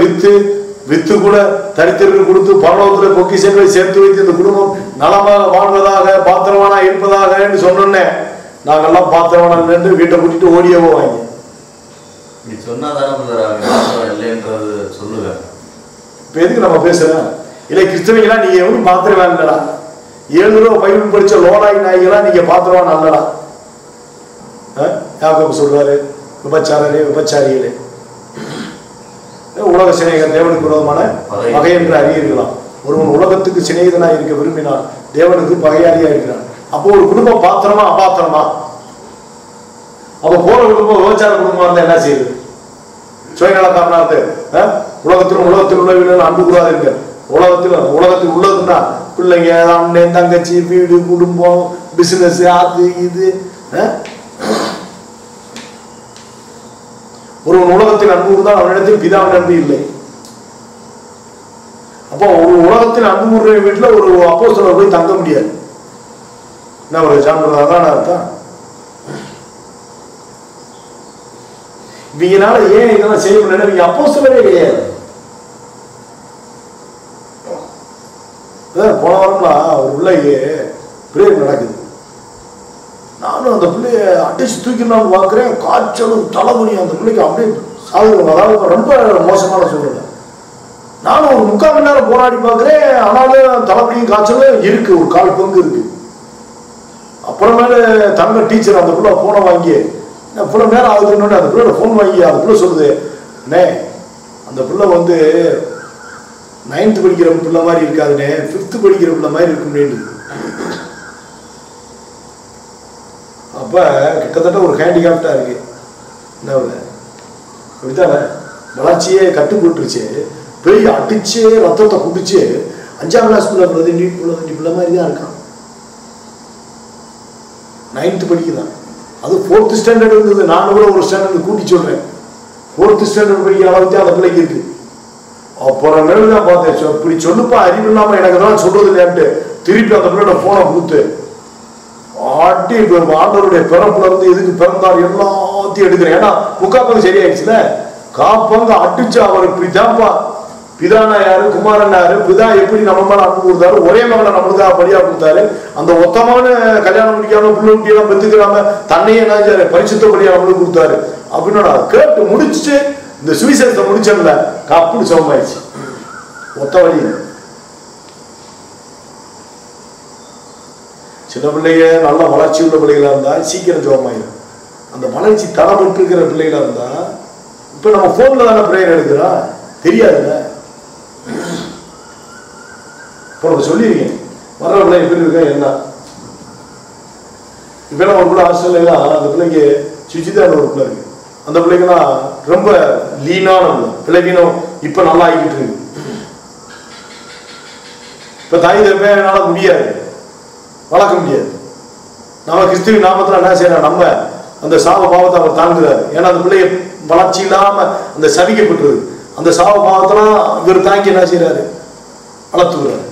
வித்து கூட தரித்திற்கு கொடுத்து பரலோகத்துல பொக்கிஷங்களை சேர்த்து வைத்து இந்த குடும்பம் நலமாக வாழ்வதாக பாத்திரவானா இருப்பதாக சொன்னோன்னே நாங்கெல்லாம் பாத்திரவானா நின்று வீட்டை கூட்டிட்டு ஓடியே போவாங்க. சொல்லுங்க. இப்ப எதுக்கு நம்ம பேசுறோம்? இல்லை கிறிஸ்தவங்களா நீங்க எவனும் பாத்திரவான் இல்லடா, 7 ரூபா பைபிள் படிச்ச லோலாய் நாய்களா நீங்க பாத்திரவான் அல்லடா. யாக்கோபு சொல்றாரு, விபச்சாரிகளே உலக சிநேகர் தேவனுக்கு விரோதமான பகை என்று அறியலாம். ஒருவன் உலகத்துக்கு சிநேகிதனாக இருக்க விரும்பினான், தேவனுக்கு பகையாளியா இருக்கிறான். அப்போ ஒரு குடும்பம் பாத்திரமா அபாத்திரமா? அப்ப போற குடும்பம் விபச்சார குடும்பமா இருந்தா என்ன செய்யுது? சுயநலக்காரனா இருந்து உலகத்தில் உள்ளவர்கள் அன்பு கூடாது இருக்க. உலகத்தில் உள்ளதுன்னா பிள்ளைங்க, அண்ணன், தங்கச்சி, வீடு, குடும்பம், பிசினஸ், அது இது. ஒருவன் உலகத்தில் அன்பு கூர்ந்தால் அவனிடத்தில் பிதாவின் அன்பு இல்லை. அப்போ ஒரு உலகத்தில் அன்பு கூறுற வீட்டுல ஒரு அப்போஸ்தலர் போய் தங்க முடியாது. என்ன ஒரு சான்றதான் அர்த்தம்? இவங்கனால ஏன் இதெல்லாம் செய்ய முடியல? இவங்க அப்போஸ்தலரே கிடையாது. போன வாரம்னா ஒரு பிள்ளைக்கு பிரேயர் நடக்குது. நானும் அந்த பிள்ளைய அடிச்சு தூக்கிடலாம்னு பார்க்குறேன். காய்ச்சலும் தலைவலி அந்த பிள்ளைக்கு அப்படியே சாகுது. அதாவது ரொம்ப மோசமான சூழ்நிலை. நானும் ஒரு 3/4 மணி நேரம் போராடி பார்க்குறேன். ஆனாலும் தலைவலியும் காய்ச்சலும் இருக்கு, ஒரு 1/4 பங்கு இருக்கு. அப்புறமேல தங்க டீச்சர் அந்த பிள்ளை ஃபோனை வாங்கி, இவ்வளோ நேரம் ஆகுதுன்னு அந்த பிள்ளையோட ஃபோன் வாங்கி அந்த பிள்ளை சொல்லுது, அண்ணே அந்த பிள்ளை வந்து 9th படிக்கிற பிள்ளை மாதிரி இருக்காதுண்ணே, 5th படிக்கிற பிள்ளை மாதிரி இருக்கு அப்படின்னு. அப்ப கிட்டத்தட்ட ஒரு ஹேண்டிகேப்டா இருக்கு. என்ன அப்படித்தானே? வளர்ச்சியே கட்டு போட்டுருச்சு. போய் அடிச்சு ரத்தத்தை குடிச்சு 5ஆம் கிளாஸ் பிள்ளை பிள்ளை மாதிரி தான் இருக்கான். 9th படிக்குதான். அது 4th ஸ்டாண்டர்ட் இருந்தது. நான் கூட ஒரு ஸ்டாண்டர்ட் கூட்டி சொல்றேன். 4th ஸ்டாண்டர்ட் படிக்கிற அளவுக்கு அந்த பிள்ளைக்கு இருக்கு. அப்புறம் மேலும் பார்த்தேன், இப்படி சொல்லுப்பா அறிவு இல்லாம எனக்கு தான் சொல்றது இல்லையான்ட்டு திருப்பி அந்த பிள்ளையோட போனை கொடுத்து ஆட்டி ஆண்டவருடைய பிறப்புல இருந்து எதுக்கு பிறந்தார் எல்லாத்தையும் எடுக்கிறேன். ஏன்னா 3/4 பங்கு சரியாயிடுச்சுல. 1/4 பங்கு அடிச்சு அவர் இப்படிதான்ப்பா, பிதானா யாரு, குமாரன் யாரு, பிதா எப்படி நம்ம மேல அன்பு கொடுத்தாரு, ஒரே மகனை நம்மளுக்காக பலியா கொடுத்தாரு, அந்த ஒத்தமான கல்யாணம் முடிக்காம புள்ள குட்டியெல்லாம் பெத்துக்கிறாம தன்னையே என்ன பரிசுத்த பலியா நம்மளுக்கு கொடுத்தாரு அப்படின்னு நான் கேட்டு முடிச்சுட்டு இந்த சுவிசேஷத்தை முடிச்சதுல கப்புன்னு சோகமாயிடுச்சு. ஒத்த வழி. சின்ன பிள்ளைங்க நல்ல வளர்ச்சி உள்ள பிள்ளைகளா இருந்தா சீக்கிரம் சோகமாயிடும். அந்த வளர்ச்சி தரப்பட்டு இருக்கிற பிள்ளைகளா இருந்தா இப்ப நம்ம போன்ல தானே பிரேயர் எடுக்கிறோம், தெரியாதுல்ல. இப்போ சொல்லியிருக்கேன் வர்ற பிள்ளை எப்படி இருக்க என்ன. இப்பெல்லாம் ஒரு பிள்ளை ஹாஸ்டல்லாம் அந்த பிள்ளைக்கு சுச்சிதான் ஒரு பிள்ளை இருக்கு. அந்த பிள்ளைங்கெல்லாம் ரொம்ப லீனான பிள்ளைகளும் இப்ப நல்லா ஆகிட்டு இருக்கு. இப்ப தாய் தப்பனால முடியாது, வளர்க்க முடியாது. நம்ம கிறிஸ்துவின் நாமத்துல என்ன செய்யறோம், நம்ம அந்த சாப பாவத்தை அவர் தாங்குறாரு. ஏன்னா அந்த பிள்ளைய வளர்ச்சி இல்லாம அந்த சபிக்கப்பட்டுருது. அந்த சாப பாவத்தெல்லாம் இவர் தாங்கி என்ன செய்யறாரு, வளர்த்துக்கிறாரு.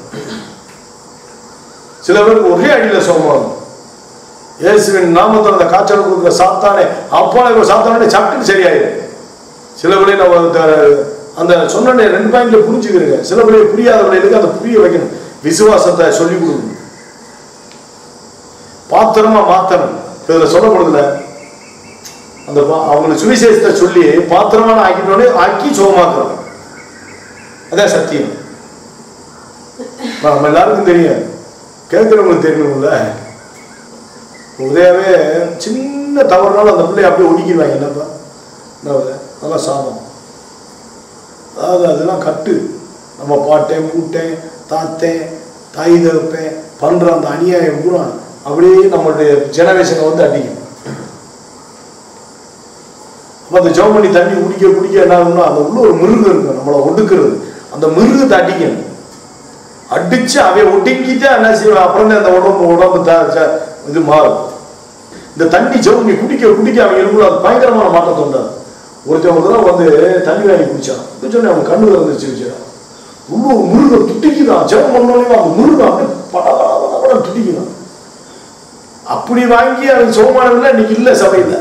சில பேருக்கு ஒரே அடியில சோகமாகும். இயேசுவின் நாமத்தில் அந்த காய்ச்சல் கொடுக்குற சாத்தானே அப்பா சாத்தானே சட்டுன்னு சரியாயிடும். சில பிள்ளைங்க அந்த சொன்ன 2 பாயிண்ட்ல புரிஞ்சுக்கிறீங்க. சில பிள்ளைங்க புரியாத பிள்ளைகளுக்கு அதை புரிய வைக்கணும். விசுவாசத்தை சொல்லி கொடுக்கணும், பாத்திரமா மாத்தணும். இதுல சொல்லப்படுதுல அந்த அவங்களுக்கு சுவிசேஷத்தை சொல்லி பாத்திரமான ஆக்கிட்டோடனே ஆக்கி சுகமாக்குறாங்க. அதான் சத்தியம். நம்ம எல்லாருக்கும் தெரியும், கேட்கிறவங்களுக்கு தெரியணும்ல. உதயவே சின்ன தவறுனாலும் அந்த பிள்ளைய அப்படியே ஒடுக்கிடுவாங்க. என்னப்பா அதெல்லாம் சாபம். அதாவது அதெல்லாம் கட்டு. நம்ம பாட்டேன் பூட்டேன் தாத்தேன் தாய் தகப்பேன் பண்ற அந்த அநியாயம் பூரா அப்படியே நம்மளுடைய ஜெனரேஷனை வந்து அடிக்கும். அப்ப அந்த ஜெபம் பண்ணி தண்ணி குடிக்க குடிக்க என்ன ஆகும்னா அந்த உள்ள ஒரு மிருகம் இருக்கும் நம்மளை ஒடுக்குறது. அந்த மிருகத்தை அடிக்கணும். அடிச்சு அவைய ஒடுக்கிட்டு என்ன செய்வான், அப்புறம் அந்த உடம்பு இது மாறும். இந்த தண்ணி ஜெபம் நீ குடிக்க குடிக்க அவங்க இருக்கும் அது பயங்கரமான மாற்றத்தை உண்டாது. ஒருத்தவங்க வந்து தண்ணி வாங்கி குடிச்சான். குடிச்சோடனே அவன் கண்ணு வந்துருச்சு வச்சு உள்ள ஒரு மிருகம் துட்டிக்குதான். ஜெபம் பண்ணோடனே அந்த மிருகம் அப்படியே பட துட்டிக்குதான். அப்படி வாங்கி அவன் சோமானதுல இன்னைக்கு இல்ல சபையில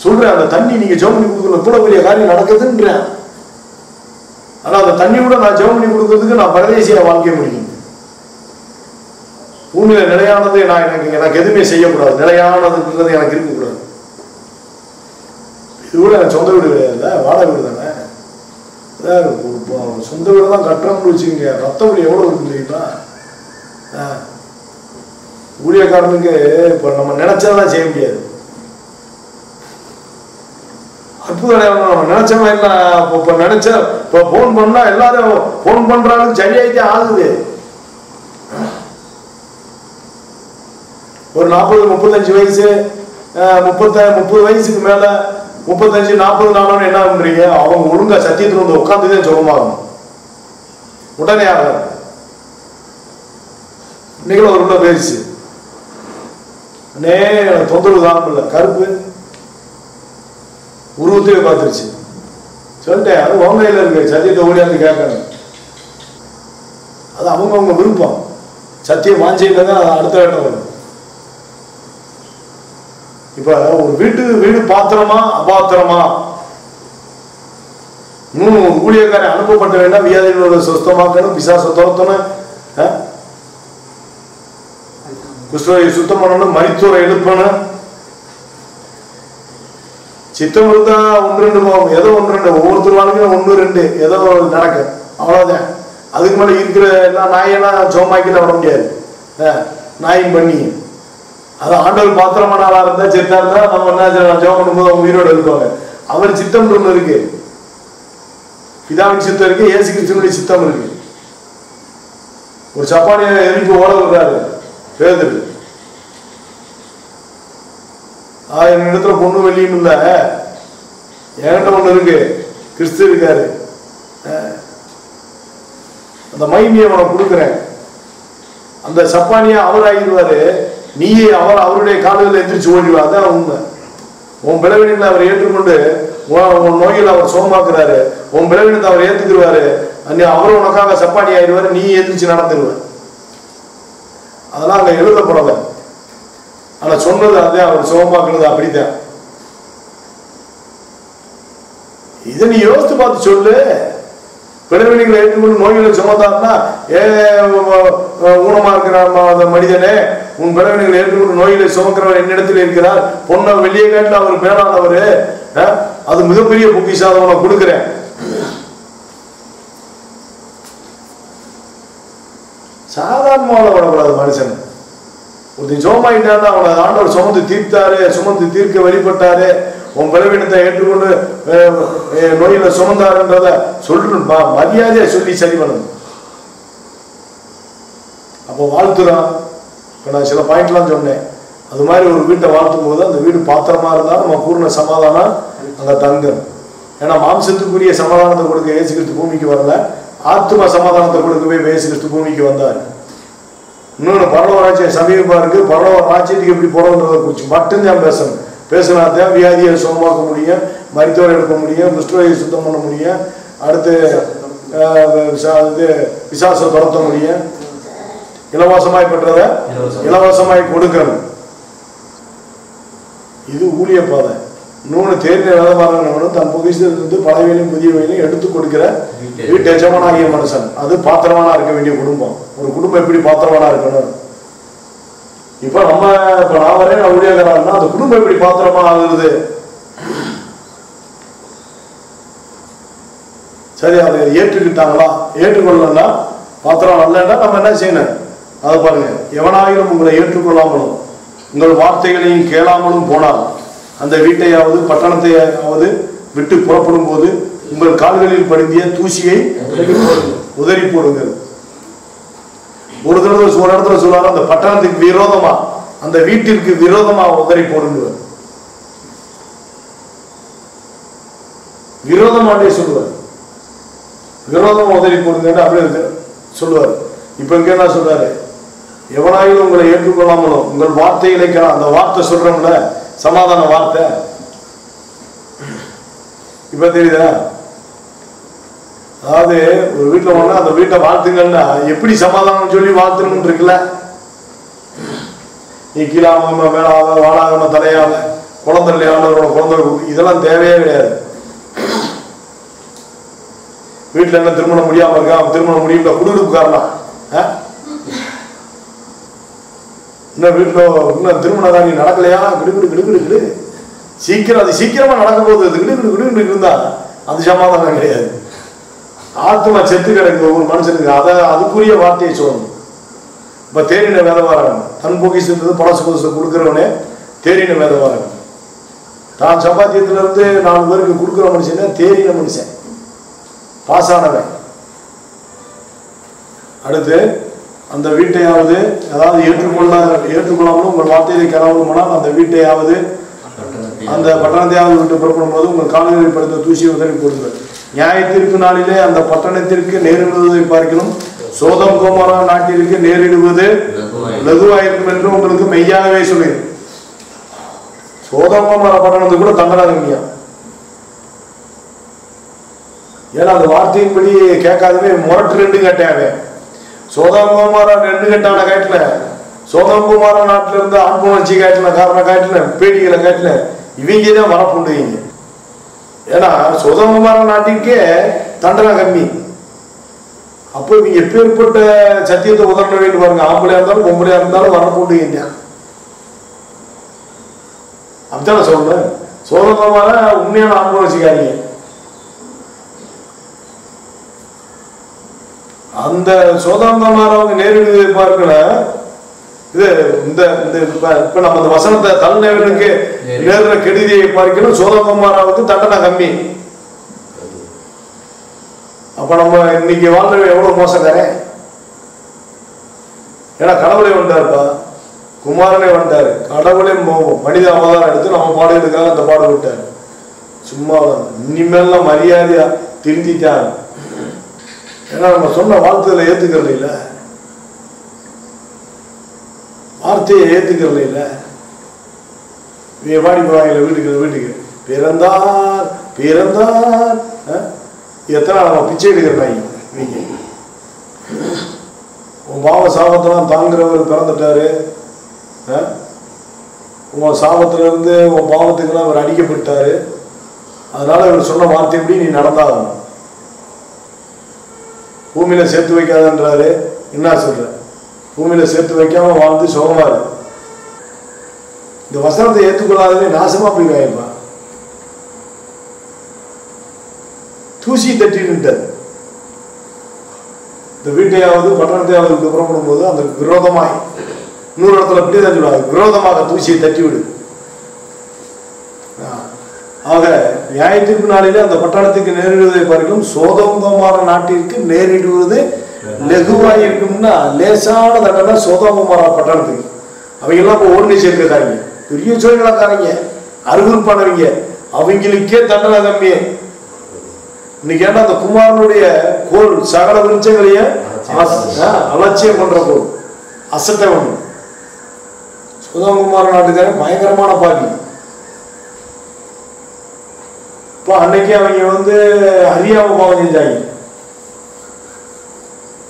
சொல்றேன். அந்த தண்ணி நீங்க ஜெபம் பண்ணி கொடுக்கல இவ்வளவு பெரிய காரியம் நடக்குதுன்றேன். ஆனா அந்த தண்ணி கூட நான் ஜெபம் பண்ணி கொடுக்கறதுக்கு நான் பரதேசியா வாழ்க்கை முடியும். பூமியில நிலையானது எனக்கு எதுவுமே செய்யக்கூடாது, நிலையானதுன்றது எனக்கு இருக்கக்கூடாது. இது கூட எனக்கு சொந்த வீடு கிடையாது, வாடகை வீடு தானே. ஒரு சொந்த வீடு தான் கட்டுறோம்னு வச்சுக்கோங்க. ரத்த வலி எவ்வளவு இருக்கு இல்லைங்களா? ஊழியக்காரனுக்கு இப்ப நம்ம நினைச்சாதான் செய்ய முடியாது. அற்புதம் நம்ம நினைச்சோம் இல்ல. இப்ப நினைச்ச இப்ப போன் பண்ணா எல்லாரும் போன் பண்றாங்க, சரியாயிட்டே ஆகுது. ஒரு 40-35 வயசு 30 வயசுக்கு மேல 35-40 நாளும் என்ன பண்றீங்க, அவங்க ஒழுங்கா சத்தியத்துல வந்து உட்காந்துதான் சுகமாகும். உடனே ஆகும். இன்னைக்கு ஒரு உள்ள பேச்சு எனக்கு தொந்தரவு தான் இல்லை, கருப்பு உருவத்தையே பார்த்துருச்சு சொல்லிட்டேன். அது உங்க கையில இருக்கு, சத்தியத்தை ஓடியாந்து கேட்கணும். அது அவங்க விருப்பம். சத்தியம் வாஞ்சியில தான் அடுத்த கட்டம் வரும். இப்ப ஒரு வீடு பாத்திரமா அபாத்திரமா? ஊழியக்காரன் அனுப்பப்பட்ட வேண்டாம், வியாதிகளோட சுத்தமாக்கணும், பிசாசை துரத்தணும், குஷ்டரோகியை சுத்தம் பண்ணணும், மரித்தோரை எழுப்பணும். சித்தம் இருந்தா ஒன்று ரெண்டு போகும், ஏதோ ஒன்று ரெண்டு, ஒவ்வொருத்தர் வாழ்க்கையும் ஒன்று ரெண்டு ஏதோ நடக்கும், அவ்வளவுதான். அதுக்கு மேல இருக்கிற எல்லாம் நாயெல்லாம் சோமாக்கிட்டு விட முடியாது, நாயும் பண்ணி. அது ஆண்டவர் பாத்திரமான ஆளா இருந்தா சித்தா இருந்தா நம்ம என்ன ஜெபம் பண்ணும்போது அவங்க உயிரோடு இருப்பாங்க. அவர் சித்தம் ஒன்று இருக்கு, பிதாவின் சித்தம் இருக்கு, இயேசு கிறிஸ்துவினுடைய சித்தம் இருக்கு. ஒரு சப்பானிய எரிப்பு ஓட விடுறாரு பேதுரு. என் இடத்துல பொண்ணு வெளியும் இல்ல, என்கிட்ட ஒண்ணு இருக்கு, கிறிஸ்து இருக்காரு, அந்த மைமியை உனக்கு கொடுக்குறேன். அந்த சப்பானியா அவர் ஆகிடுவாரு, நீயே அவருடைய கால்களில் எந்திரிச்சு ஓடிவா. அதான் உண்மை. உன் பலவீனங்களை அவர் ஏற்றுக்கொண்டு உன் நோயில் அவர் சோமாக்குறாரு, உன் பலவீனத்தை அவர் ஏத்துக்குருவாரு, அவரும் உனக்காக சப்பானி ஆயிடுவாரு, நீ எந்திரிச்சு நடந்துருவ. அதெல்லாம் அங்க எழுதப்படலை, ஆனா சொன்னது அதே, அவர் சோமாக்குனது அப்படித்தான். இதை நீ யோசித்து பார்த்து சொல்லு. பிறவினைகளை ஏற்றுக்கொண்டு நோய்களை சுமந்தார்னா, ஊனமா இருக்கிற மனிதனே, உன் பிறவினைகளை ஏற்றுக்கொண்டு நோய்களை சுமக்கிறவர் என்னிடத்தில் இருக்கிறார், பொண்ணை வெளியே காட்டில் அவர் மேலானவரு, அது மிகப்பெரிய பொக்கிஷம், அதை உனக்கு கொடுக்குறேன். சாதாரணமாக விடக்கூடாது மனுஷன். ஒருத்தன் சோமாயிட்டான்னா அவனை ஆண்டவர் சுமந்து தீர்த்தாரு, சுமந்து தீர்க்க வெளிப்பட்டாரு, உன் பலவீனத்தை ஏற்றுக்கொண்டு நோயில சுமந்தாருன்றத சொல்லணும், மரியாதையா சொல்லி சரி பண்ணணும். அப்போ வாழ்த்துறான். இப்ப நான் சில பாயிண்ட்லாம் சொன்னேன், அது மாதிரி ஒரு வீட்டை வாழ்த்தும் போது அந்த வீடு பாத்திரமா இருந்தா நம்ம பூர்ண சமாதானம் அங்க தங்கும். ஏன்னா மாம்சத்துக்குரிய சமாதானத்தை கொடுக்க இயேசு கிறிஸ்து பூமிக்கு வரல, ஆத்ம சமாதானத்தை கொடுக்கவே இயேசு கிறிஸ்து பூமிக்கு வந்தார். இன்னொன்று பரலோக ராஜ்யம் சமீபமா இருக்கு, பரலோக ராஜ்யத்துக்கு எப்படி போறோன்றதை குறிச்சு மட்டும்தான் பேசணும். பேசினாத்தான் வியாதியை சுகமாக்க முடியும், மருத்துவரை எடுக்க முடியும், குஷ்டரோகியை சுத்தம் பண்ண முடியும், அடுத்து பிசாசை துரத்த முடியும். இலவசமாய் பெற்றதை இலவசமாய் கொடுக்கணும். இது ஊழிய பாதை. இன்னொன்று தேர்ந்த வேதமானவனும் தன் பொக்கிஷத்திலிருந்து பழையவையிலும் புதியவையிலும் எடுத்து கொடுக்கிற வீட்டு எஜமானாகிய மனுஷன். அது பாத்திரமானா இருக்க வேண்டிய குடும்பம். ஒரு குடும்பம் எப்படி பாத்திரமானா இருக்கணும்? இப்ப நான் வரேன், நான் ஊழியக்காரன்னா அந்த குடும்பம் எப்படி பாத்திரமா ஆகுது? சரி, அதை ஏற்றுக்கிட்டாங்களா? ஏற்றுக்கொள்ளலன்னா பாத்திரம் நல்லன்னா நம்ம என்ன செய்யணும்? அதை பாருங்க. எவனாயிரம் உங்களை ஏற்றுக்கொள்ளாமலும் உங்கள் வார்த்தைகளையும் கேளாமலும் போனால் அந்த வீட்டையாவது பட்டணத்தையாவது விட்டு புறப்படும் போது உங்கள் கால்களில் படிந்திய தூசியை உதறி போடுங்கள். ஒரு இடத்துல சொல்றாரு, அந்த பட்டணத்துக்கு விரோதமா, அந்த வீட்டிற்கு விரோதமா உதறி போடுங்க. விரோதமாட்டே சொல்லுவார், விரோதமா உதறி போடுங்க அப்படி சொல்லுவார். இப்ப இங்க என்ன சொல்றாரு? எவனாயிலும் உங்களை ஏற்றுக்கொள்ளாமலும் உங்கள் வார்த்தைகளை அந்த வார்த்தை சொல்றோம்ல, சமாதான வார்த்தை. இப்ப தெரியுதா? அதாவது ஒரு வீட்டுல போனா அந்த வீட்டை வாழ்த்துங்கன்னா எப்படி சமாதானம் சொல்லி வாழ்த்துன்னு இருக்குல்ல. நீ கீழாம மேலாக வாழாகாம தலையாம குழந்தை இல்லையானவரோட குழந்தை, இதெல்லாம் தேவையே கிடையாது. வீட்டுல என்ன திருமணம் முடியாம இருக்கா, திருமணம் முடியல குடுகுடுப்புக்காரனா, இன்னும் வீட்டுல இன்னும் திருமணம் தான் நீ நடக்கலையா, கிடுகிடு சீக்கிரம், அது சீக்கிரமா நடக்கும் போது கிடுகிடு இருந்தா அது சமாதானம் கிடையாது. ஆத்மா செத்து கிடக்கு ஒரு மனுஷனுக்கு, அதுக்குரிய வார்த்தையை சொல்லணும். இப்ப தேரின வேதவாரன் தன் பொக்கிஷத்திலிருந்து பழசு புதுசு கொடுக்கிறவனே தேரின வேதவாரன். தான் சம்பாத்தியத்துல இருந்து 4 பேருக்கு கொடுக்குற மனுஷன் தேரின மனுஷன், பாசானவன். அடுத்து அந்த வீட்டையாவது ஏதாவது ஏற்றுக்கொள்ளாமலும் உங்கள் வார்த்தையை கிளம்பணுமானால் அந்த வீட்டையாவது அந்த பட்டணத்தையாவது விட்டு புறப்படும் போது உங்கள் கால்களில் படுத்த தூசியை உதறி போடுங்கள். நியாயத்திற்கு நாளிலே அந்த பட்டணத்திற்கு நேரிடுவதை பார்க்கணும் சோதம் கோமோரா நாட்டிற்கு நேரிடுவது லகுவாயிருக்கும் என்று உங்களுக்கு மெய்யாகவே சொல்லிடும். சோதம் கோமோரா பட்டணத்துக்கு கூட தண்டனை. ஏன்னா அந்த வார்த்தையின்படி கேட்காதவே முரட்டு 2 கட்டாவே. சோதம் கோமோரா 2 கட்டான காட்டுல சோதங்குமார நாட்டில இருந்து ஆண்புணர்ச்சி காட்டின காரணம் காட்டின பேடிகளை காட்டின இவங்க தான் வரப்புண்டுவீங்க. ஏன்னா சோதங்குமார நாட்டிற்கே தண்டனை கம்மி. அப்போ இவங்க எப்பேற்பட்ட சத்தியத்தை உதற வேண்டும் பாருங்க. ஆம்பளையா இருந்தாலும் பொம்பளையா இருந்தாலும் வரப்புண்டுவீங்க. அப்படித்தானே சொல்றேன். சோதங்குமார உண்மையான ஆண்புணர்ச்சிக்காரீங்க. அந்த சோதங்குமாரவங்க நேரிடுவதை பார்க்கல. இது இந்த இப்ப நம்ம இந்த வசனத்தை தலைநகருக்கு நேர கெடுதியை பார்க்கணும். சோதங்குமாராவுக்கு தண்டனை கம்மி. அப்ப நம்ம இன்னைக்கு வாழ்ற எவ்வளவு மோசக்காரன். ஏன்னா கடவுளை வந்தாருப்பா, குமாரனே வந்தாரு. கடவுளே மனித அவதாரம் எடுத்து நம்ம பாடுகிறதுக்காக அந்த பாடு விட்டாரு. சும்மா இனிமேல்லாம் மரியாதையா திருந்திட்டாரு. ஏன்னா நம்ம சொன்ன வார்த்தையில ஏத்துக்கிறது இல்லை, வார்த்தையை ஏத்துக்கிறது இல்லை. பாடி போவாங்க வீட்டுக்கு பிறந்தார் பிறந்தார். எத்தனை நம்ம பிச்சை எடுக்கிறாங்க. நீங்க உன் பாவ சாபத்தெல்லாம் தாங்குறவர் பிறந்துட்டாரு. உன் சாபத்துல இருந்து உன் பாவத்துக்கெல்லாம் அவர் அடிக்கப்பட்டாரு. அதனால இவர் சொன்ன வார்த்தை எப்படி நீ நடந்தாகணும். பூமியில சேர்த்து வைக்காதன்றாரு. என்ன சொல்ற? பூமியில சேர்த்து வைக்காம வாழ்ந்து சுகமா இருக்கு. இந்த வசனத்தை ஏற்றுக்கொள்ளாதவே நாசமா போயிடுவாங்கப்பா. தூசி தட்டிட்டார். இந்த வீட்டையாவது பட்டணத்தையாவது புறப்படும் போது அந்த விரோதமாய் இன்னொரு இடத்துல இப்படி தான் சொல்லுவாங்க, விரோதமாக தூசியை தட்டி விடு. ஆக நியாயத்திற்கு நாளிலே அந்த பட்டணத்துக்கு நேரிடுவதை பார்க்கலும் சோதோமமான நாட்டிற்கு நேரிடுவது லெகுவாய் இருக்கும்னா லேசான தண்டனை சோதோமமான பட்டணத்துக்கு. அவங்க எல்லாம் இப்போ ஓடி சேர்க்கிறாங்க, பெரிய சோழக்காரங்க, அருகுறுப்பானவங்க, அவங்களுக்கே தண்டனை கம்மியே. இன்னைக்கு ஏன்னா அந்த குமாரனுடைய கோல் சகல விருட்சங்களையும் அலட்சியம் பண்ற கோல், அசட்டை ஒண்ணு. சோதோமகுமார நாட்டுக்காரன் பயங்கரமான பாக்கி. இப்போ அன்னைக்கு அவங்க அறியாம பாவம் செஞ்சாங்க.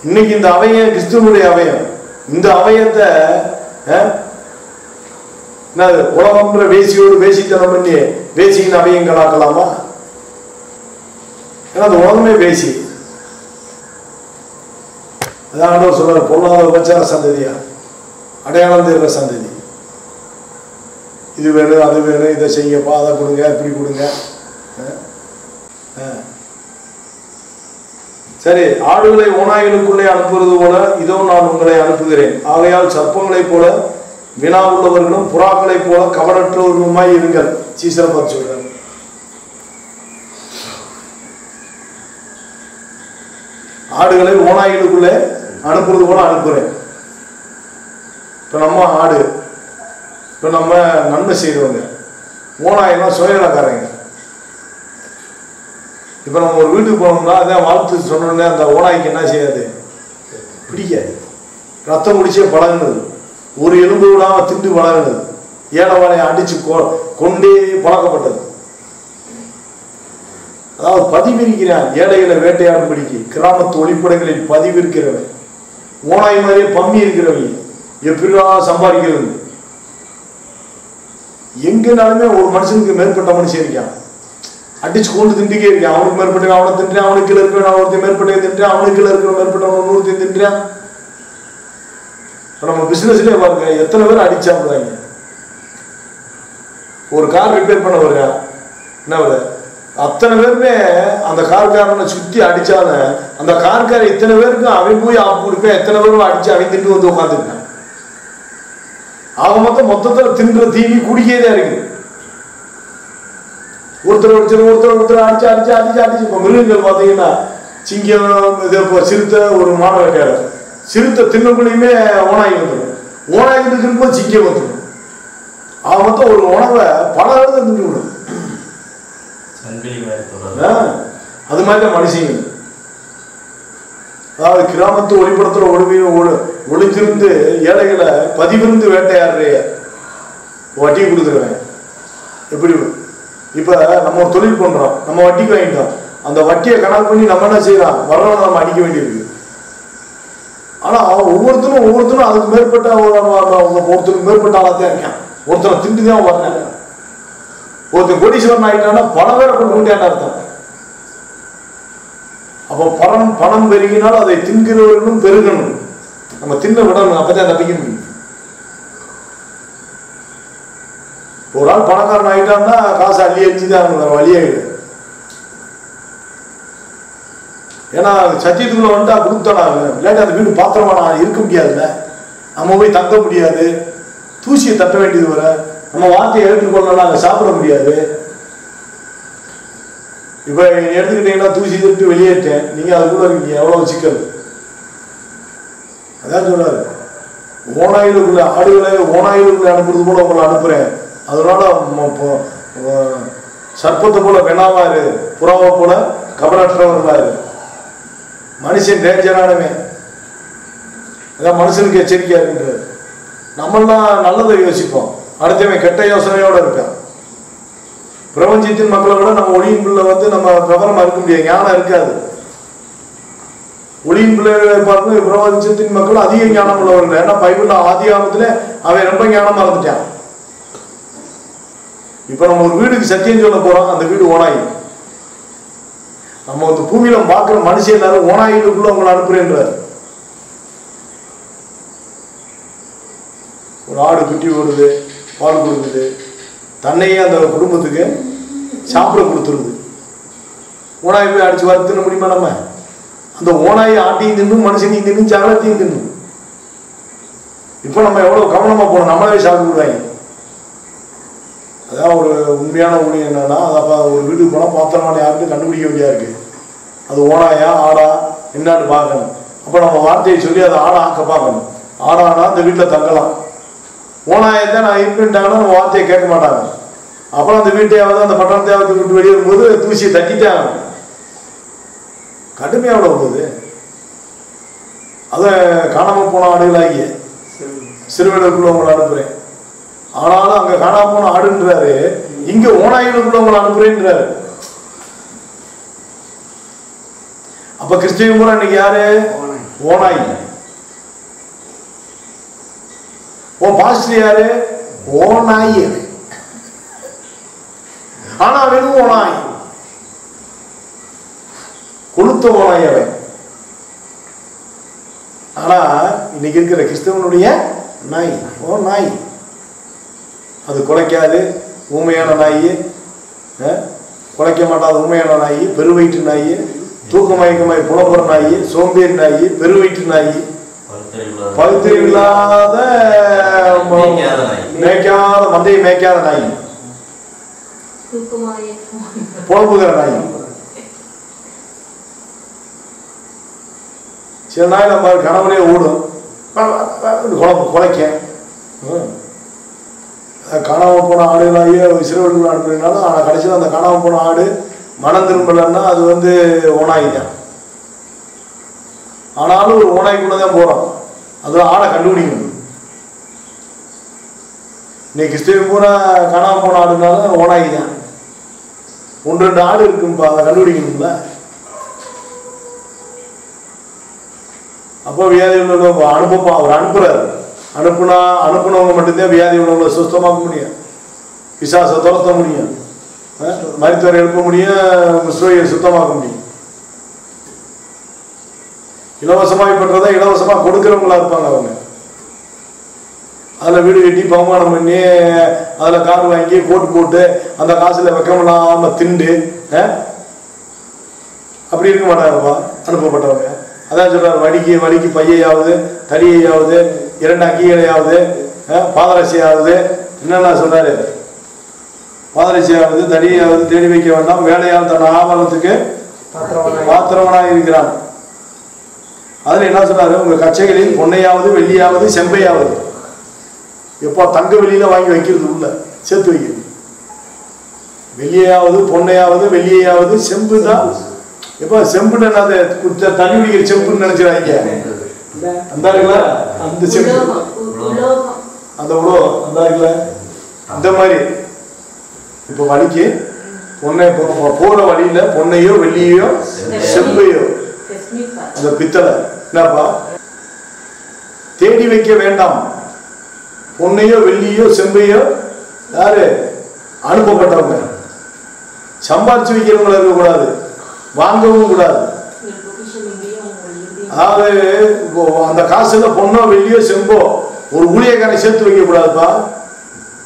இன்னைக்கு இந்த அவயம் கிறிஸ்துவனுடைய அவயம். இந்த அவயத்தை உலகம்ன்ற வேசியோடு வேசித்தனம் பண்ணி வேசியின் அவயங்களாக்கலாமா? ஏன்னா அந்த உலகமே வேசி. அதான் சொல்றாரு, பொருளாதார உபச்சார சந்ததியா, அடையாளம் தேர்ற சந்ததி. இது வேணும் அது வேணும், இதை செய்யப்பா, அதை கொடுங்க, இப்படி கொடுங்க. சரி, ஆடுகளை ஓநாய்களுக்குள்ளே அனுப்புவது போல இதோ நான் உங்களை அனுப்புகிறேன். ஆகையால் சர்ப்பங்களைப் போல வினா உள்ளவர்களும் புறாக்களைப் போல கவனற்றவர்களுமாய் இருங்கள். சீசரை பார்த்து சொல்றாங்க. ஆடுகளை ஓநாய்களுக்குள்ளே அனுப்புறது போல அனுப்புறேன். இப்ப நம்ம ஆடு, இப்ப நம்ம நன்மை செய்யறவங்க. ஓநாயெல்லாம் சுயநலக்காரங்க. இப்ப நம்ம ஒரு வீட்டுக்கு போனோம்னா அதான் வாழ்த்து சொன்னோன்னே அந்த ஓநாய்க்கு என்ன செய்யாது, பிடிக்காது. ரத்தம் முடிச்சே பழகுனது, ஒரு எலும்பு விடாம திண்டு பழகுனது, ஏழவாளையை அடிச்சு கொண்டே பழக்கப்பட்டது. அதாவது பதிவிருக்கிறான், ஏழைகளை வேட்டையாடும்படிக்கு கிராமத்து ஒளிப்படங்களில் பதிவிருக்கிறவன். ஓநாய் மாதிரியே பம்மி இருக்கிறவங்க எப்படியா சம்பாதிக்கிறது. எங்கனாலுமே ஒரு மனுஷனுக்கு மேற்பட்ட மனுஷன் இருக்கான், அடிச்சு கொண்டு திண்டிக்கே இருக்கான். அவனுக்கு மேற்பட்ட அவனை தின்றான், அவனுக்கு கீழே இருக்கிற ஒருத்தையும் மேற்பட்ட தின்றான், அவனுக்கு கீழே இருக்கிற மேற்பட்ட நூறுத்தையும் தின்றான். நம்ம பிசினஸ்லயே பாருங்க, எத்தனை பேர் அடிச்சாப்பிடுறாங்க. ஒரு கார் ரிப்பேர் பண்ண வருவான், என்ன வர அத்தனை பேருமே அந்த கார்காரனை சுத்தி அடிச்சாலும் அந்த கார்கார இத்தனை பேருக்கு அவன் போய் ஆப்பு கொடுப்பேன், எத்தனை பேரும் அடிச்சு அவன் திண்டு வந்து உட்காந்துருக்கான். ஆக மொத்தத்துல தின்ற தீனி குடிக்கதான் இருக்கு. ஒருத்தர் அடிச்சு அடிச்சு அடிச்சு அடிச்சு. இப்ப மிருகங்கள் பாத்தீங்கன்னா சிங்கம், சிறுத்தை, ஒரு மான வேட்டையாளர், சிறுத்தை தின்னக்குள்ளையுமே ஓனாய் வந்துடும், ஓனாய் இருக்கும்போது சிங்கம் வந்துடும். ஆக மொத்தம் ஒரு உணவை பல இடத்துல திண்டு விடும். அது மாதிரிதான் மனுஷங்க. அதாவது கிராமத்து ஒளிப்படத்துல ஒளித்திருந்து ஏழைகளை பதிவிருந்து வேட்டையாடுறைய வட்டி கொடுத்துருவேன். எப்படி இப்ப நம்ம ஒரு தொழில் பண்றோம், நம்ம வட்டிக்கு வாங்கிட்டோம், அந்த வட்டியை கணக்கு பண்ணி நம்ம என்ன செய்யலாம், வரணும் நம்ம அடிக்க வேண்டியிருக்கு. ஆனா ஒவ்வொருத்தரும் அதுக்கு மேற்பட்ட ஒருத்தருக்கு மேற்பட்ட ஆளாத்தான் இருக்கான். ஒருத்தரை திண்டுதான் வரல. ஒருத்தர் கோடீஸ்வரன் ஆயிட்டான்னா பல பேரை கொண்டு கொண்டான அர்த்தம். அப்போ பணம் பெருகினால் அதை தின்கிறவர்களும் பெருகணும். நம்ம தின்ன விடணும், அப்பதான் தப்பிக்க முடியும். ஒரு ஆள் பணக்காரன் ஆகிட்டான்னா காசு அள்ளி அடிச்சுதான் வேற வழியாயிடு. ஏன்னா சத்தியத்துக்குள்ள வந்துட்டா கொடுத்தானா இல்லாட்டி அந்த வீடு பாத்திரமா இருக்க முடியாதுல்ல. நம்ம போய் தங்க முடியாது, தூசியை தட்ட வேண்டியது வர, நம்ம வார்த்தையை ஏற்றுக்கொள்ளலாம், அங்கே சாப்பிட முடியாது. இப்போ எடுத்துக்கிட்டீங்கன்னா தூசி தட்டு வெளியேற்றேன், நீங்க அதுக்குள்ள இருக்கீங்க, எவ்வளவு சிக்கல். அதான் சொல்றாரு, ஓனாயிலுக்குள்ள ஆடுகளை ஓனாயிலுக்குள்ள அனுப்புறது போல உங்களை அனுப்புறேன். அதனால சர்ப்பத்தை போல வெனாவாரு, புறாவை போல கபரற்றவர்களாரு. மனுஷன் டேஞ்சரானவன். அதான் மனுஷனுக்கு எச்சரிக்கையா இருக்கின்றது. நம்மளாம் நல்லதை யோசிப்போம், அடுத்தவன் கெட்ட யோசனையோட இருக்கான். பிரபஞ்சத்தின் மக்களை விட நம்ம ஒளியின் பிள்ளை நம்ம பிரபலமா இருக்க முடியாது, ஞானம் இருக்காது. ஒளியின் பிள்ளைகளை பார்த்து பிரபஞ்சத்தின் மக்கள் அதிக ஞானம் உள்ளவர்கள். ஏன்னா பைபிள்ல ஆதி ஆகத்துல அவன் ரொம்ப ஞானமா இருந்துட்டான். இப்ப நம்ம ஒரு வீடுக்கு சத்தியம் சொல்ல போறோம், அந்த வீடு ஓனாயி. நம்ம பூமியில பார்க்கிற மனுஷன் எல்லாரும் ஓனாயிலுக்குள்ள உங்களை அனுப்புறேன்றார். ஒரு ஆடு குட்டி ஓடுது, பால் கொடுக்குது, தன்னையே அந்த குடும்பத்துக்கு சாப்பிட கொடுத்துருது. ஓனாய் போய் அடிச்சு வர தின்ன முடியுமா? நம்ம அந்த ஓனாயை ஆட்டையும் தின்னும், மனுஷனையும் தின்னும், சகலத்தையும் தின்னும். இப்ப நம்ம எவ்வளவு கவனமா போனோம், நம்மளே சாப்பிடுவாங்க. அதான் ஒரு உண்மையான ஊழியம் என்னன்னா, அதை ஒரு வீட்டுக்கு போனால் பாத்திரமான யாருக்கு கண்டுபிடிக்க வேண்டியா இருக்கு. அது ஓனாயா ஆடா என்னன்னு பார்க்கணும். அப்போ நம்ம வார்த்தையை சொல்லி அதை ஆடா ஆக்க பார்க்கணும். ஆடானா அந்த வீட்டில் தங்கலாம். ஓனாயத்தான் நான் இருப்பேன்ட்டாங்கன்னா நம்ம வார்த்தையை கேட்க மாட்டாங்க. அப்புறம் அந்த வீட்டையாவது அந்த பட்டணத்தையாவது விட்டு வெளியேறும்போது தூசியை தட்டிட்டே ஆகணும். கடுமையாக விட போகுது. அதை காணாம போன ஆடுகளாகிய சிறுவர்களுக்குள்ள உங்களை அனுப்புறேன். ஆனாலும் அங்க காணாம போன ஆடுன்றாரு, இங்க ஓனாய்களுக்குள்ள உங்களை அனுப்புறேன்றாரு. அப்ப கிறிஸ்தவ முறை இன்னைக்கு யாரு? ஓனாய். ஓ பாஸ்டர் யாரு? ஓனாய். ஆனா வெறும் ஓனாய், கொளுத்த ஓனாய் அவன். ஆனா இன்னைக்கு இருக்கிற கிறிஸ்தவனுடைய நாய் ஓ நாய். அது குலைக்காது, ஊமையான நாய். குலைக்க மாட்டாது ஊமையான நாய், பெருவயிற்று நாய், தூக்கமயக்கமாய் புலம்புற நாய், சோம்பேறி நாய், பெருவயிற்று நாய், பகுத்தறிவில்லாத மேய்க்காத மந்தையை மேய்க்காத நாய், புலம்புகிற நாய். சில நாய் நம்ம கணவனே ஓடும், குலைக்க. காணாம போன ஆடுகளாகிய சிறுவர்கள் அனுப்புறீங்கனாலும், ஆனால் கடைசியில் அந்த காணாம போன ஆடு மனம் திரும்பலன்னா அது ஓனாய் தான். ஆனாலும் ஒரு ஓனாய்க்குள்ளதான் போறோம். அது ஆடை கண்டுபிடிக்கணும். இன்னைக்கு கிறிஸ்தவ பூரா காணாம போன ஆடுனாலும் ஓனாய் தான். 1-2 ஆடு இருக்குப்பா, அதை கண்டுபிடிக்கணும்ல. அப்போ வியாதி உள்ளவங்க அனுப்பப்பா, அவர் அனுப்புறாரு. அனுப்புனவங்க மட்டும்தான் வியாதி உள்ளவங்களை சுத்தமாக்க முடியும், பிசாசை துரத்த முடியும், மருத்துவரை எழுப்ப முடியும், நோயை சுத்தமாக்க முடியும். இலவசமாக பெற்றதை இலவசமா கொடுக்கிறவங்களா இருப்பாங்க அவங்க. அதில் வீடு கட்டி பகுமானம் பண்ணி அதில் கார் வாங்கி போட்டு போட்டு அந்த காசுல வெக்கமில்லாம திண்டு அப்படி இருக்க மாட்டாங்கப்பா அனுப்பப்பட்டவங்க. அதான் சொல்றாரு, வடிக்கு பையையாவது, தடியையாவது, 2 அங்கிகளையாவது, பாதரசியாவது, என்னென்ன சொல்றாரு, பாதரசியாவது தடியாவது தேடி வைக்க வேண்டாம், வேலையால் தன் ஆவணத்துக்கு பாத்திரவனாக இருக்கிறான். அதுல என்ன சொல்றாரு, உங்க கச்சைகளில் பொன்னையாவது வெள்ளியாவது செம்பையாவது. எப்போ தங்க வெளியில வாங்கி வைக்கிறது, உள்ள சேர்த்து வைக்கிறது. வெள்ளியாவது பொன்னையாவது வெள்ளியாவது செம்பு தான். எப்போ செம்புன்னு என்னது, தண்ணி குடிக்கிற செம்புன்னு நினைச்சிடாங்க. அந்த இருக்குல்ல அந்த செம்பு, அந்த உலோகம் அந்த இருக்குல்ல இந்த மாதிரி. இப்போ வழிக்கு பொன்னை போற வழியில பொன்னையோ வெள்ளியோ செம்பையோ அந்த பித்தளை என்னப்பா தேடி வைக்க வேண்டாம். பொன்னையோ வெள்ளியோ செம்பையோ யாரு அனுப்பப்பட்டவங்க. சம்பாரிச்சு வைக்கிறவங்கள இருக்கக்கூடாது, வாங்கவும் கூடாது. அதாவது அந்த காசுல பொண்ணோ வெள்ளியோ செம்போ ஒரு ஊழியக்காரை சேர்த்து வைக்க கூடாதுப்பா.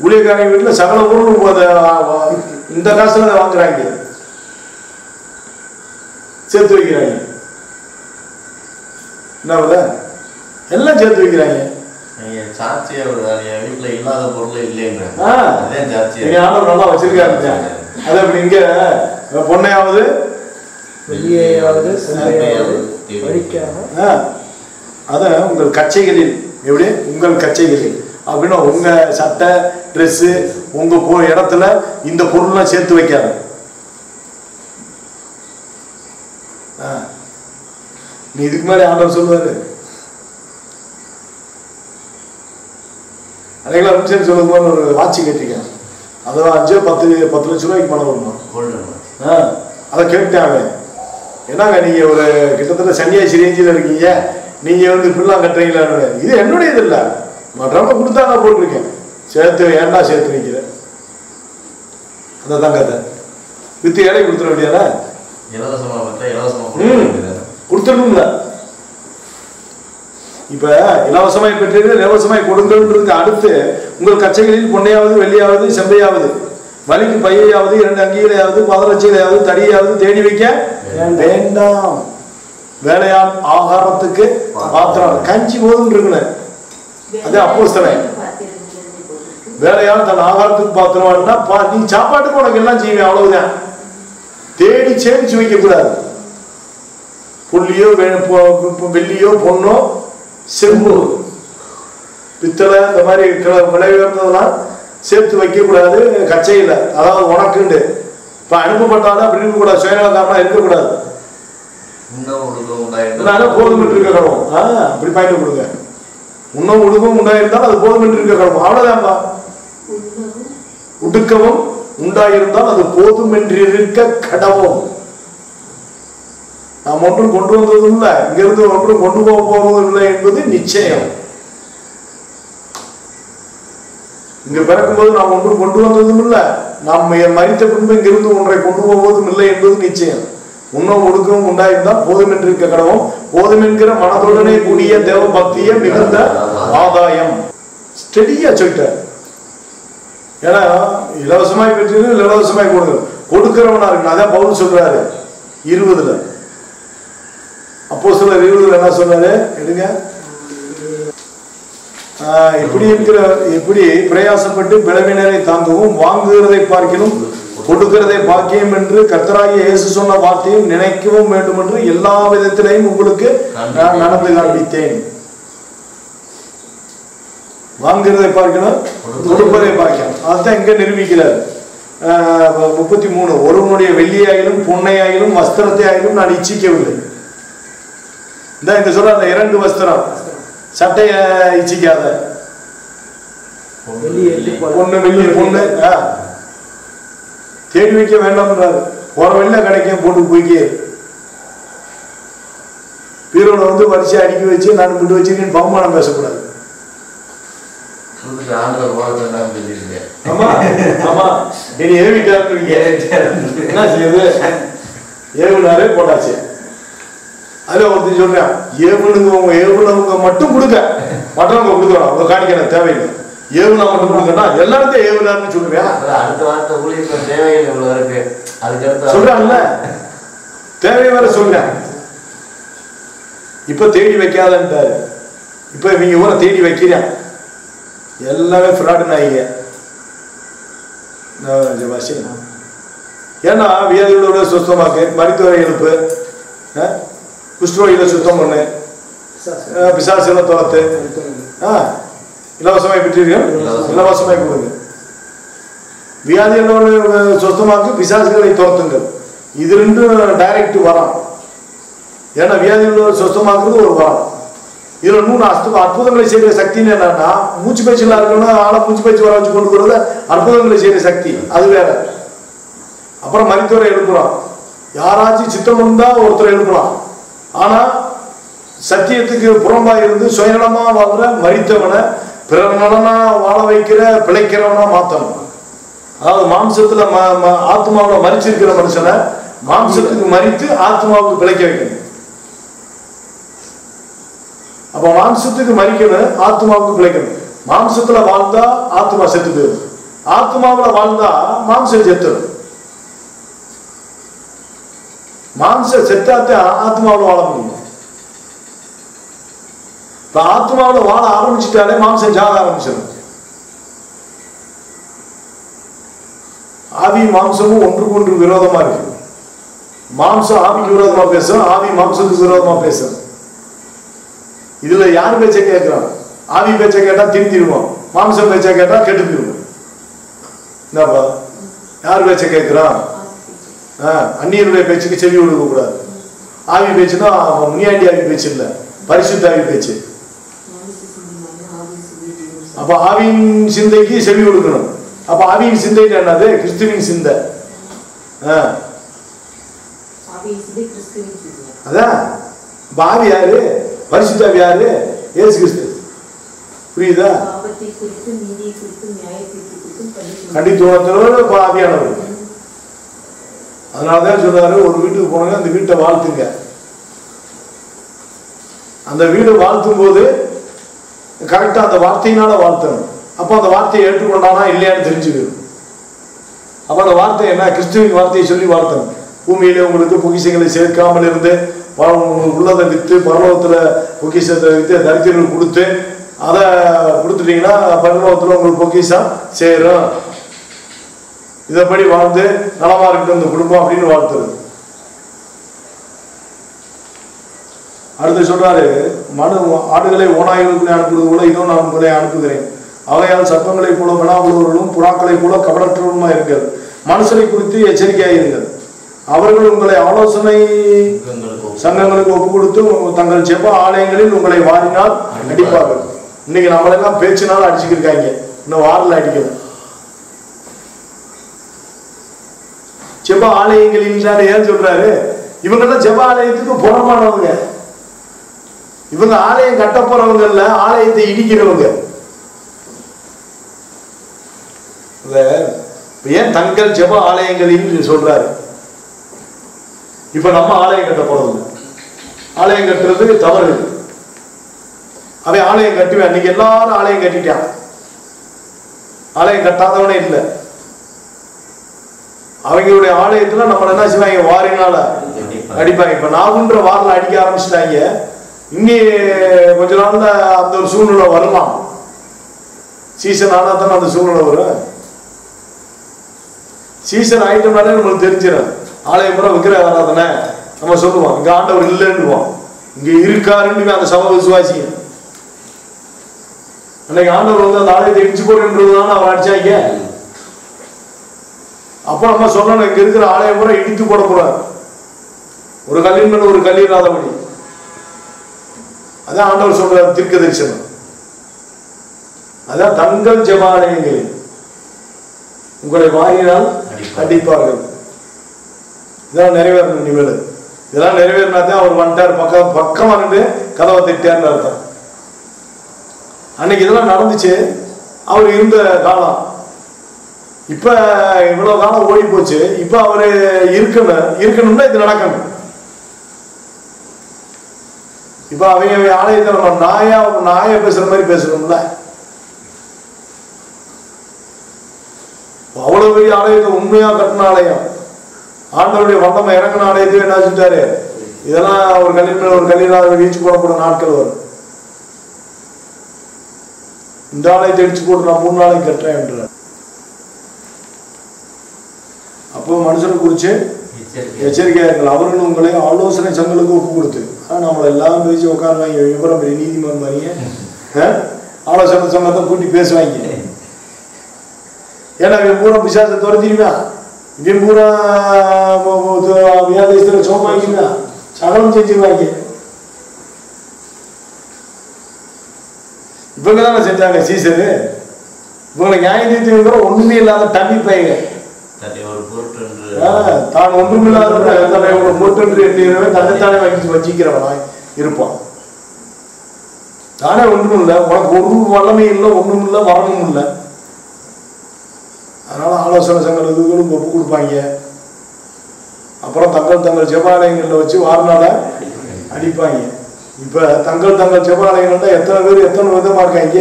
ஊழியக்காரங்க வீட்டில் சகல பொருள் இந்த காசுல வாங்குறாங்க, சேர்த்து வைக்கிறாங்க. என்ன எல்லாம் சேர்த்து வைக்கிறாங்க. வீட்டுல இல்லாத பொருள் இல்லைங்க நல்லா வச்சிருக்காரு. அது அப்படி இங்க பொண்ணையாவது அத உங்கள் கச்சைகளில் எப்படி உங்கள் கச்சைகளில் அப்படின்னா உங்க சட்டை ட்ரெஸ் உங்க இடத்துல இந்த பொருள்லாம் சேர்த்து வைக்காது. நீ இதுக்கு மேலே ஆண்டவர் சொல்லுவாரு. அன்னைக்கு அபிஷேகம் சொல்லும் போது ஒரு வாட்சி கேட்டிருக்கேன். அதான் 5-10 லட்சம் ரூபாய்க்கு பணம் வருமா? அதை கேட்டாங்க. என்னங்க நீங்க ஒரு கிட்டத்தட்ட சன்னியாசி ரேஞ்சில் இருக்கீங்க, நீங்க இப்படிலாம் கட்டுறீங்களா? இது என்னுடைய இது இல்லை, மற்றவங்க கொடுத்தா நான் போட்டிருக்கேன். சேர்த்து ஏண்டா சேர்த்து வைக்கிறேன். அதான் கதை. வித்து ஏழை கொடுத்துட வேண்டியதா? கொடுத்துடணும்ல. இப்ப இலவசமாய் பெற்றீர்கள் இலவசமாய் கொடுங்கள்ன்றது அடுத்து உங்கள் கச்சைகளில் பொன்னையாவது வெள்ளியாவது செம்பையாவது வலிக்கு பையாவது 2 அங்கிகளையாவது பாதரட்சிகளையாவது தடியாவது தேடி வைக்க வேண்டாம். வேலையான் ஆகாரத்துக்கு பாத்திரம் கஞ்சி போதும் இருக்கணும். அது அப்போஸ்தலன். வேலையான் தன் ஆகாரத்துக்கு பாத்திரம் நீ சாப்பாட்டுக்கு உனக்கு எல்லாம் செய்வேன், அவ்வளவுதான். தேடி சேமிச்சு வைக்க கூடாது. புள்ளியோ வெள்ளியோ பொண்ணோ செம்பு பித்தளை இந்த மாதிரி விலை உயர்ந்ததெல்லாம் சேர்த்து வைக்க கூடாது கச்சையில. அதாவது உனக்குண்டு இப்ப அனுப்பப்பட்டாலும் அப்படி இருக்க கூடாது. சுயநலக்காரனா இருக்கக்கூடாது. போதும் என்று இருக்க கடவுள். அப்படி பாயிண்ட் கொடுங்க. உண்ணும் உடுக்கும் உண்டாயிருந்தால் அது போதும் என்று இருக்க கடவுள். அவ்வளவுதான்ப்பா. உடுக்கவும் உண்டாயிருந்தால் அது போதும் என்று இருக்க கடவுள். நாம் ஒன்றும் கொண்டு வந்ததும் இல்லை, இங்கிருந்து ஒன்றும் கொண்டு போக போவதும் இல்லை என்பது நிச்சயம். இங்க பிறக்கும்போது நாம் ஒன்றும் கொண்டு வந்ததும் இல்லை, நாம் மரித்த பின்பு இங்கிருந்து ஒன்றை கொண்டு போவதும் இல்லை என்பது நிச்சயம். உண்ணும் ஒடுக்கவும் உண்டாயிருந்தால் போதும் என்று இருக்க கடவும் போதும் என்கிற மனதுடனே கூடிய தேவ பக்திய மிகுந்த ஆதாயம். ஸ்டெடியா சொல்லிட்டார். ஏன்னா இலவசமாய் பெற்று இலவசமாய் கொடுக்கிறவனா இருக்கு. அதான் பவுல் சொல்றாரு 20 அப்போஸ்தலர் 20 என்ன சொன்னாரு எடுங்க. இப்படி பிரயாசப்பட்டு பலவீனரை தாங்கவும் வாங்குகிறதை பார்க்கிலும் கொடுக்கிறதை பாக்கியம் என்று கர்த்தராகிய இயேசு சொன்ன வார்த்தையும் நினைக்கவும் வேண்டும் என்று எல்லா விதத்திலையும் உங்களுக்கு நான் நடந்து காண்பித்தேன். வாங்குகிறதை பார்க்கணும், கொடுப்பதை பார்க்கணும். அதுதான் இங்க நிரூபிக்கிறார். 33 ஒருவனுடைய வெள்ளியாயிலும் பொன்னையாயிலும் வஸ்திரத்தை ஆயிலும் நான் இச்சிக்கவில்லை. இந்த சொல்ற அந்த 2 வஸ்திரம் சட்டைய இச்சிக்காத பொண்ணு வெள்ளி பொண்ணு தேடி வைக்க வேண்டாம்ன்றாரு. போற வெளில கிடைக்கும் போட்டு போய்க்கு பீரோட வரிசை அடுக்கி வச்சு நான் விட்டு வச்சிருக்கேன்னு பகுமானம் பேசக்கூடாது. ஆமா ஆமா நீ ஏவிட்டாரு என்ன செய்யுது? ஏவுனாரே போட்டாச்சு. அதுல ஒருத்தர் சொல்றேன் ஏவுனவங்க மட்டும் கொடுக்க மற்றவங்க கொடுக்கணும். அவங்க காணிக்க தேவையில்லை. ஏவுனா மட்டும் கொடுக்கணும். எல்லாருக்கும் ஏவுனாருன்னு சொல்லுவேன். சொல்றாங்கல்ல தேவையை வேற சொல்றேன். இப்ப தேடி வைக்காதன்ட்டாரு. இப்ப இவங்க ஊரை தேடி வைக்கிறேன். எல்லாமே ஃப்ராடுனாயிங்க. ஏன்னா வியாதிகளோட சுத்தமாக்கு, மருத்துவரை எழுப்பு, குஷ்டரோகிகளை சுத்தம் பண்ணு, பிசாசுகளை துரத்து. இலவசமாய் பெற்றீர்கள் இலவசமாய் கொடுங்க. வியாதிகளோட சுத்தமாக்கு, பிசாசுகளை துரத்துங்கள். இது 2 டைரக்ட் வரான். ஏன்னா வியாதிகளோட சுத்தமாக்குறது ஒரு வரம். இதுல 3 அற்புதங்களை செய்யற சக்தின்னு என்னன்னா மூச்சு பயிற்சியெல்லாம் இருக்கணும். ஆளை மூச்சு பயிற்சி வர வச்சு கொண்டு போறது அற்புதங்களை செய்யற சக்தி, அது வேற. அப்புறம் மருத்துவரை எழுப்புறான். யாராச்சும் சித்தம் இருந்தா ஒருத்தர் எழுப்பலாம். ஆனா சத்தியத்துக்கு புறம்பா இருந்து சுயநலமா வாழ்ற மரித்தவனை பிறர் நலனா வாழ வைக்கிற பிழைக்கிறவனா மாத்தணும். அதாவது மாம்சத்துல ஆத்மாவில மரிச்சிருக்கிற மனுஷனை மாம்சத்துக்கு மரித்து ஆத்மாவுக்கு பிழைக்க வைக்கணும். அப்ப மாம்சத்துக்கு மரிக்கணும், ஆத்மாவுக்கு பிழைக்கணும். மாம்சத்துல வாழ்ந்தா ஆத்மா செத்து போயிடும், ஆத்மாவில வாழ்ந்தா மாம்சம் செத்துடும். மாம்சம் செத்தாத்தே ஆத்மாவில் வாழ முடியும். இப்ப ஆத்மாவில் வாழ ஆரம்பிச்சுட்டாலே மாம்சம் சாக ஆரம்பிச்சிடும். ஆவி மாம்சமும் ஒன்றுக்கு ஒன்று விரோதமா இருக்கு. மாம்சம் ஆவிக்கு விரோதமா பேசும், ஆவி மாம்சத்துக்கு விரோதமா பேசும். இதுல யார் பேச்சை கேட்கிறான்? ஆவி பேச்சை கேட்டா திருந்திடுவோம், மாம்சம் பேச்சை கேட்டா கெட்டு போயிடுவோம். என்னப்பா யார் பேச்சை கேட்கிறான்? அந்நியருடைய பேச்சுக்கு செவி கொடுக்க கூடாது. ஆவி பேச்சுன்னா முனியாண்டி ஆவி பேச்சு இல்ல, பரிசுத்த ஆவி பேச்சு. அப்ப ஆவியின் சிந்தைக்கு செவி கொடுக்கணும். அப்ப ஆவியின் சிந்தை என்னது? கிறிஸ்துவின் சிந்தை. அதான் ஆவி யாரு? பரிசுத்த ஆவி யாரு? இயேசு கிறிஸ்து. புரியுதா? கண்டித்துவத்தோட ஆவியானவர். அதனாலதான் சொல்றாரு, ஒரு வீட்டுக்கு போனாங்க, அந்த வீட்டை வாழ்த்துங்க. அந்த வீடு வாழ்த்தும் போது கரெக்டா அந்த வார்த்தையினால வாழ்த்தணும். அப்போ அந்த வார்த்தையை ஏற்றுக்கொண்டானா இல்லையான்னு தெரிஞ்சுக்கணும். அப்ப அந்த வார்த்தை என்ன? கிறிஸ்துவின் வார்த்தையை சொல்லி வாழ்த்தணும். பூமியிலே உங்களுக்கு பொக்கிஷங்களை சேர்க்காமல் இருந்து உள்ளதை வித்து பரலோகத்துல பொக்கிஷத்தை வித்து தரித்திரர்கள் கொடுத்து அதை கொடுத்துட்டீங்கன்னா பரலோகத்துல உங்களுக்கு பொக்கிஷம் சேரும். இதப்படி வாழ்ந்து நலமா இருக்கட்டும் இந்த குடும்பம் அப்படின்னு வாழ்த்துறது. அடுத்து சொல்றாரு, ஆடுகளை ஓநாய்களுக்குள்ளே அனுப்புவது போல இதோ நான் உங்களை அனுப்புகிறேன். அவையால் சர்ப்பங்களை போல வினாவுள்ளவர்களும் புறாக்களை போல கபடற்றவருமா இருங்கள். மனுஷரை குறித்து எச்சரிக்கையாயிருங்கள். அவர்கள் உங்களை ஆலோசனை சங்கங்களுக்கு ஒப்பு கொடுத்து தங்கள் ஜெப ஆலயங்களில் உங்களை வாரினால் அடிப்பார்கள். இன்னைக்கு நம்மளெல்லாம் பேச்சுனாலும் அடிச்சுக்கிருக்காங்க, இன்னும் வாரில் அடிக்கல. ஜெப ஆலயங்களில் ஏன் சொல்றாரு? இவங்கெல்லாம் ஜெப ஆலயத்துக்கு புறமானவங்க. இவங்க ஆலயம் கட்ட போறவங்க இல்ல, ஆலயத்தை இடிக்கிறவங்க. ஏன் தங்கள் ஜெப ஆலயங்களில் சொல்றாரு? இப்ப நம்ம ஆலயம் கட்ட போறது, ஆலயம் கட்டுறது தவறு. அவன் ஆலயம் கட்டுவேன், அன்னைக்கு எல்லாரும் ஆலயம் கட்டிட்டான். ஆலயம் கட்டாதவனே இல்லை. அவங்களுடைய ஆலயத்துல நம்ம என்ன செய்வாங்க? வாரினால அடிப்பாங்க. இப்ப நாகுன்ற வாரில் அடிக்க ஆரம்பிச்சுட்டாங்க. இன்னி கொஞ்ச நாள்ல அந்த ஒரு சூழ்நிலை வரலாம். சீசன் ஆனா தானே அந்த சூழ்நிலை வரும். சீசன் ஆயிட்டோம்னாலே நம்மளுக்கு தெரிஞ்சிடும். ஆலயம் பூரா விக்கிர வராதுன்னு நம்ம சொல்லுவோம். இங்க ஆண்டவர் இல்லைன்னுவோம், இங்க இருக்காருன்னு அந்த சம விசுவாசி. அன்னைக்கு ஆண்டவர் வந்து அந்த ஆலயத்தை இடிச்சு போடுன்றதுனால அவர் அடிச்சாங்க. அப்ப நம்ம சொல்லணும், இங்க இருக்கிற ஆலயம் பூரா இடித்து போட போறாரு, ஒரு கல்லின் மேல ஒரு கல் இல்லாதபடி. அதான் ஆண்டவர் சொல்ற தீர்க்க தரிசனம். அதான் தங்கள் ஜெபாலயங்களில் உங்களை வாரினால் அடிப்பார்கள். இதெல்லாம் நிறைவேறணும் இனிமேல். இதெல்லாம் நிறைவேறினாதான் அவர் வந்துட்டார், பக்கமா நின்று கதவை திட்டார்னு அர்த்தம். அன்னைக்கு இதெல்லாம் நடந்துச்சு, அவர் இருந்த காலம். இப்ப இவ்வளவு காலம் ஓடி போச்சு. இப்ப அவரு இருக்கணும்னா இது நடக்கணும். இப்ப அவங்க ஆலயத்தை நம்ம நாயா பேசுற மாதிரி பேசணும்ல. அவ்வளவு பெரிய ஆலயத்தை உண்மையா கட்டின ஆலயம், ஆண்டவருடைய வல்லமை இறங்கின ஆலயத்தை என்ன செஞ்சாரு? இதெல்லாம் ஒரு கல்லின் மேல ஒரு கல்லினால் இடிச்சு போடப்படும் நாட்கள் வரும். இந்த ஆலயத்தை இடிச்சு போட்டு நான் 3 நாளைக்கு கட்டுறேன் என்றார். அப்போ மனுஷனை குறிச்சு எச்சரிக்கையார்கள். அவர்கள் உங்களை ஆலோசனை சங்கங்களுக்கு ஒப்பு கொடுத்து நம்மளை எல்லாம் பேசி உட்காருவாங்க. விவரம் பெரிய நீதிமன்றம் மாதிரிங்க ஆலோசனை சங்கத்தை கூட்டி பேசுவாங்க. ஏன்னா இவன் பூரா பிசாசை துரத்திடுவான், இவன் பூரா வியாதேசத்துல சோமாக்கிடுவான், சகலம் செஞ்சிருவாங்க. இவங்க தானே செஞ்சாங்க சீசரு. இவங்களை நியாயத்தீர்த்து ஒண்ணுமே இல்லாத தண்ணி பையங்க, தான் ஒன்றுமில்லாத பொருட்டு என்று எண்ணியவன் தன்னைத்தானே வச்சிக்கிறவனா இருப்பான். தானே ஒன்றும் இல்லை, உனக்கு ஒரு வல்லமையும் இல்லை, ஒன்றும் இல்லை, வரணும் இல்லை. அதனால ஆலோசனை சங்கங்களும் ஒப்பு கொடுப்பாங்க. அப்புறம் தங்கள் ஜெபாலயங்களில் வச்சு வாரனால அடிப்பாங்க. இப்போ தங்கள் ஜெபாலயங்கள்னா எத்தனை பேர் எத்தனை விதமாக இருக்காங்க.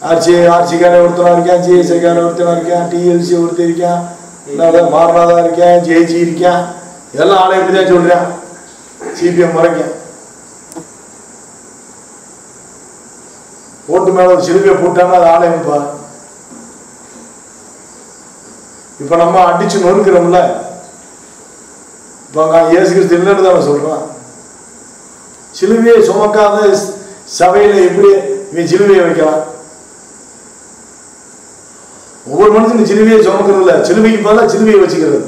ஆர்சிக்காரன் ஒருத்தனா இருக்கான், ஜிஎஸ்ஐக்காரன் ஒருத்தனா இருக்கான், டிஎல்சி ஒருத்தர் இருக்கான், மாரநாதா இருக்கேன், ஜேஜி இருக்கேன். இதெல்லாம் ஆளை எப்படி தான் சொல்கிறேன், சிபிஎம் வரைக்கும். ஓட்டு மேலே ஒரு சிலுவையை போட்டாங்கன்னா அது ஆலயம்ப்பா. இப்போ நம்ம அடிச்சு நொறுக்கிறோம்ல, இப்போ இயேசு கிறிஸ்து இல்லைன்னு தான் சொல்கிறான். சிலுவையை சுமக்காத சபையில் எப்படி இவன் சிலுவையை வைக்கலாம்? ஒவ்வொரு மனுஷனும் சிலுவையை சுமக்கிறது இல்லை, சிலுவைக்கு பதிலாக சிலுவையை வச்சுக்கிறது.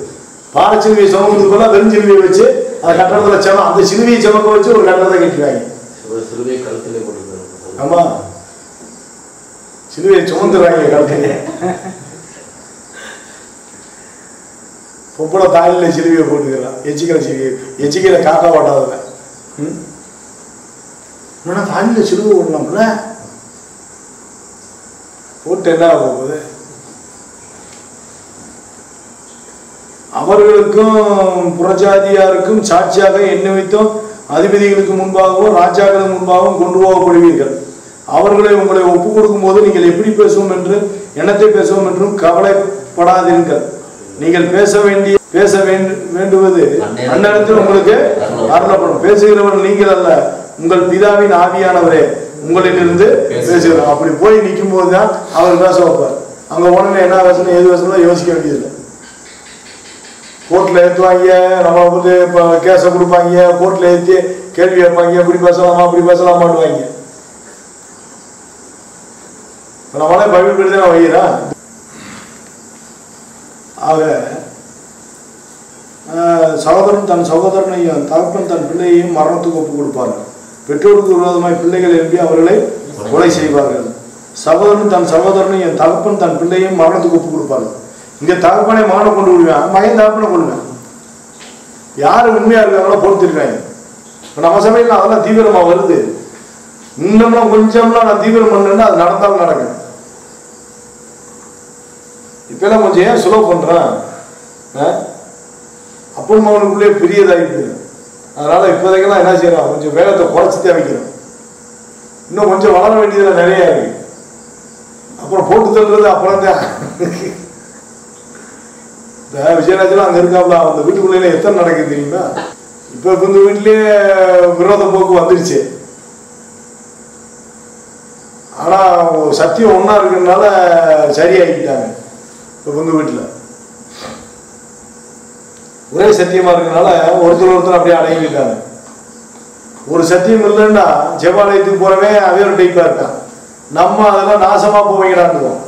பாறை சிலுவையை சுமக்கிறதுக்கு பதிலாக வெறும் சிலுவையை வச்சு அந்த கட்டணத்தில் செம அந்த சிலுவையை சுமக்க வச்சு ஒரு கட்டணத்தை கட்டிடுவாங்க. ஆமா, சிலுவையை சுமந்துடுறாங்க கழுத்தையே. பொம்பளை தாலியில் சிலுவையை போட்டுக்கிறான், எச்சிக்கிற காக்கா ஓட்டாதவன். தாலியில் சிலுவை ஓடலாம்ல, போட்டு என்ன ஆக போகுது? அவர்களுக்கும் புறஜாதியாருக்கும் சாட்சியாக என் நிமித்தம் அதிபதிகளுக்கு முன்பாகவும் ராஜாக்களுக்கு முன்பாகவும் கொண்டு போகப்படுவீர்கள். அவர்களை உங்களை ஒப்புக் கொடுக்கும் போது நீங்கள் எப்படி பேசுவோம் என்று என்னத்தை பேசுவோம் என்றும் கவலைப்படாதீர்கள். நீங்கள் பேச வேண்டுவது அந்நேரத்தில் உங்களுக்கு அருளப்படும். பேசுகிறவர் நீங்கள் அல்ல, உங்கள் பிதாவின் ஆவியானவரே உங்களிலிருந்து பேசுகிறோம். அப்படி போய் நிற்கும் போதுதான் அவர் பேச வைப்பார். அங்க உடனே என்ன பேசணும் எது பேசணும் யோசிக்க வேண்டியதில்லை. கோர்ட்ல ஏற்றுவாங்க, நம்ம வந்து இப்போ கேஸை கொடுப்பாங்க, கோர்ட்ல ஏற்றி கேள்வி கேட்பாங்க, இப்படி பேசலாமா அப்படி பேசலாமான்னுவாங்க. இப்போ நம்மளே பைபிள் படி தான் வைக்கிறேன். ஆக சகோதரன் தன் சகோதரனையும் தகப்பன் தன் பிள்ளையையும் மரணத்துக்கு ஒப்பு கொடுப்பார்கள். பெற்றோருக்கு விரோதமாய் பிள்ளைகள் எழுப்பி அவர்களை கொலை செய்வார்கள். சகோதரன் தன் சகோதரனையும் தகப்பன் தன் பிள்ளையும் மரணத்துக்கு ஒப்பு கொடுப்பார்கள். இங்க தகப்பனை மகனை கொண்டு விடுவேன், மகன் தகப்பனை கொள்வேன். யாரு உண்மையா இருக்காங்களோ பொறுத்திருக்காங்க. இப்போ நம்ம சபையில் அதெல்லாம் தீவிரமா வருது. இன்னும்லாம் கொஞ்சம்லாம் நான் தீவிரம் பண்ணேன்னா அது நடந்தாலும் நடக்கும். இப்பெல்லாம் கொஞ்சம் ஏன் சுலோ பண்றேன், அப்பன் மகனுக்குள்ளே பெரியதாயிருக்கு. அதனால இப்போதைக்கெல்லாம் என்ன செய்யறோம், கொஞ்சம் வேகத்தை குறைச்சித்தே வைக்கிறோம். இன்னும் கொஞ்சம் வளர வேண்டியதுல நிறைய இருக்கு. அப்புறம் போட்டு தள்ளுறது அப்புறம் தான். இந்த விஜயராஜெல்லாம் அங்கே இருக்காப்ல, அந்த வீட்டுக்குள்ளே எத்தனை நடக்குது தெரியுமா? இப்போ இந்த வீட்டிலேயே விரோத போக்கு வந்துடுச்சு. ஆனால் சத்தியம் ஒன்றா இருக்கிறதுனால சரியாகிட்டாங்க. இப்போ உங்கள் வீட்டில் ஒரே சத்தியமாக இருக்கிறதுனால ஒருத்தர் அப்படியே அடங்கிட்டாங்க. ஒரு சத்தியம் இல்லைன்னா ஜெபாலயத்துக்கு போறவே அவே ஒரு டைப்பாக இருக்கான். நம்ம அதெல்லாம் நாசமாக போவீங்கடான்னுவோம்.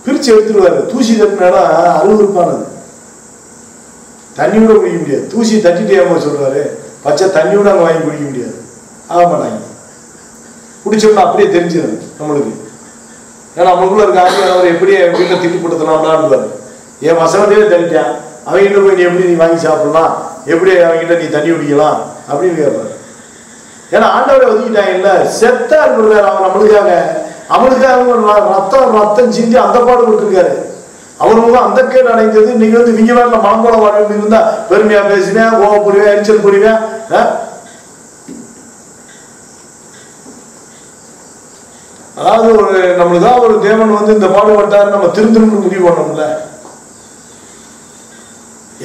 பிரித்து எடுத்துடுவாரு. தூசி தட்டினா அருவருப்பானது. தண்ணி கூட குடிக்க முடியாது. தூசி தட்டிட்டே சொல்றாரு, பச்சை தண்ணி கூட அங்கே வாங்கி குடிக்க முடியாது. ஆக மாட்டாங்க. குடிச்சோம்னா அப்படியே தெரிஞ்சிடும் நம்மளுக்கு. ஏன்னா நம்மளுக்குள்ள இருக்க ஆகியவர் எப்படி என் வீட்டில் திட்டுப்படுத்தலாம்லான்பாரு. என் வசனத்தையே தனிட்டேன், அவங்ககிட்ட போய் நீ எப்படி நீ வாங்கி சாப்பிடலாம், எப்படி அவங்ககிட்ட நீ தண்ணி குடிக்கலாம் அப்படின்னு கேட்பாரு. ஏன்னா ஆண்டவரை ஒதுக்கிட்டாங்க இல்ல, செத்தா இருக்கிறார் அவன் நம்மளுக்காக. அவனுக்காக ரத்தம் சிந்தி அந்த பாடு கொடுத்துருக்காரு. அவருக்கு அந்த கேடு அடைந்தது. நீங்க வந்து விங்க வேலை மனம் போல வாழ இருந்தா பெருமையா பேசினேன், கோவப்படுவேன், எரிச்சல் புரிவேன். அதாவது ஒரு நம்மளுதான் ஒரு தேவன் வந்து இந்த பாடுபட்டார், நம்ம திரும்ப முடிவு பண்ணோம்ல.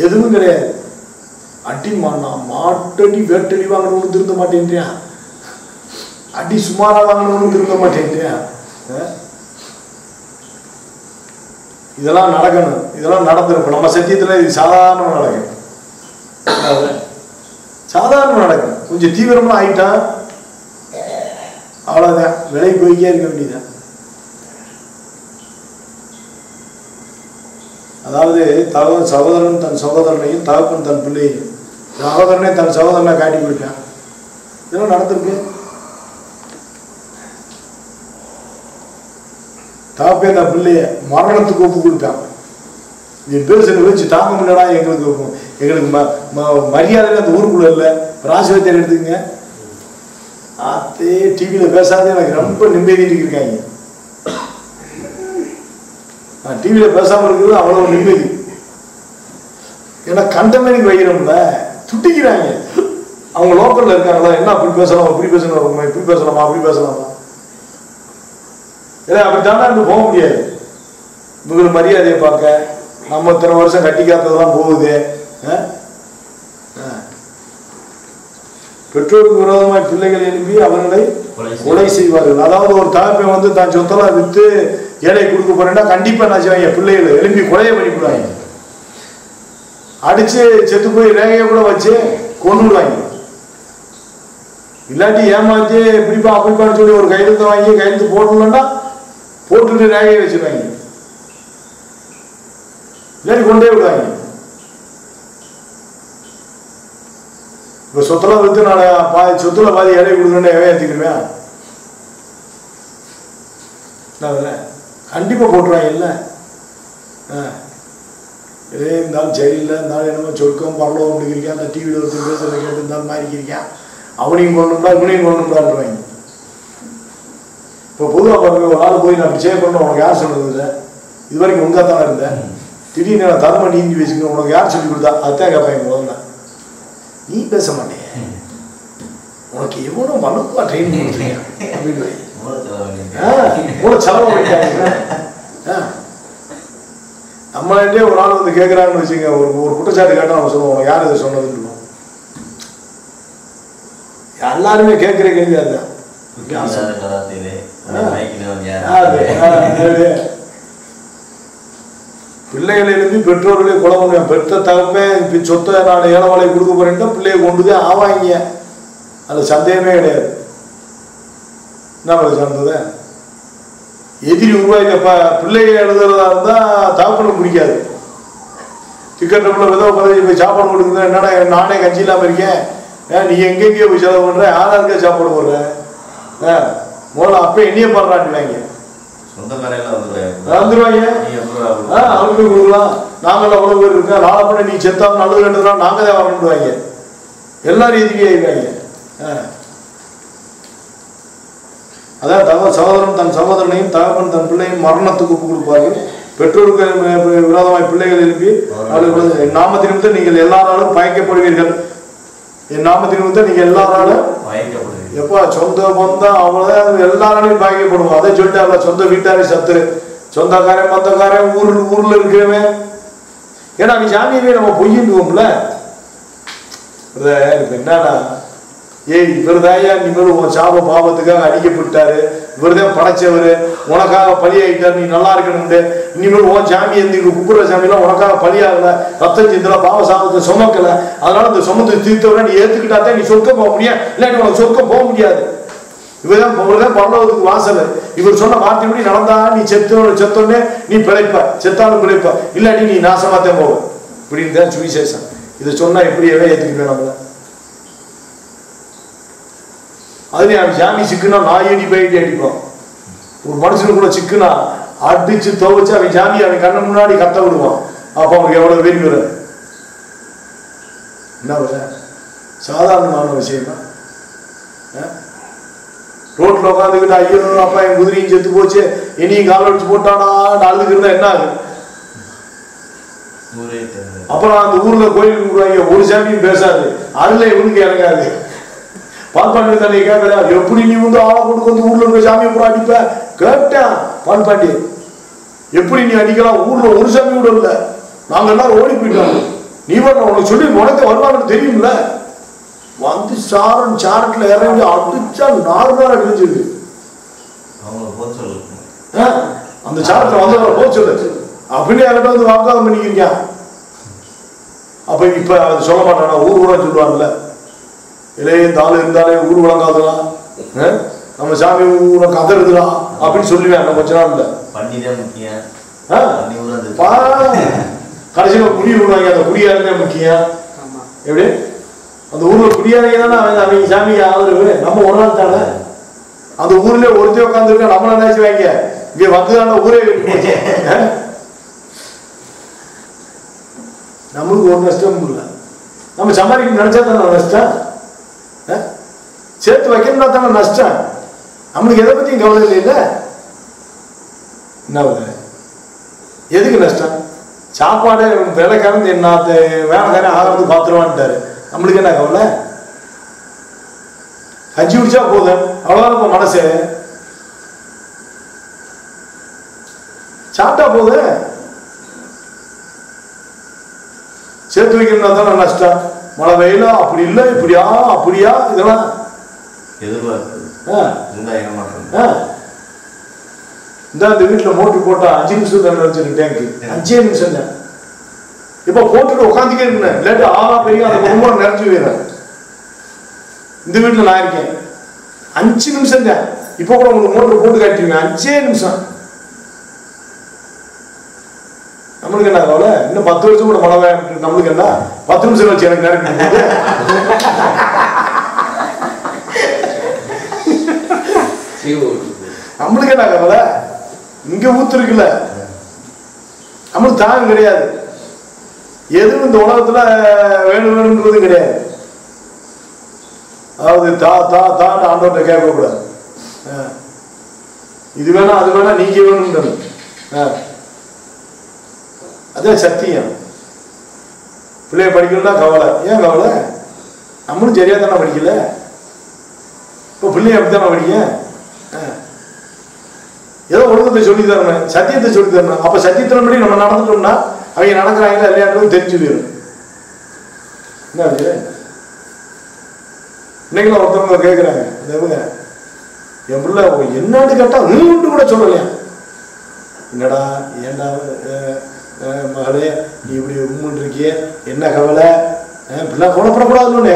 எதுவும் கிடையாது. அடி மாட்டடி வேட்டடி வாங்கணும்னு திருந்த மாட்டேன்றியா, அடி சுமாரா வாங்கணும்னு திருந்த மாட்டேன்றியா. இதெல்லாம் நடக்கணும், இதெல்லாம் நடந்திருக்கும். நம்ம சத்தியத்துல இது சாதாரணமா நடக்கும், சாதாரணமா நடக்கும். கொஞ்சம் தீவிரமா ஆயிட்டான் அவ்வளவுதான், விலை போய்க்கே இருக்க வேண்டியதான். அதாவது சகோதரன் தன் சகோதரனையும் தகப்பன் தன் பிள்ளையையும், சகோதரனே தன் சகோதரனை காட்டி கொடுப்பான். இதெல்லாம் நடந்திருக்கு. தகப்பே தன் பிள்ளைய மரணத்துக்கு ஒப்பு கொடுப்பான். என் பேசுகிற வச்சு தாங்க முடியலடா, எங்களுக்கு மரியாதை அந்த ஊருக்குள்ள இல்லை. ராசிவத்தியர் எடுத்துக்கங்க, அதே டிவியில் பேசாத எனக்கு ரொம்ப நிம்மதிட்டு இருக்காங்க. டிவியில் பேசாமல் இருக்கிறது அவ்வளோ நிம்மதி. ஏன்னா கண்டமேனிக்கு வைக்கிறோம்ல, துட்டிக்கிறாங்க. அவங்க லோக்கல்ல இருக்காங்களா, என்ன அப்படி பேசலாம் இப்படி பேசலாம் இப்படி பேசலாமா அப்படி பேசலாமா, ஏன்னா அப்படித்தானே அங்கே போக முடியாது. இவங்களுக்கு மரியாதையை பார்க்க நம்ம இத்தனை வருஷம் கட்டி காத்ததெல்லாம் போகுது. பெற்றோருக்கு விரோதமாய் பிள்ளைகள் எழுப்பி அவர்களை கொலை செய்வார்கள். அதாவது ஒரு தகப்பன் வந்து தான் சொத்தெல்லாம் விற்று ஏழை கொடுக்க போறேன்னா கண்டிப்பா என்ன செய்வாங்க, பிள்ளைகளை எழுப்பி கொலையை பண்ணிவிடுவாங்க. அடிச்சு செத்து போய் ரேகையை கூட வச்சு கொண்டுடுவாங்க. இல்லாட்டி ஏமாத்தி இப்படிப்பா அப்படிப்பான்னு சொல்லி ஒரு கையெழுத்து வாங்கி கையெழுத்து போடணும்னா போட்டுட்டு ரேகையை வச்சிருவாங்க, இல்லாட்டி கொண்டே விடுவாங்க. இப்ப சொத்தெல்லாம் வித்து நான் பாதி சொத்துல பாதி ஏழை கொடுக்கணும்னு எவன் ஏற்றிக்கிடுவேன், கண்டிப்பா போட்டுருவாங்க. இல்லை இதே இருந்தாலும் சரியில்லை, இருந்தாலும் என்னமோ சொர்க்கம் பரலோகம் முடிக்கிறீங்க, அந்த டிவியில் ஒருத்தர் பேசுறத கேட்டு இருந்தாலும் மாறிக்கிறீங்க, அவனையும் கொண்டுடா இவனையும் கொண்டுடான்றாங்க. இப்போ பொதுவாக பாருங்க, ஒரு ஆள் போய் நான் அப்படி சேவ் பண்ண உனக்கு யார் சொன்னது இல்லை, இது வரைக்கும் உங்கா தானே இருந்தேன், திடீர்னு நான் தர்ம நீந்தி வச்சுக்கணும் உனக்கு யார் சொல்லி கொடுத்தா, அதுதான் கேட்பாங்க. முதல்ல நீ பேச மாட்டேன், உனக்கு எவ்வளோ மனுப்பா ட்ரெயினிங் கொடுத்துருக்கேன் அப்படின்னு செலவு வைக்காங்க. நம்மளே ஒரு ஆள் வந்து கேட்குறாங்கன்னு வச்சுங்க, ஒரு குற்றச்சாட்டு கேட்டால் நம்ம சொல்லுவோம் உனக்கு யார் இதை சொன்னதுன்னு சொல்லுவோம். எல்லாருமே கேட்குற கேள்வி அதுதான். பிள்ளைகளை எழுப்பி பெற்றோர்களே கொலை பண்ணுவேன். பெற்ற தகப்பேன் சொத்தை நான் ஏழவாளை கொடுக்க போறேன்ட்டா பிள்ளைய கொண்டுதான் ஆவாங்க, அது சந்தேகமே கிடையாது. என்ன சார்ந்தது எதிரி உருவாக்க பிள்ளைய எழுதுறதா இருந்தா தகப்பனுக்கு பிடிக்காது. டிக்கெட்டுக்குள்ள விதவை பதவி போய் சாப்பாடு கொடுக்குறது, என்னடா நானே கஞ்சி இல்லாம இருக்கேன், நீ எங்கெங்கேயோ போய் செலவு பண்ற, யாராருக்கே சாப்பாடு போடுற, முதல்ல அப்ப என்னைய பாடுறாட்டுவாங்க, வந்துருவாங்க. அவருக்கு கொடுக்கலாம், நாங்கள் அவ்வளவு பேர் இருக்கோம், நாளை பண்ண நீ செத்தாலும் நல்லது கட்டுறோம் நாங்க தான் வரணுவாங்க, எல்லாரும் எதுக்கே ஆயிடுவாங்க. அதான் சகோதரன் தன் சகோதரனையும் தகப்பன் தன் பிள்ளையும் மரணத்துக்கு ஒப்பு கொடுப்பார்கள். பெற்றோருக்கு விரோதமாய் பிள்ளைகள் எழுப்பி அவர்கள் என் நாமத்தின் நிமித்தம் நீங்கள் எல்லாராலும் பயக்கப்படுவீர்கள், என் நாமத்தின் நிமித்தம் நீங்க எல்லாராலும் எப்பா சொந்த பந்தம் அவ்வளவுதான் எல்லாராலையும் பயக்கப்படுவோம். அதை சொல்லிட்டு சொந்த வீட்டாரே சத்துரு, சொந்தக்காரன் பந்தக்காரன் ஊர்ல இருக்கிறவன். ஏன்னா நீ சாமியவே நம்ம பொய்யிடுவோம்ல. இப்ப என்னன்னா இவர்தாயா இனிமேல் உன் சாப பாவத்துக்காக அடிக்கப்பட்டாரு, இவர்தான் படைச்சவரு, உனக்காக பலியாயிட்டாரு, நீ நல்லா இருக்கணும், இனிமேல் உன் சாமி எந்த குப்புற சாமியெல்லாம் உனக்காக பலியாகல, ரத்தம் சிந்தல, பாவ சாபத்தை சுமக்கல, அதனால இந்த சுமத்தை தீர்த்தவரை நீ ஏத்துக்கிட்டாதான் நீ சொர்க்கம் போக முடியும், இல்லாட்டி உனக்கு சொர்க்கம் போக முடியாது. இவர்தான் பரலோகத்துக்கு வாசல். இவர் சொன்ன வார்த்தைப்படி நடந்தா நீ செத்தோடனே நீ பிழைப்ப, செத்தாலும் பிழைப்ப, இல்லாட்டி நீ நாசமாத்தான் போவ. இப்படின்னு தான் சுவிசேஷம். இதை சொன்னா எப்படியவே ஏத்துக்கிட்டேன் நம்மள. அதுல அவன் சாமி சிக்குனா நாய் அடி போயிட்டு அடிப்பான். ஒரு மனுஷனு கூட சிக்குனா அடிச்சு துவைச்சு அவன் சாமி அவன் கண்ணு முன்னாடி கத்த விடுவான். அப்ப அவனுக்கு எவ்வளவு வெறி வர, என்ன வர சாதாரணமான விஷயமா? ரோட்ல உட்காந்துக்கிட்டு ஐயோ அப்பா என் குதிரையும் செத்து போச்சு இனியும் கால அடிச்சு போட்டானா அழுதுக்கு என்ன ஆகுது? அப்புறம் அந்த ஊர்ல கோயிலுக்கு கூடுவாங்க, ஒரு சாமியும் பேசாது, அதுல இவனுக்கு இறங்காது. பால்பாண்டி தன்னை கேட்கல, எப்படி நீ வந்து ஆளை கொண்டு வந்து ஊர்ல இருக்க சாமியை பூரா அடிப்ப கேட்டேன். பால்பாண்டி எப்படி நீ அடிக்கலாம், ஊர்ல ஒரு சாமி கூட இல்ல, நாங்க எல்லாரும் ஓடி போயிட்டோம், நீ வர உனக்கு சொல்லி உனக்கு வருவாங்கன்னு தெரியும்ல. வந்து சாரட்ல இறங்கி அடிச்சா 4 நாள் அடிச்சிருக்கு. அந்த சாரத்துல வந்து போக சொல்லு அப்படின்னு என்கிட்ட வந்து வாக்குவாதம் பண்ணிக்கிறீங்க. அப்ப இப்ப அது சொல்ல மாட்டானா, ஊர் கூட சொல்லுவாங்கல்ல, இளைய இந்த ஆளு இருந்தாலே ஊர் வழங்காதலாம், நம்ம சாமி ஊரை கதறுதுலாம் அப்படின்னு சொல்லுவேன். கொஞ்ச நாள் இல்ல கடைசியில குடி விடுவாங்க, அந்த குடியாருந்தே முக்கியம். எப்படி அந்த ஊர்ல குடியாரங்க தானே அவங்க சாமிக்கு ஆதரவு, நம்ம ஒரு நாள் தானே அந்த ஊர்ல ஒருத்தர் உட்காந்து இருக்க, நம்மள நினைச்சுவாங்க இங்க வந்துதான ஊரே நம்மளுக்கு ஒரு நஷ்டமும் இல்லை. நம்ம சம்பாதிக்க நினைச்சா தானே நஷ்டம். சேர்த்து வைக்கணும்னா தானே நஷ்டம். நம்மளுக்கு எதை பத்தியும் கவலை இல்லைல்ல. என்ன எதுக்கு நஷ்டம்? சாப்பாடு வேலைக்காரன் என்ன வேலைக்காரன் ஆகிறது பார்த்துருவான்ட்டாரு. நம்மளுக்கு என்ன கவலை? கஞ்சி குடிச்சா போதும், அவ்வளவுதான் நம்ம மனசு. சாப்பிட்டா போது சேர்த்து வைக்கணும்னா தானே நஷ்டம். மழை வெயிலா அப்படி இல்லை இப்படியா அப்படியா இதெல்லாம் எதிர்பார்ப்பு. இந்த வீட்டுல மோட்டர் போட்டா 5 நிமிஷம் தண்ணி வச்சிருக்கு டேங்க்கு. 5 நிமிஷம் தான். இப்ப போட்டுட்டு உட்காந்துக்கே இருக்கேன். இல்லாட்டி ஆளா பெரிய அந்த ரொம்ப நிறைஞ்சு போயிடுறேன். இந்த வீட்டுல நான் இருக்கேன். 5 நிமிஷம் தான். இப்ப கூட உங்களுக்கு மோட்டர் போட்டு காட்டிருக்கேன். 5 நிமிஷம். நம்மளுக்கு என்ன கவலை? இன்னும் 10 வருஷம் கூட மழை. நம்மளுக்கு என்ன 10 நிமிஷம் வச்சு எனக்கு நேரம். நம்மளுக்கு என்ன கவலை? இங்க ஊத்துருக்குல்ல, நம்மளுக்கு தாகம் கிடையாது. எதுவும் இந்த உலகத்துல வேணும் வேணும்ன்றது கிடையாது. அதாவது தான் ஆண்டவர்கிட்ட கேட்க கூடாது. இது வேணா அது வேணா நீங்க வேணும். அதான் சத்தியம். பிள்ளைய படிக்கணும்னா கவலை. ஏன் கவலை? நம்மளும் சரியா தானே படிக்கல. இப்போ பிள்ளைய அப்படித்தானே படிக்க. ஏதோ ஒழுங்கத்தை சொல்லி தரணும், சத்தியத்தை சொல்லி தரணும். அப்ப சத்தியத்தின்படி நம்ம நடந்துட்டோம்னா அவங்க நடக்கிறாங்களா இல்லையான்றது தெரிஞ்சு போயிடும். என்ன இன்னைக்கு ஒருத்தவங்க கேட்கிறாங்க, என் பிள்ளை என்னன்னு கேட்டா நீண்டு கூட சொல்லலையா. என்னடா ஏண்டா மகளே நீ இப்படி உம்முன்னு இருக்கிய, என்ன கவலை? பிள்ளை கவலைப்படக்கூடாதுன்னு.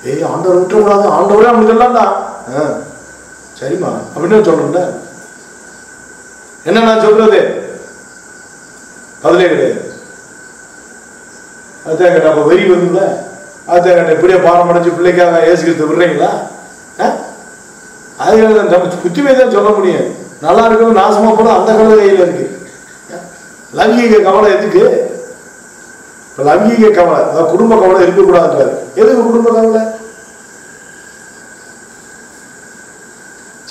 ஏய் ஆண்டவர் விட்டுறக்கூடாது, ஆண்டவரே அவனுக்கு எல்லாம்டா. சரிம்மா அப்படின்னு சொல்லணும்ல. என்ன நான் சொல்றது? பதிலே கிடையாது. அதுதான் கேட்ட அப்ப வெறி வரும்ல. அதுதான் கேட்ட இப்படியே பாடம் அடைஞ்சு பிள்ளைக்காக ஏசுகிறது விடுறீங்களா? அது நம்ம புத்திமே தான் சொல்ல முடியும். நல்லா இருக்கணும் நாசமா போனா அந்த கவலை கையில இருக்கு. லௌகீக கவலை எதுக்கு? லௌகீக கவலை அதாவது குடும்ப கவலை இருக்கக்கூடாதுன்றாரு. எதுக்கு குடும்ப கவலை?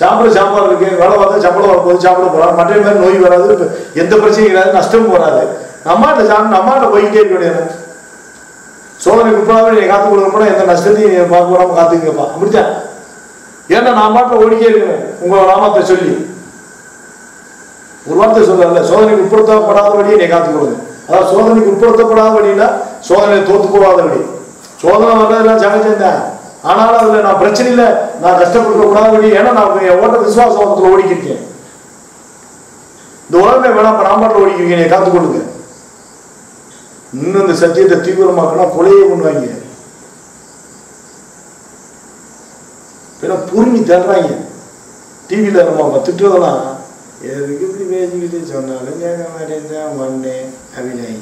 சாப்பாடு இருக்கு, வேலை பார்த்தா சம்பளம் வரப்போது, சாப்பிட போறாரு. மற்ற மாதிரி நோய் வராது, எந்த பிரச்சனையும் கிடையாது, நஷ்டம் போறாது. நம்மகிட்ட போய்கிட்டே இருக்க முடியாது. சோதனை குப்பாவே நீங்க காத்து கொடுக்க போனா எந்த நஷ்டத்தையும் பார்க்க போறாம காத்துங்கப்பா. அப்படித்தான். ஏன்னா நான் பாட்டில் ஓடிக்கே இருக்கிறேன் உங்க நாமத்தை சொல்லி. ஒரு வார்த்தை சொல்றல, சோதனைக்கு உட்படுத்தப்படாதபடியே நீ காத்து கொடுங்க. அதாவது சோதனைக்கு உட்படுத்தப்படாதபடினா சோதனை தோத்து போகாதபடி. சோதனை வர்றதெல்லாம் சகஜம்தான். ஆனாலும் அதுல நான் பிரச்சனை இல்லை, நான் கஷ்டப்பட கூடாதபடி. ஏன்னா நான் என் ஓட்ட விசுவாச ஓட்டத்தில் ஓடிக்கிருக்கேன். இந்த உலகமே வேணாம், ராம்பாட்டில் ஓடிக்கிறீங்க, நீ காத்து கொடுங்க. இன்னும் இந்த சத்தியத்தை தீவிரமாக்கினா கொலையே பண்ணுவாங்க. பொறுமி தர்றாங்க. டிவியில நம்ம திட்டுறதெல்லாம் எதுக்கு இப்படி பேசிக்கிட்டு சொன்னாலும் கேட்க மாட்டேன் மண்ணே அபிநாயி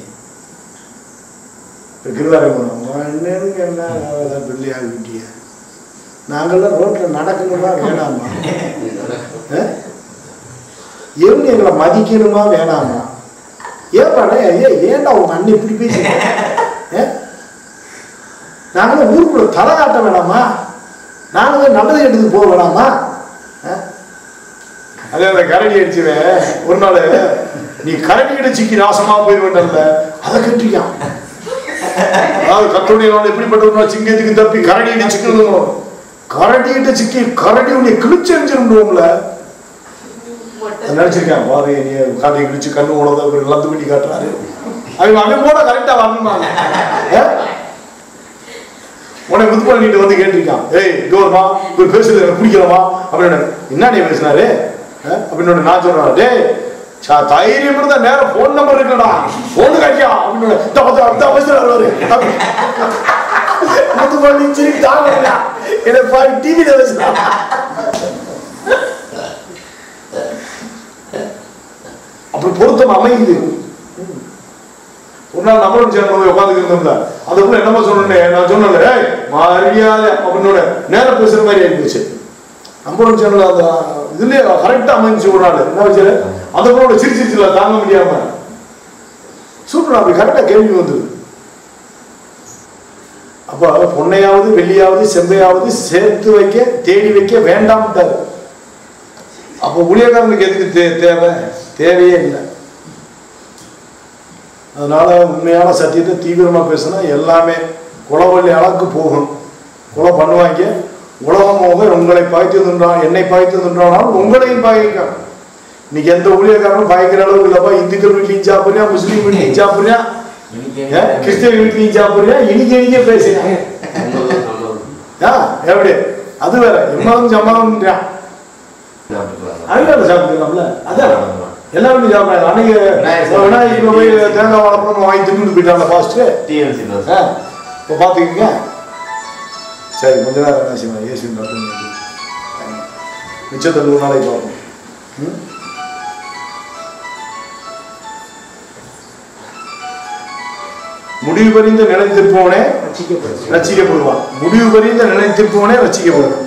கிருவாரம்பணம் மண்ணுன்னு என்ன பிள்ளையாக விட்டிய. நாங்கள்லாம் ரோட்ல நடக்கணுமா வேணாமா? எவனு எங்களை மதிக்கணுமா வேணாமா? ஏன்டா ஏன்டா உங்க அண்ணன் இப்படி பேசி நாங்களும் ஊருக்குள்ள தலை காட்ட வேணாமா? நாங்களும் நல்லது கெட்டதுக்கு போக வேணாமா? அதே அந்த கரடி அடிச்சுவேன் ஒரு நாள், நீ கரடி அடிச்சுக்கி நாசமா போயிருவேன்ல, அதை கட்டிக்கான். அதாவது கத்தோடைய நாள் எப்படிப்பட்ட சிங்கத்துக்கு தப்பி கரடி அடிச்சுக்கணும். கரடி அடிச்சுக்கி கரடி உன்னை கிழிச்சு அடிச்சிருந்தோம்ல நினைச்சிருக்கேன். பாரு நீ காலையை கிழிச்சு கண்ணு உணவு எல்லாத்து வீட்டி காட்டுறாரு. அவன் போட கரெக்டா வரணுமா? உனக்கு முத்து பண்ணிட்டு வந்து கேட்டிருக்கான், ஏய் இது வருமா இவர் பேசுறது எனக்கு பிடிக்கலமா அப்படின்னு. என்ன நீ பேசினாரு அப்படின்னு நான் சொல்றேன், டே தைரியம் இருந்தா நேரம் போன் நம்பர் இருக்கடா, போன் காட்டியா அப்படின்னு முத்து பண்ணி சிரிப்பு தாங்க எனக்கு பாரு டிவியில பேசுறா. அப்படி பொருத்தம் அமையுது. ஒரு நாள் நம்மளும் சேர்ந்து போய் உட்காந்துக்கிட்டு அதுக்குள்ள என்னமா சொன்னேன், நான் சொன்னேன் மரியாதை அப்படின்னு நேரம் பேசுற மாதிரி ஆயிடுச்சு. நம்மளும் சேனல் அந்த இதுலயே கரெக்டா அமைஞ்சு ஒரு நாள் என்ன வச்சு அந்த பொண்ணோட சிரிச்சிருச்சுல தாங்க முடியாம சூப்பர் அப்படி கரெக்டா கேள்வி வந்தது. அப்போ பொன்னையாவது வெள்ளியாவது செம்பையாவது சேர்த்து வைக்க தேடி வைக்க வேண்டாம்ட்டாரு. அப்போ ஊழியக்காரனுக்கு எதுக்கு தேவை? தேவையே இல்லை. அதனால உண்மையான சத்தியத்தை தீவிரமா பேசினா எல்லாமே குலவள்ளி அளவுக்கு போகும். கொலை பண்ணுவாங்க. உலகம் போக உங்களை பாய்த்து தின்றான், என்னை பாய்த்து தின்றானாலும் உங்களையும் பாய்க்க. இன்னைக்கு எந்த ஊழியக்காரனும் பாய்க்கிற அளவுக்கு இல்லப்பா. இந்துக்கள் வீட்லையும் சாப்பிட்றியா, முஸ்லீம் வீட்லையும் சாப்பிட்றியா, கிறிஸ்டியன் வீட்லையும் சாப்பிட்றியா, இனிக்க பேசுறேன். எப்படி அது வேற எம்மாவும் சம்மாவும் அங்கே சாப்பிட்டுக்கலாம்ல. அதான் எல்லாருமே சாப்பிடாங்க. அன்னைக்கு விநாயகர் போய் தேங்காய் வாழைப்பழம் வாங்கி தின்னு போயிட்டாங்க ஃபாஸ்ட்டு. இப்போ பார்த்துக்கிங்க. சரி, கொஞ்ச நேரம் என்ன செய்யணும்? ஏசி மிச்சத்தில் 100 நாளைக்கு பார்ப்போம். முடிவு பறிந்து நினைத்திருப்பவனே ரட்சிக்கப்படுவான். முடிவு பறிந்து நினைத்திருப்பவனே ரட்சிக்கப்படும்.